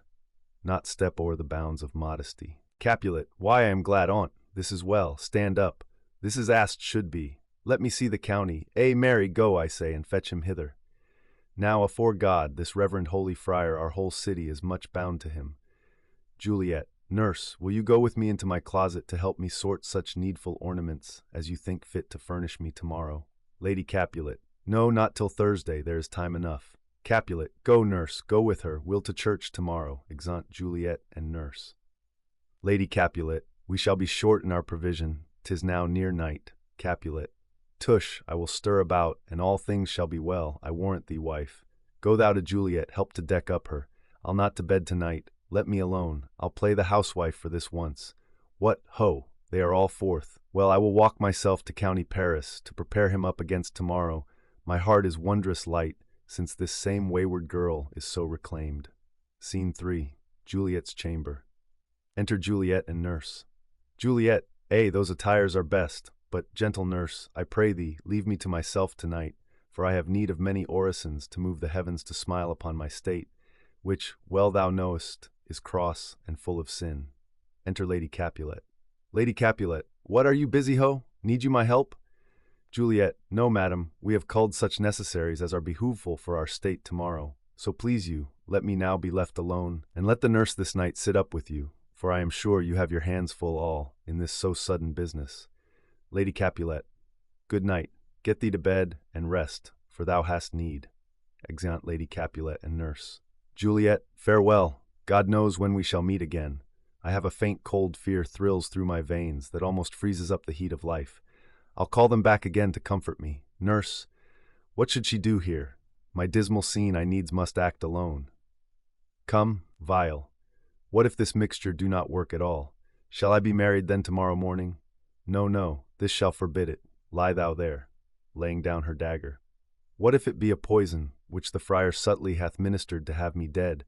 not step o'er the bounds of modesty. Capulet, why, I am glad on't. This is well. Stand up. This is asked should be. Let me see the county. Mary, go, I say, and fetch him hither. Now, afore God, this reverend holy friar, our whole city is much bound to him. Juliet, nurse, will you go with me into my closet to help me sort such needful ornaments as you think fit to furnish me tomorrow? Lady Capulet, no, not till Thursday, there is time enough. Capulet, go, nurse, go with her, we'll to church tomorrow. Exeunt Juliet and nurse. Lady Capulet, we shall be short in our provision, 'tis now near night. Capulet, tush, I will stir about, and all things shall be well, I warrant thee, wife. Go thou to Juliet, help to deck up her. I'll not to bed tonight, let me alone. I'll play the housewife for this once. What, ho, they are all forth. Well, I will walk myself to County Paris, to prepare him up against tomorrow. My heart is wondrous light, since this same wayward girl is so reclaimed. Scene 3. Juliet's chamber. Enter Juliet and nurse. Juliet, those attires are best, but, gentle nurse, I pray thee, leave me to myself tonight, for I have need of many orisons to move the heavens to smile upon my state, which, well thou knowest, is cross and full of sin. Enter Lady Capulet. Lady Capulet, what are you busy, ho? Need you my help? Juliet, no, madam, we have culled such necessaries as are behooveful for our state tomorrow. So please you, let me now be left alone, and let the nurse this night sit up with you, for I am sure you have your hands full all, in this so sudden business. Lady Capulet, good night, get thee to bed, and rest, for thou hast need. Exeunt Lady Capulet and nurse. Juliet, farewell, God knows when we shall meet again. I have a faint cold fear thrills through my veins that almost freezes up the heat of life. I'll call them back again to comfort me. Nurse, what should she do here? My dismal scene I needs must act alone. Come, vile. What if this mixture do not work at all? Shall I be married then tomorrow morning? No, no, this shall forbid it. Lie thou there, laying down her dagger. What if it be a poison, which the friar subtly hath ministered to have me dead,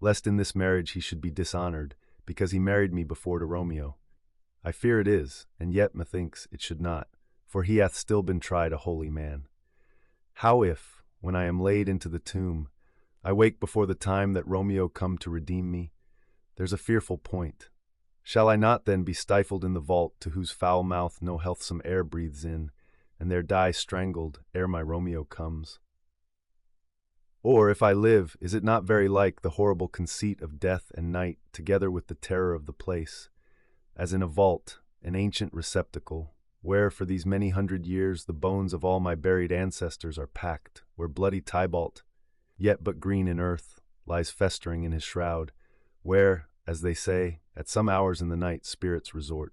lest in this marriage he should be dishonored, because he married me before to Romeo? I fear it is, and yet methinks it should not, for he hath still been tried a holy man. How if, when I am laid into the tomb, I wake before the time that Romeo come to redeem me? There's a fearful point. Shall I not then be stifled in the vault to whose foul mouth no healthsome air breathes in, and there die strangled ere my Romeo comes? Or, if I live, is it not very like the horrible conceit of death and night, together with the terror of the place, as in a vault, an ancient receptacle, where for these many 100 years the bones of all my buried ancestors are packed, where bloody Tybalt, yet but green in earth, lies festering in his shroud, where, as they say, at some hours in the night spirits resort.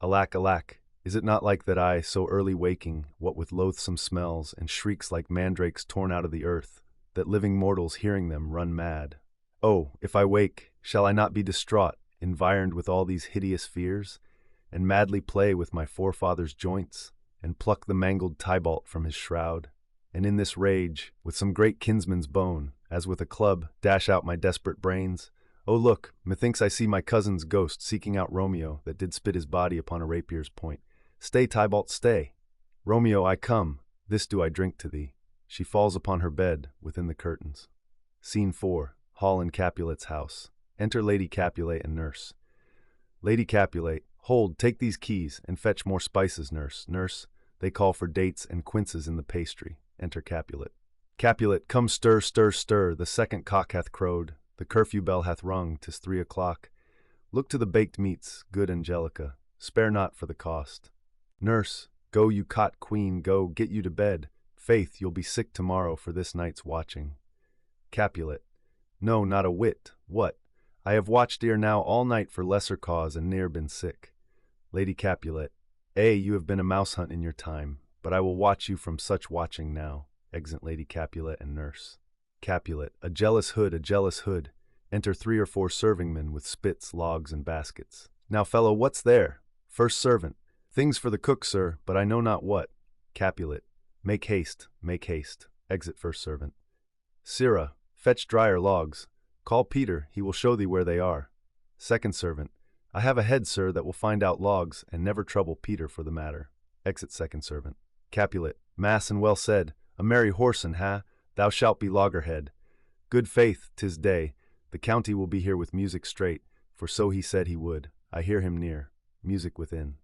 Alack, alack, is it not like that I, so early waking, what with loathsome smells, and shrieks like mandrakes torn out of the earth, that living mortals hearing them run mad? Oh, if I wake, shall I not be distraught, environed with all these hideous fears, and madly play with my forefathers' joints, and pluck the mangled Tybalt from his shroud, and in this rage, with some great kinsman's bone, as with a club, dash out my desperate brains? Oh, look, methinks I see my cousin's ghost seeking out Romeo, that did spit his body upon a rapier's point. Stay, Tybalt, stay! Romeo, I come, this do I drink to thee. She falls upon her bed, within the curtains. Scene 4. Hall in Capulet's house. Enter Lady Capulet and nurse. Lady Capulet, hold, take these keys, and fetch more spices, nurse. Nurse, they call for dates and quinces in the pastry. Enter Capulet. Capulet, come stir, stir, stir, the second cock hath crowed, the curfew bell hath rung, 'tis 3 o'clock. Look to the baked meats, good Angelica, spare not for the cost. Nurse, go you cot queen, go, get you to bed. Faith, you'll be sick tomorrow for this night's watching. Capulet, no, not a whit. What? I have watched ere now all night for lesser cause, and ne'er been sick. Lady Capulet, you have been a mouse hunt in your time, but I will watch you from such watching now. Exeunt Lady Capulet and nurse. Capulet, a jealous hood, a jealous hood. Enter 3 or 4 servingmen with spits, logs, and baskets. Now, fellow, what's there? First servant, things for the cook, sir, but I know not what. Capulet, make haste, make haste. Exit first servant. Sirrah, fetch drier logs. Call Peter, he will show thee where they are. Second servant, I have a head, sir, that will find out logs, and never trouble Peter for the matter. Exit second servant. Capulet, mass and well said, a merry whoreson, ha? Thou shalt be loggerhead. Good faith, 'tis day. The county will be here with music straight, for so he said he would. I hear him near. Music within.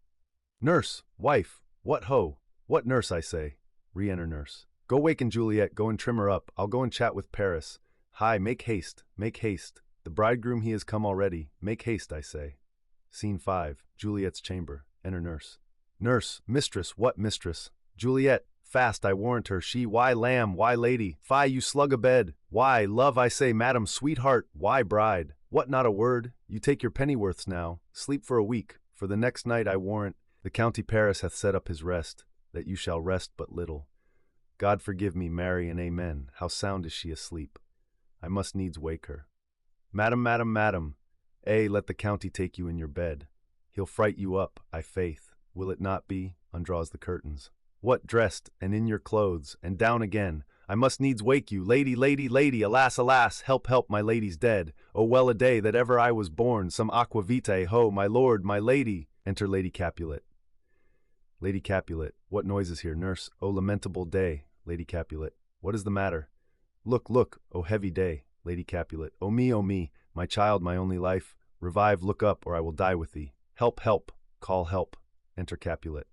Nurse, wife, what ho? What nurse, I say? Re-enter nurse. Go waken Juliet, go and trim her up. I'll go and chat with Paris. Hi, make haste, make haste. The bridegroom he has come already. Make haste, I say. Scene 5. Juliet's chamber. Enter nurse. Nurse, mistress, what mistress? Juliet, fast, I warrant her. She, why, lamb, why, lady? Fie, you slug a bed. Why, love, I say, madam, sweetheart, why, bride? What, not a word? You take your pennyworths now. Sleep for a week. For the next night, I warrant, the county Paris hath set up his rest, that you shall rest but little. God forgive me, Mary, and amen. How sound is she asleep? I must needs wake her. Madam, madam, madam, let the county take you in your bed. He'll fright you up, I faith. Will it not be? Undraws the curtains. What, dressed, and in your clothes, and down again? I must needs wake you. Lady, lady, lady, alas, alas, help, help, my lady's dead. Oh, well a day that ever I was born, some aqua vitae, ho, my lord, my lady. Enter Lady Capulet. Lady Capulet, what noise is here, nurse? O lamentable day. Lady Capulet, what is the matter? Look, look, O heavy day. Lady Capulet, O me, my child, my only life. Revive, look up, or I will die with thee. Help, help, call help. Enter Capulet.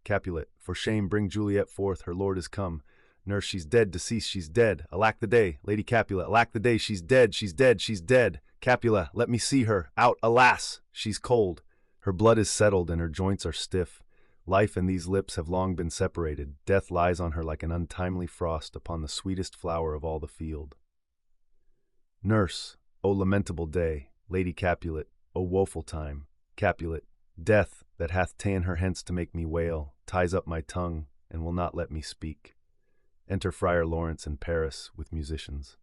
Capulet, for shame, bring Juliet forth, her lord is come. Nurse, she's dead, deceased, she's dead. Alack the day. Lady Capulet, alack the day, she's dead, she's dead, she's dead. Capulet, let me see her. Out, alas, she's cold. Her blood is settled and her joints are stiff. Life and these lips have long been separated. Death lies on her like an untimely frost upon the sweetest flower of all the field. Nurse, O lamentable day. Lady Capulet, O woeful time. Capulet, death, that hath ta'en her hence to make me wail, ties up my tongue, and will not let me speak. Enter Friar Laurence in Paris with musicians.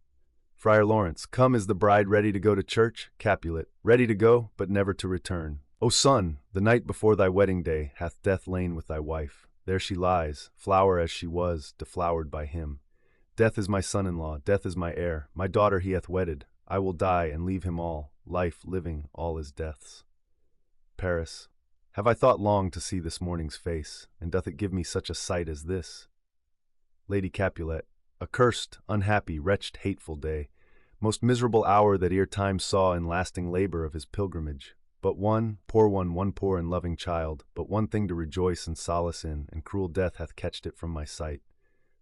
Friar Laurence, come, is the bride ready to go to church? Capulet, ready to go, but never to return. O son, the night before thy wedding day hath death lain with thy wife. There she lies, flower as she was, deflowered by him. Death is my son-in-law, death is my heir. My daughter he hath wedded. I will die and leave him all. Life, living, all is death's. Paris, have I thought long to see this morning's face, and doth it give me such a sight as this? Lady Capulet, accursed, unhappy, wretched, hateful day, most miserable hour that ere time saw in lasting labor of his pilgrimage. But one poor and loving child, but one thing to rejoice and solace in, and cruel death hath catched it from my sight.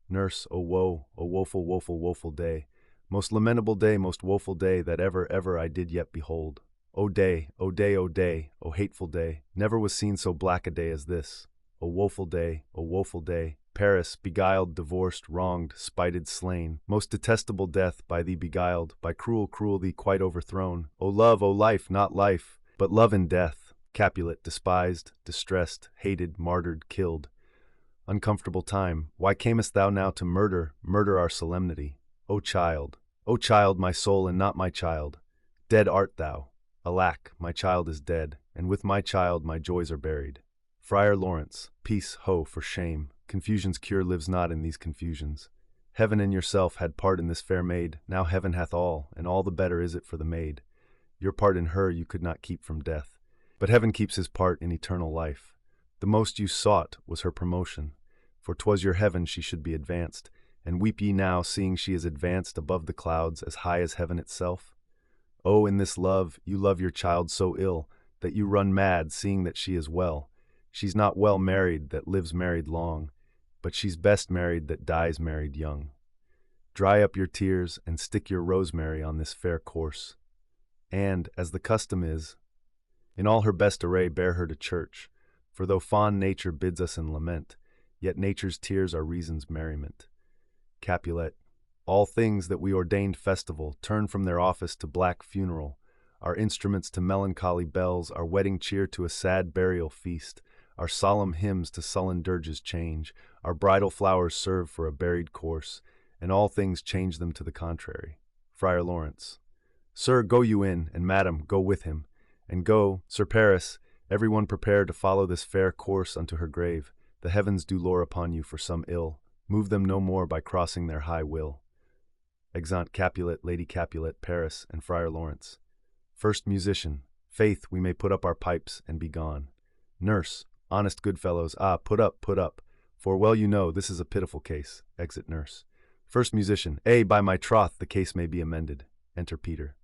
Nurse, O woe, O woeful, woeful, woeful day, most lamentable day, most woeful day that ever I did yet behold. O day, O day, O day, O hateful day, never was seen so black a day as this. O woeful day, O woeful day, Paris, beguiled, divorced, wronged, spited, slain, most detestable death, by thee beguiled, by cruel thee quite overthrown. O love, O life, not life, but love and death. Capulet, despised, distressed, hated, martyred, killed. Uncomfortable time, why camest thou now to murder our solemnity? O child, my soul and not my child, dead art thou. Alack, my child is dead, and with my child my joys are buried. Friar Laurence, peace, ho, for shame. Confusion's cure lives not in these confusions. Heaven and yourself had part in this fair maid, now heaven hath all, and all the better is it for the maid. Your part in her you could not keep from death, but heaven keeps his part in eternal life. The most you sought was her promotion, for 'twas your heaven she should be advanced, and weep ye now, seeing she is advanced above the clouds as high as heaven itself? Oh, in this love, you love your child so ill, that you run mad, seeing that she is well. She's not well married that lives married long, but she's best married that dies married young. Dry up your tears and stick your rosemary on this fair corse, and, as the custom is, in all her best array bear her to church, for though fond nature bids us in lament, yet nature's tears are reason's merriment. Capulet, all things that we ordained festival turn from their office to black funeral, our instruments to melancholy bells, our wedding cheer to a sad burial feast, our solemn hymns to sullen dirges change, our bridal flowers serve for a buried corse, and all things change them to the contrary. Friar Laurence, sir, go you in, and madam, go with him, and go, Sir Paris, every one prepare to follow this fair course unto her grave. The heavens do lore upon you for some ill, move them no more by crossing their high will. Exeunt Capulet, Lady Capulet, Paris, and Friar Laurence. First musician, faith, we may put up our pipes and be gone. Nurse, honest good fellows, put up, for well you know this is a pitiful case. Exit nurse. First musician, by my troth, the case may be amended. Enter Peter.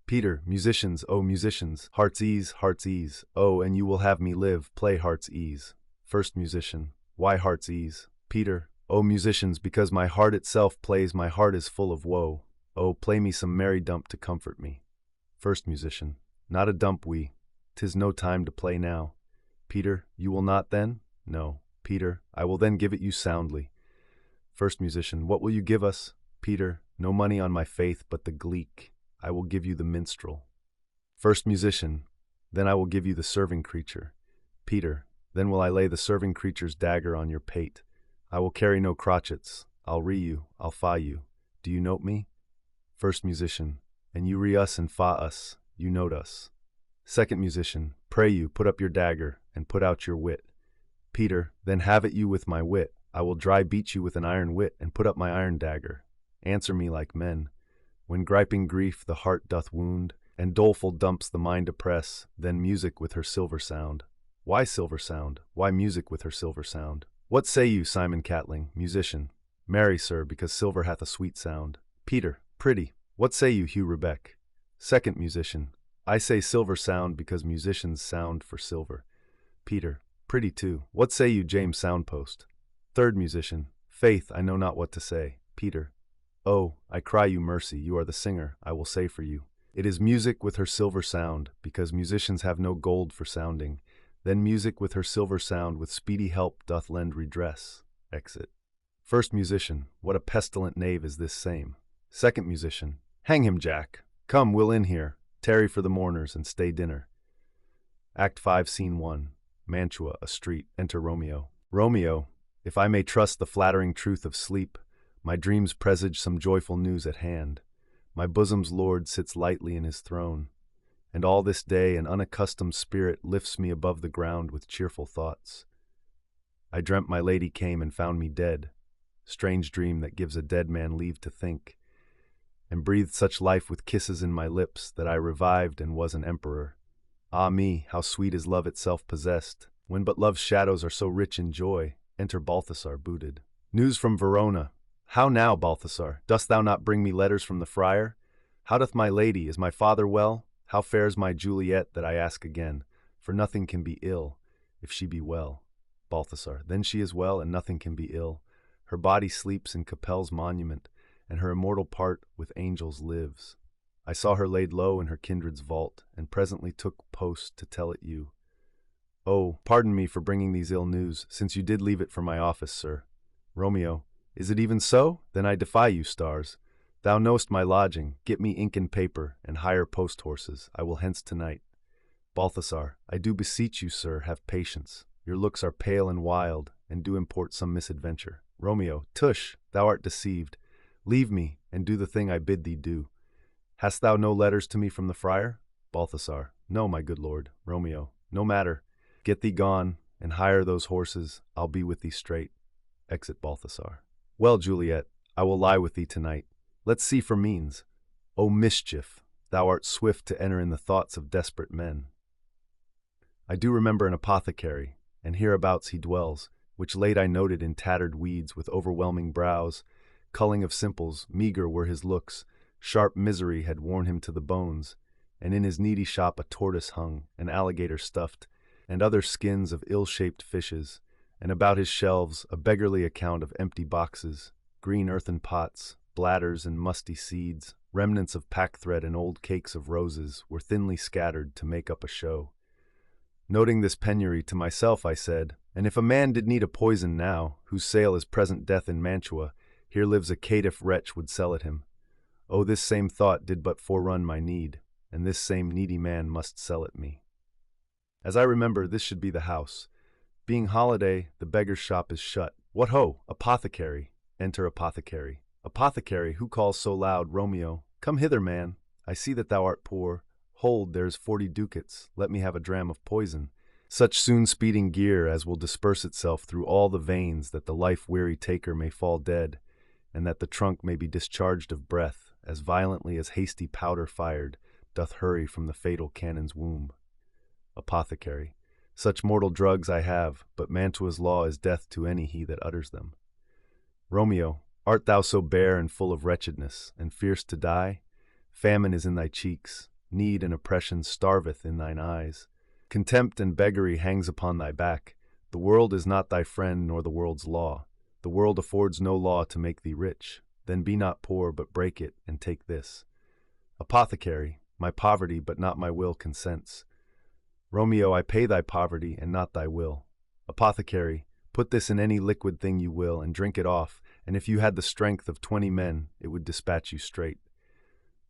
Peter, musicians, O musicians, heart's ease, oh, and you will have me live, play heart's ease. First musician, why heart's ease? Peter, O musicians, because my heart itself plays, my heart is full of woe. Oh, play me some merry dump to comfort me. First musician, not a dump 'tis no time to play now. Peter, you will not then? No. Peter, I will then give it you soundly. First musician, what will you give us? Peter, no money on my faith, but the gleek. I will give you the minstrel. First musician, then I will give you the serving creature. Peter, then will I lay the serving creature's dagger on your pate. I will carry no crotchets. I'll ree you, I'll fa you. Do you note me? First musician, and you ree us and fa us, you note us. Second musician, pray you, put up your dagger, and put out your wit. Peter, then have it you with my wit. I will dry beat you with an iron wit, and put up my iron dagger. Answer me like men. When griping grief the heart doth wound, and doleful dumps the mind oppress, then music with her silver sound. Why silver sound? Why music with her silver sound? What say you, Simon Catling, musician? Marry, sir, because silver hath a sweet sound. Peter, pretty. What say you, Hugh Rebeck? Second musician. I say silver sound because musicians sound for silver. Peter, pretty too. What say you, James Soundpost? Third musician. Faith, I know not what to say. Peter. Oh, I cry you mercy, you are the singer, I will say for you. It is music with her silver sound, because musicians have no gold for sounding. Then music with her silver sound with speedy help doth lend redress. Exit. First musician. What a pestilent knave is this same. Second musician. Hang him, Jack. Come, we'll in here. Tarry for the mourners and stay dinner. Act 5, Scene 1. Mantua, a street. Enter Romeo. Romeo, if I may trust the flattering truth of sleep, my dreams presage some joyful news at hand. My bosom's lord sits lightly in his throne, and all this day an unaccustomed spirit lifts me above the ground with cheerful thoughts. I dreamt my lady came and found me dead, strange dream that gives a dead man leave to think, and breathed such life with kisses in my lips that I revived and was an emperor. Ah me, how sweet is love itself possessed, when but love's shadows are so rich in joy. Enter Balthasar booted. News from Verona. How now, Balthasar? Dost thou not bring me letters from the friar? How doth my lady? Is my father well? How fares my Juliet, that I ask again? For nothing can be ill, if she be well. Balthasar. Then she is well, and nothing can be ill. Her body sleeps in Capel's monument, and her immortal part with angels lives. I saw her laid low in her kindred's vault, and presently took post to tell it you. Oh, pardon me for bringing these ill news, since you did leave it for my office, sir. Romeo. Is it even so? Then I defy you, stars. Thou know'st my lodging. Get me ink and paper, and hire post-horses. I will hence tonight. Balthasar. I do beseech you, sir, have patience. Your looks are pale and wild, and do import some misadventure. Romeo. Tush, thou art deceived. Leave me, and do the thing I bid thee do. Hast thou no letters to me from the friar? Balthasar. No, my good lord. Romeo. No matter. Get thee gone, and hire those horses. I'll be with thee straight. Exit Balthasar. Well, Juliet, I will lie with thee tonight. Let's see for means. O mischief, thou art swift to enter in the thoughts of desperate men. I do remember an apothecary, and hereabouts he dwells, which late I noted in tattered weeds with overwhelming brows, culling of simples, meager were his looks, sharp misery had worn him to the bones, and in his needy shop a tortoise hung, an alligator stuffed, and other skins of ill-shaped fishes, and about his shelves a beggarly account of empty boxes, green earthen pots, bladders and musty seeds, remnants of pack-thread and old cakes of roses were thinly scattered to make up a show. Noting this penury to myself, I said, and if a man did need a poison now, whose sale is present death in Mantua, here lives a caitiff wretch would sell it him. Oh, this same thought did but forerun my need, and this same needy man must sell it me. As I remember, this should be the house. Being holiday, the beggar's shop is shut. What ho! Apothecary. Enter apothecary. Apothecary, who calls so loud? Romeo. Come hither, man. I see that thou art poor. Hold, there's 40 ducats. Let me have a dram of poison. Such soon speeding gear as will disperse itself through all the veins, that the life-weary taker may fall dead, and that the trunk may be discharged of breath, as violently as hasty powder fired doth hurry from the fatal cannon's womb. Apothecary. Such mortal drugs I have, but Mantua's law is death to any he that utters them. Romeo, art thou so bare and full of wretchedness, and fierce to die? Famine is in thy cheeks, need and oppression starveth in thine eyes. Contempt and beggary hangs upon thy back. The world is not thy friend, nor the world's law. The world affords no law to make thee rich. Then be not poor, but break it, and take this. Apothecary, my poverty, but not my will, consents. Romeo, I pay thy poverty, and not thy will. Apothecary, put this in any liquid thing you will, and drink it off, and if you had the strength of 20 men, it would dispatch you straight.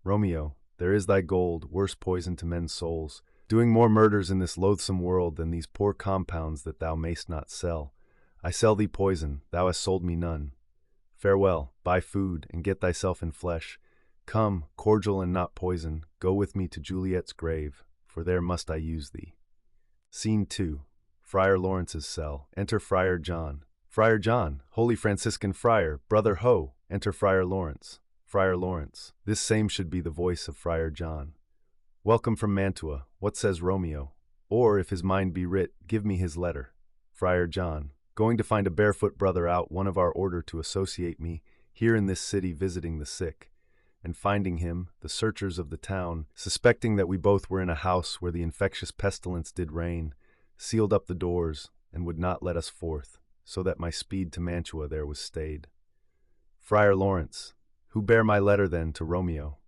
Romeo, there is thy gold, worse poison to men's souls, doing more murders in this loathsome world than these poor compounds that thou mayst not sell. I sell thee poison, thou hast sold me none. Farewell, buy food, and get thyself in flesh. Come, cordial and not poison, go with me to Juliet's grave, for there must I use thee. Scene 2. Friar Laurence's cell. Enter Friar John. Friar John, holy Franciscan friar, brother ho, enter Friar Laurence. Friar Laurence, this same should be the voice of Friar John. Welcome from Mantua, what says Romeo? Or, if his mind be writ, give me his letter. Friar John, going to find a barefoot brother out one of our order to associate me, here in this city visiting the sick. And finding him, the searchers of the town, suspecting that we both were in a house where the infectious pestilence did reign, sealed up the doors, and would not let us forth, so that my speed to Mantua there was stayed. Friar Laurence, who bare my letter then to Romeo?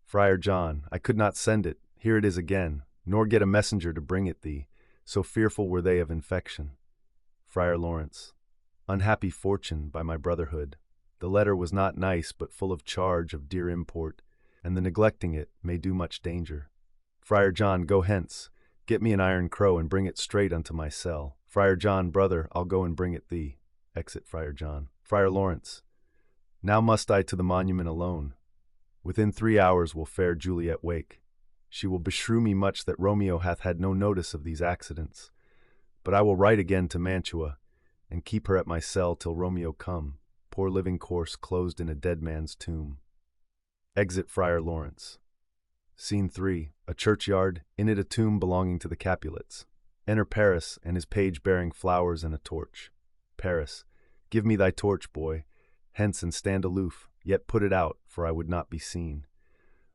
Friar John, I could not send it, here it is again, nor get a messenger to bring it thee, so fearful were they of infection. Friar Laurence, unhappy fortune by my brotherhood, the letter was not nice but full of charge of dear import, and the neglecting it may do much danger. Friar John, go hence, get me an iron crow and bring it straight unto my cell. Friar John, brother, I'll go and bring it thee. Exit Friar John. Friar Laurence, now must I to the monument alone. Within 3 hours will fair Juliet wake. She will beshrew me much that Romeo hath had no notice of these accidents. But I will write again to Mantua, and keep her at my cell till Romeo come, poor living corse closed in a dead man's tomb. Exit Friar Laurence. Scene 3. A churchyard, in it a tomb belonging to the Capulets. Enter Paris, and his page bearing flowers and a torch. Paris, give me thy torch, boy. Hence and stand aloof, yet put it out, for I would not be seen.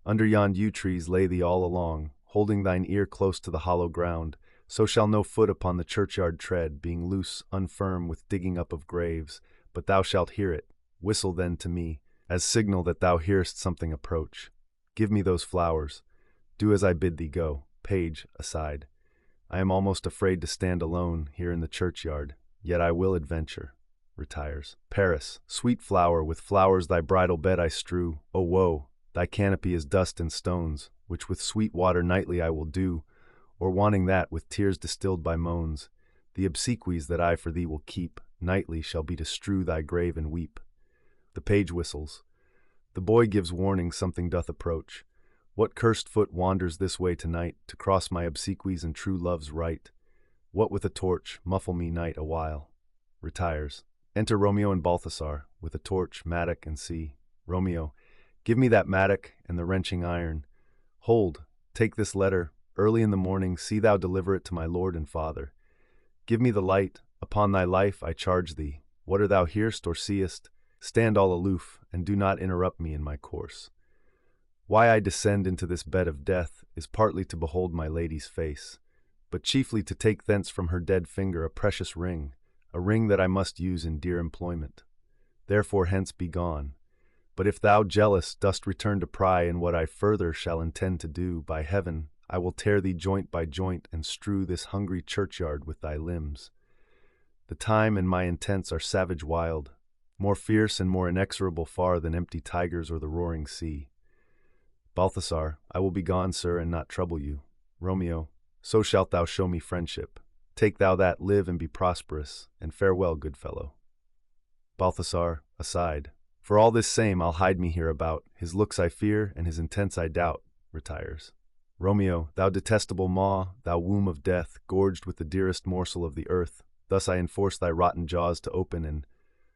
Under yond yew trees lay thee all along, holding thine ear close to the hollow ground, so shall no foot upon the churchyard tread, being loose, unfirm with digging up of graves, but thou shalt hear it. Whistle then to me, as signal that thou hearest something approach. Give me those flowers. Do as I bid thee go. Page, aside. I am almost afraid to stand alone here in the churchyard, yet I will adventure. Retires. Paris, sweet flower, with flowers thy bridal bed I strew. O woe, thy canopy is dust and stones, which with sweet water nightly I will dew, or wanting that, with tears distilled by moans. The obsequies that I for thee will keep, nightly shall be to strew thy grave and weep. The page whistles. The boy gives warning something doth approach. What cursed foot wanders this way tonight, to cross my obsequies and true love's right? What with a torch, muffle me night awhile. Retires. Enter Romeo and Balthasar, with a torch, mattock, and sea. Romeo, give me that mattock and the wrenching iron. Hold, take this letter, early in the morning see thou deliver it to my lord and father. Give me the light, upon thy life I charge thee. Whate'er thou hearst or seest, stand all aloof, and do not interrupt me in my course. Why I descend into this bed of death is partly to behold my lady's face, but chiefly to take thence from her dead finger a precious ring, a ring that I must use in dear employment. Therefore hence be gone. But if thou, jealous, dost return to pry in what I further shall intend to do, by heaven, I will tear thee joint by joint and strew this hungry churchyard with thy limbs. The time and my intents are savage wild, more fierce and more inexorable far than empty tigers or the roaring sea. Balthasar, I will be gone, sir, and not trouble you. Romeo, so shalt thou show me friendship. Take thou that, live and be prosperous, and farewell, good fellow. Balthasar, aside. For all this same I'll hide me hereabout, his looks I fear, and his intents I doubt. Retires. Romeo, thou detestable maw, thou womb of death, gorged with the dearest morsel of the earth, thus I enforce thy rotten jaws to open, and,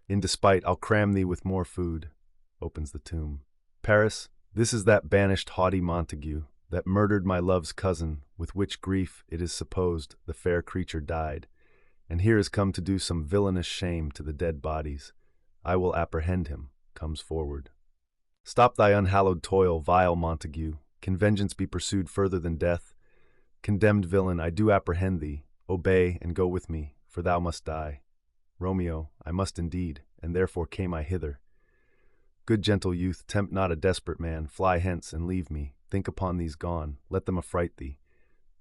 in despite, I'll cram thee with more food. Opens the tomb. Paris, this is that banished haughty Montague, that murdered my love's cousin, with which grief, it is supposed, the fair creature died, and here is come to do some villainous shame to the dead bodies. I will apprehend him. Comes forward. Stop thy unhallowed toil, vile Montague. Can vengeance be pursued further than death? Condemned villain, I do apprehend thee. Obey, and go with me, for thou must die. Romeo, I must indeed, and therefore came I hither. Good gentle youth, tempt not a desperate man, fly hence and leave me. Think upon these gone, let them affright thee.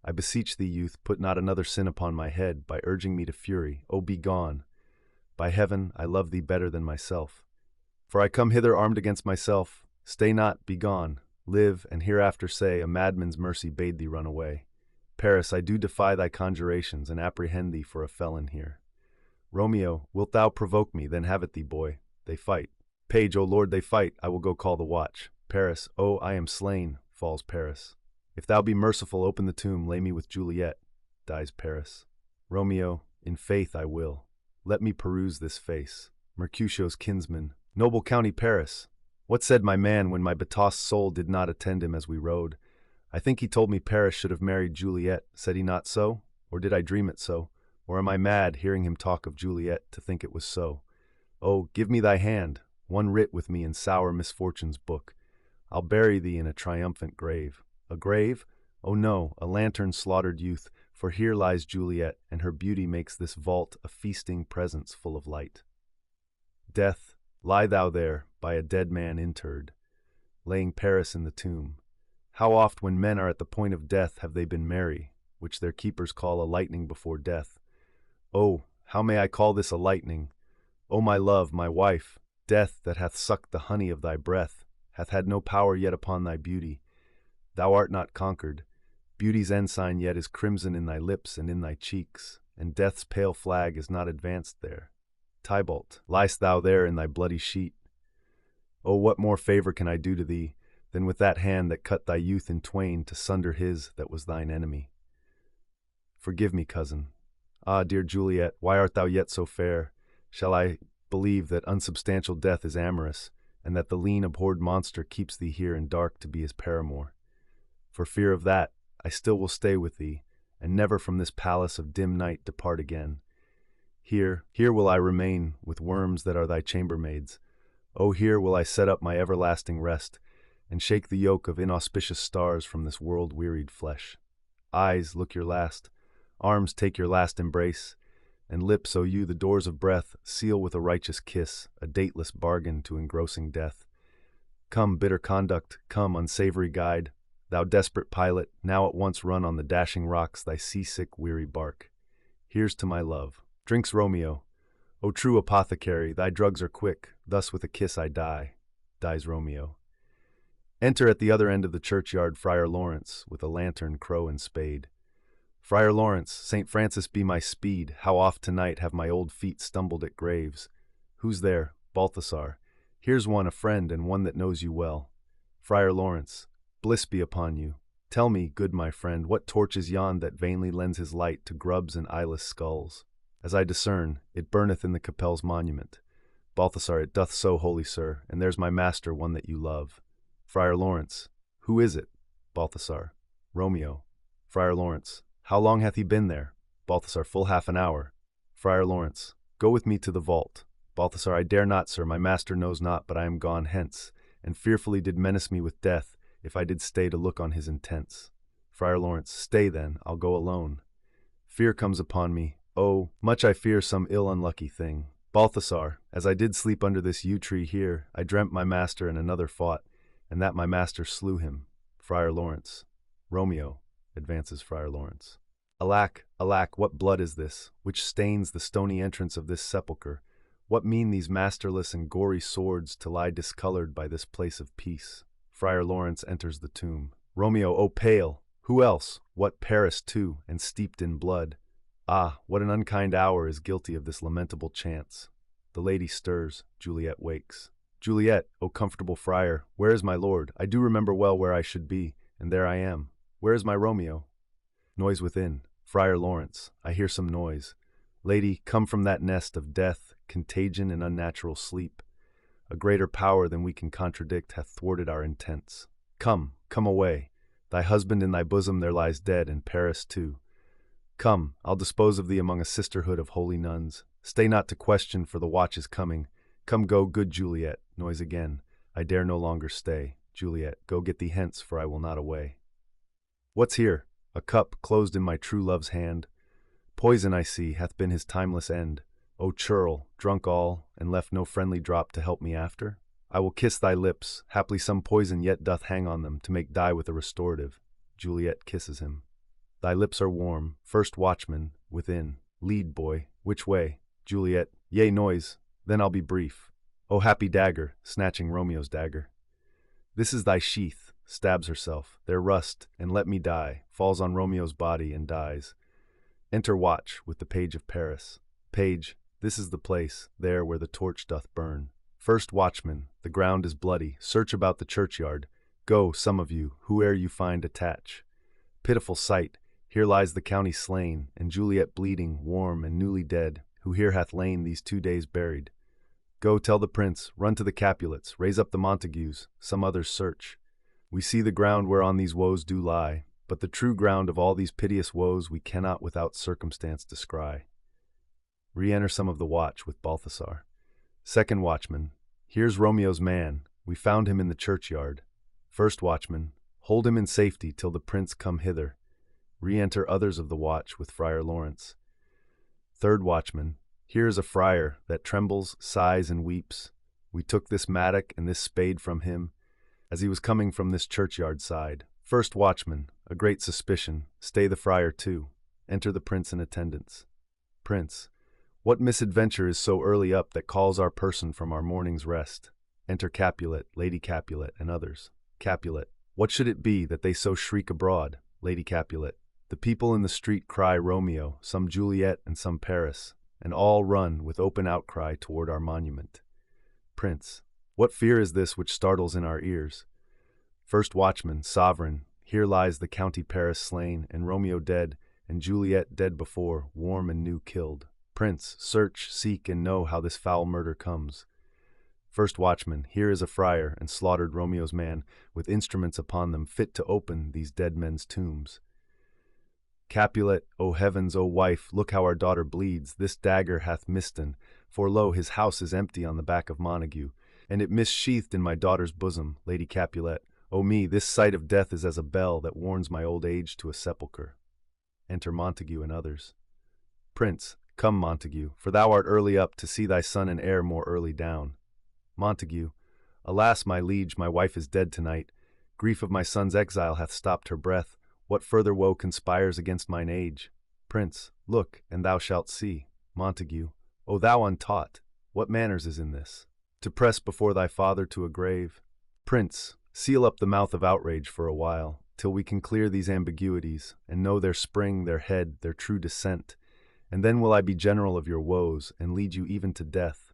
I beseech thee, youth, put not another sin upon my head, by urging me to fury. O be gone! By heaven, I love thee better than myself. For I come hither armed against myself. Stay not, be gone. Live, and hereafter say, a madman's mercy bade thee run away. Paris, I do defy thy conjurations, and apprehend thee for a felon here. Romeo, wilt thou provoke me, then have it thee, boy. They fight. Page, O Lord, they fight. I will go call the watch. Paris, oh, I am slain. Falls Paris. If thou be merciful, open the tomb, lay me with Juliet. Dies Paris. Romeo, in faith I will. let me peruse this face. Mercutio's kinsman, noble county Paris. What said my man when my betossed soul did not attend him as we rode? I think he told me Paris should have married Juliet, said he not so? Or did I dream it so? Or am I mad, hearing him talk of Juliet, to think it was so? Oh, give me thy hand, one writ with me in sour misfortune's book. I'll bury thee in a triumphant grave. A grave? Oh no, a lantern-slaughtered youth, for here lies Juliet, and her beauty makes this vault a feasting presence full of light. Death, lie thou there, by a dead man interred, laying Paris in the tomb. How oft when men are at the point of death have they been merry, which their keepers call a lightning before death. Oh, how may I call this a lightning? O my love, my wife, death that hath sucked the honey of thy breath, hath had no power yet upon thy beauty. Thou art not conquered. Beauty's ensign yet is crimson in thy lips and in thy cheeks, and death's pale flag is not advanced there. Tybalt, liest thou there in thy bloody sheet? Oh, what more favor can I do to thee, than with that hand that cut thy youth in twain to sunder his that was thine enemy? Forgive me, cousin. Ah, dear Juliet, why art thou yet so fair? Shall I believe that unsubstantial death is amorous, and that the lean abhorred monster keeps thee here in dark to be his paramour? For fear of that, I still will stay with thee, and never from this palace of dim night depart again. Here will I remain with worms that are thy chambermaids. Oh, here will I set up my everlasting rest, and shake the yoke of inauspicious stars from this world-wearied flesh. Eyes, look your last. Arms, take your last embrace. And lips, O you, the doors of breath, seal with a righteous kiss, a dateless bargain to engrossing death. Come, bitter conduct, come, unsavory guide, thou desperate pilot, now at once run on the dashing rocks thy seasick, weary bark. Here's to my love. Drinks Romeo. O true apothecary, thy drugs are quick, thus with a kiss I die. Dies Romeo. Enter at the other end of the churchyard Friar Laurence, with a lantern, crow, and spade. Friar Laurence, St. Francis be my speed, how oft tonight have my old feet stumbled at graves. Who's there? Balthasar. Here's one, a friend, and one that knows you well. Friar Laurence, bliss be upon you. Tell me, good my friend, what torch is yon that vainly lends his light to grubs and eyeless skulls? As I discern, it burneth in the Capel's monument. Balthasar, it doth so, holy sir, and there's my master, one that you love. Friar Laurence, who is it? Balthasar, Romeo. Friar Laurence, how long hath he been there? Balthasar, full half an hour. Friar Laurence, go with me to the vault. Balthasar, I dare not, sir, my master knows not, but I am gone hence, and fearfully did menace me with death, if I did stay to look on his intents. Friar Laurence, stay then, I'll go alone. Fear comes upon me, oh, much I fear some ill unlucky thing. Balthasar, as I did sleep under this yew tree here, I dreamt my master and another fought, and that my master slew him. Friar Laurence, Romeo, advances Friar Laurence. Alack, alack, what blood is this, which stains the stony entrance of this sepulchre? What mean these masterless and gory swords to lie discolored by this place of peace? Friar Laurence enters the tomb. Romeo, O pale! Who else? What, Paris too, and steeped in blood? Ah, what an unkind hour is guilty of this lamentable chance. The lady stirs. Juliet wakes. Juliet, O comfortable friar, where is my lord? I do remember well where I should be, and there I am. Where is my Romeo? Noise within. Friar Laurence, I hear some noise. Lady, come from that nest of death, contagion, and unnatural sleep. A greater power than we can contradict hath thwarted our intents. Come, come away. Thy husband in thy bosom there lies dead, and Paris too. Come, I'll dispose of thee among a sisterhood of holy nuns. Stay not to question, for the watch is coming. Come, go, good Juliet. Noise again. I dare no longer stay. Juliet, go get thee hence, for I will not away. What's here? A cup closed in my true love's hand. Poison, I see, hath been his timeless end. O churl, drunk all, and left no friendly drop to help me after? I will kiss thy lips, haply some poison yet doth hang on them, to make dye with a restorative. Juliet kisses him. Thy lips are warm. First watchman, within. Lead, boy. Which way? Juliet, yea, noise. Then I'll be brief. O happy dagger, snatching Romeo's dagger. This is thy sheath. Stabs herself. There rust, and let me die. Falls on Romeo's body and dies. Enter watch, with the page of Paris. Page, this is the place, there where the torch doth burn. First watchman, the ground is bloody. Search about the churchyard. Go, some of you, whoe'er you find, attach. Pitiful sight. Here lies the county slain, and Juliet bleeding, warm and newly dead. who here hath lain these 2 days buried. Go, tell the prince, run to the Capulets, raise up the Montagues, some others search. We see the ground whereon these woes do lie, but the true ground of all these piteous woes we cannot without circumstance descry. Re-enter some of the watch with Balthasar. Second watchman, here's Romeo's man, we found him in the churchyard. First watchman, hold him in safety till the prince come hither. Re-enter others of the watch with Friar Laurence. Third watchman, here is a friar that trembles, sighs, and weeps. We took this mattock and this spade from him, as he was coming from this churchyard side. First watchman, a great suspicion, stay the friar too. Enter the prince in attendance. Prince, what misadventure is so early up that calls our person from our morning's rest? Enter Capulet, Lady Capulet, and others. Capulet, what should it be that they so shriek abroad? Lady Capulet, the people in the street cry Romeo, some Juliet, and some Paris, and all run with open outcry toward our monument. Prince, what fear is this which startles in our ears? First watchman, sovereign, here lies the county Paris slain, and Romeo dead, and Juliet dead before, warm and new killed. Prince, search, seek, and know how this foul murder comes. First watchman, here is a friar, and slaughtered Romeo's man, with instruments upon them fit to open these dead men's tombs. Capulet, O heavens, O wife, look how our daughter bleeds. This dagger hath missed, for lo, his house is empty on the back of Montague, and it missheathed in my daughter's bosom. Lady Capulet, O me, this sight of death is as a bell that warns my old age to a sepulchre. Enter Montague and others. Prince, come, Montague, for thou art early up to see thy son and heir more early down. Montague, alas, my liege, my wife is dead tonight. Grief of my son's exile hath stopped her breath. What further woe conspires against mine age? Prince, look, and thou shalt see. Montague, O thou untaught, what manners is in this? To press before thy father to a grave? Prince, seal up the mouth of outrage for a while, till we can clear these ambiguities, and know their spring, their head, their true descent, and then will I be general of your woes, and lead you even to death.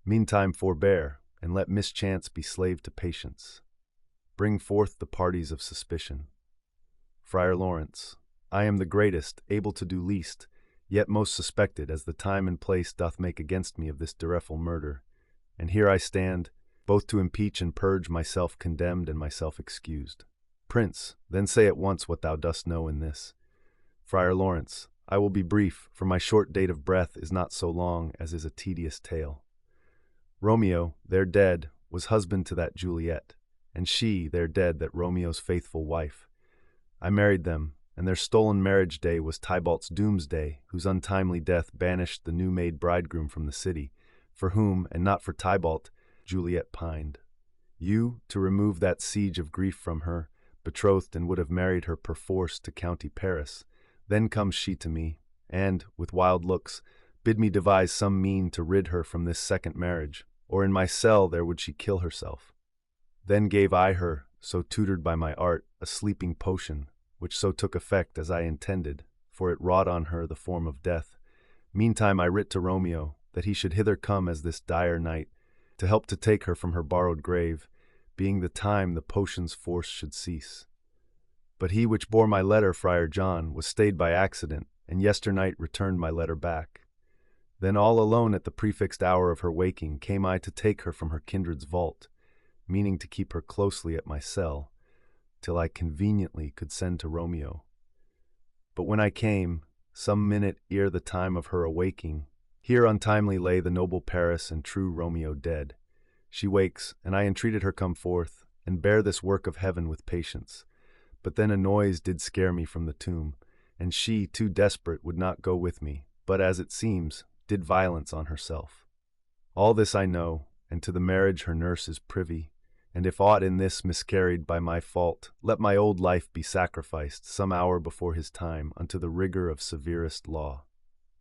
Meantime forbear, and let mischance be slave to patience. Bring forth the parties of suspicion. Friar Laurence, I am the greatest, able to do least, yet most suspected, as the time and place doth make against me of this direful murder. And here I stand, both to impeach and purge myself condemned and myself excused. Prince, then say at once what thou dost know in this. Friar Laurence, I will be brief, for my short date of breath is not so long as is a tedious tale. Romeo, there dead, was husband to that Juliet, and she, there dead, that Romeo's faithful wife. I married them, and their stolen marriage day was Tybalt's doomsday, whose untimely death banished the new-made bridegroom from the city, for whom, and not for Tybalt, Juliet pined. You, to remove that siege of grief from her, betrothed and would have married her perforce to county Paris. Then comes she to me, and, with wild looks, bid me devise some mean to rid her from this second marriage, or in my cell there would she kill herself. Then gave I her, so tutored by my art, a sleeping potion, which so took effect as I intended, for it wrought on her the form of death. Meantime I writ to Romeo, that he should hither come as this dire night, to help to take her from her borrowed grave, being the time the potion's force should cease. But he which bore my letter, Friar John, was stayed by accident, and yesternight returned my letter back. Then all alone at the prefixed hour of her waking came I to take her from her kindred's vault, meaning to keep her closely at my cell, till I conveniently could send to Romeo. But when I came, some minute ere the time of her awaking, here untimely lay the noble Paris and true Romeo dead. She wakes, and I entreated her come forth, and bear this work of heaven with patience. But then a noise did scare me from the tomb, and she, too desperate, would not go with me, but, as it seems, did violence on herself. All this I know, and to the marriage her nurse is privy, and if aught in this miscarried by my fault, let my old life be sacrificed some hour before his time unto the rigor of severest law.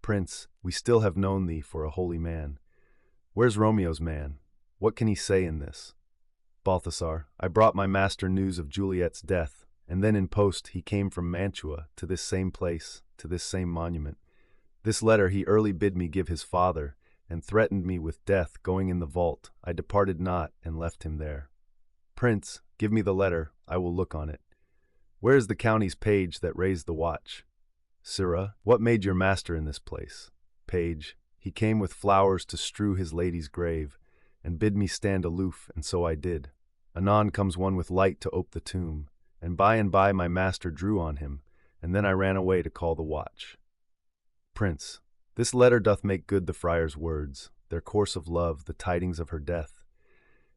Prince, we still have known thee for a holy man. Where's Romeo's man? What can he say in this? Balthasar, I brought my master news of Juliet's death, and then in post he came from Mantua to this same place, to this same monument. This letter he early bid me give his father, and threatened me with death going in the vault. I departed not, and left him there. Prince, give me the letter, I will look on it. Where is the county's page that raised the watch? Sirrah, what made your master in this place? Page, He came with flowers to strew his lady's grave, and bid me stand aloof, and so I did. Anon comes one with light to ope the tomb, and by my master drew on him, and then I ran away to call the watch. Prince, this letter doth make good the friar's words, their course of love, the tidings of her death.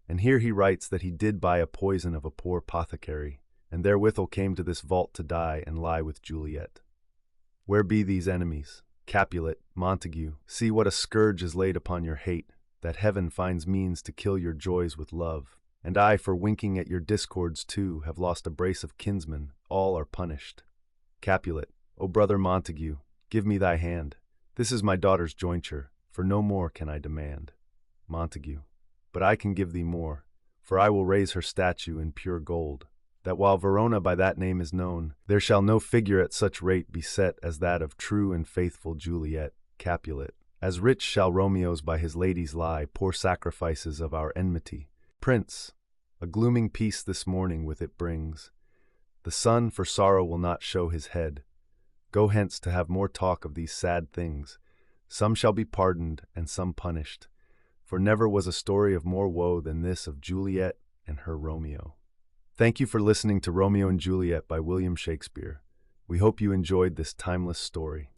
And here he writes that he did buy a poison of a poor apothecary, and therewithal came to this vault to die and lie with Juliet. Where be these enemies? Capulet, Montague, see what a scourge is laid upon your hate, that heaven finds means to kill your joys with love. And I, for winking at your discords too, have lost a brace of kinsmen, all are punished. Capulet, O brother Montague, give me thy hand. This is my daughter's jointure, for no more can I demand. Montague, but I can give thee more, for I will raise her statue in pure gold, that while Verona by that name is known, there shall no figure at such rate be set as that of true and faithful Juliet, Capulet. As rich shall Romeo's by his ladies lie, poor sacrifices of our enmity. Prince, a glooming peace this morning with it brings. The sun for sorrow will not show his head. Go hence to have more talk of these sad things. Some shall be pardoned and some punished, for never was a story of more woe than this of Juliet and her Romeo. Thank you for listening to Romeo and Juliet by William Shakespeare. We hope you enjoyed this timeless story.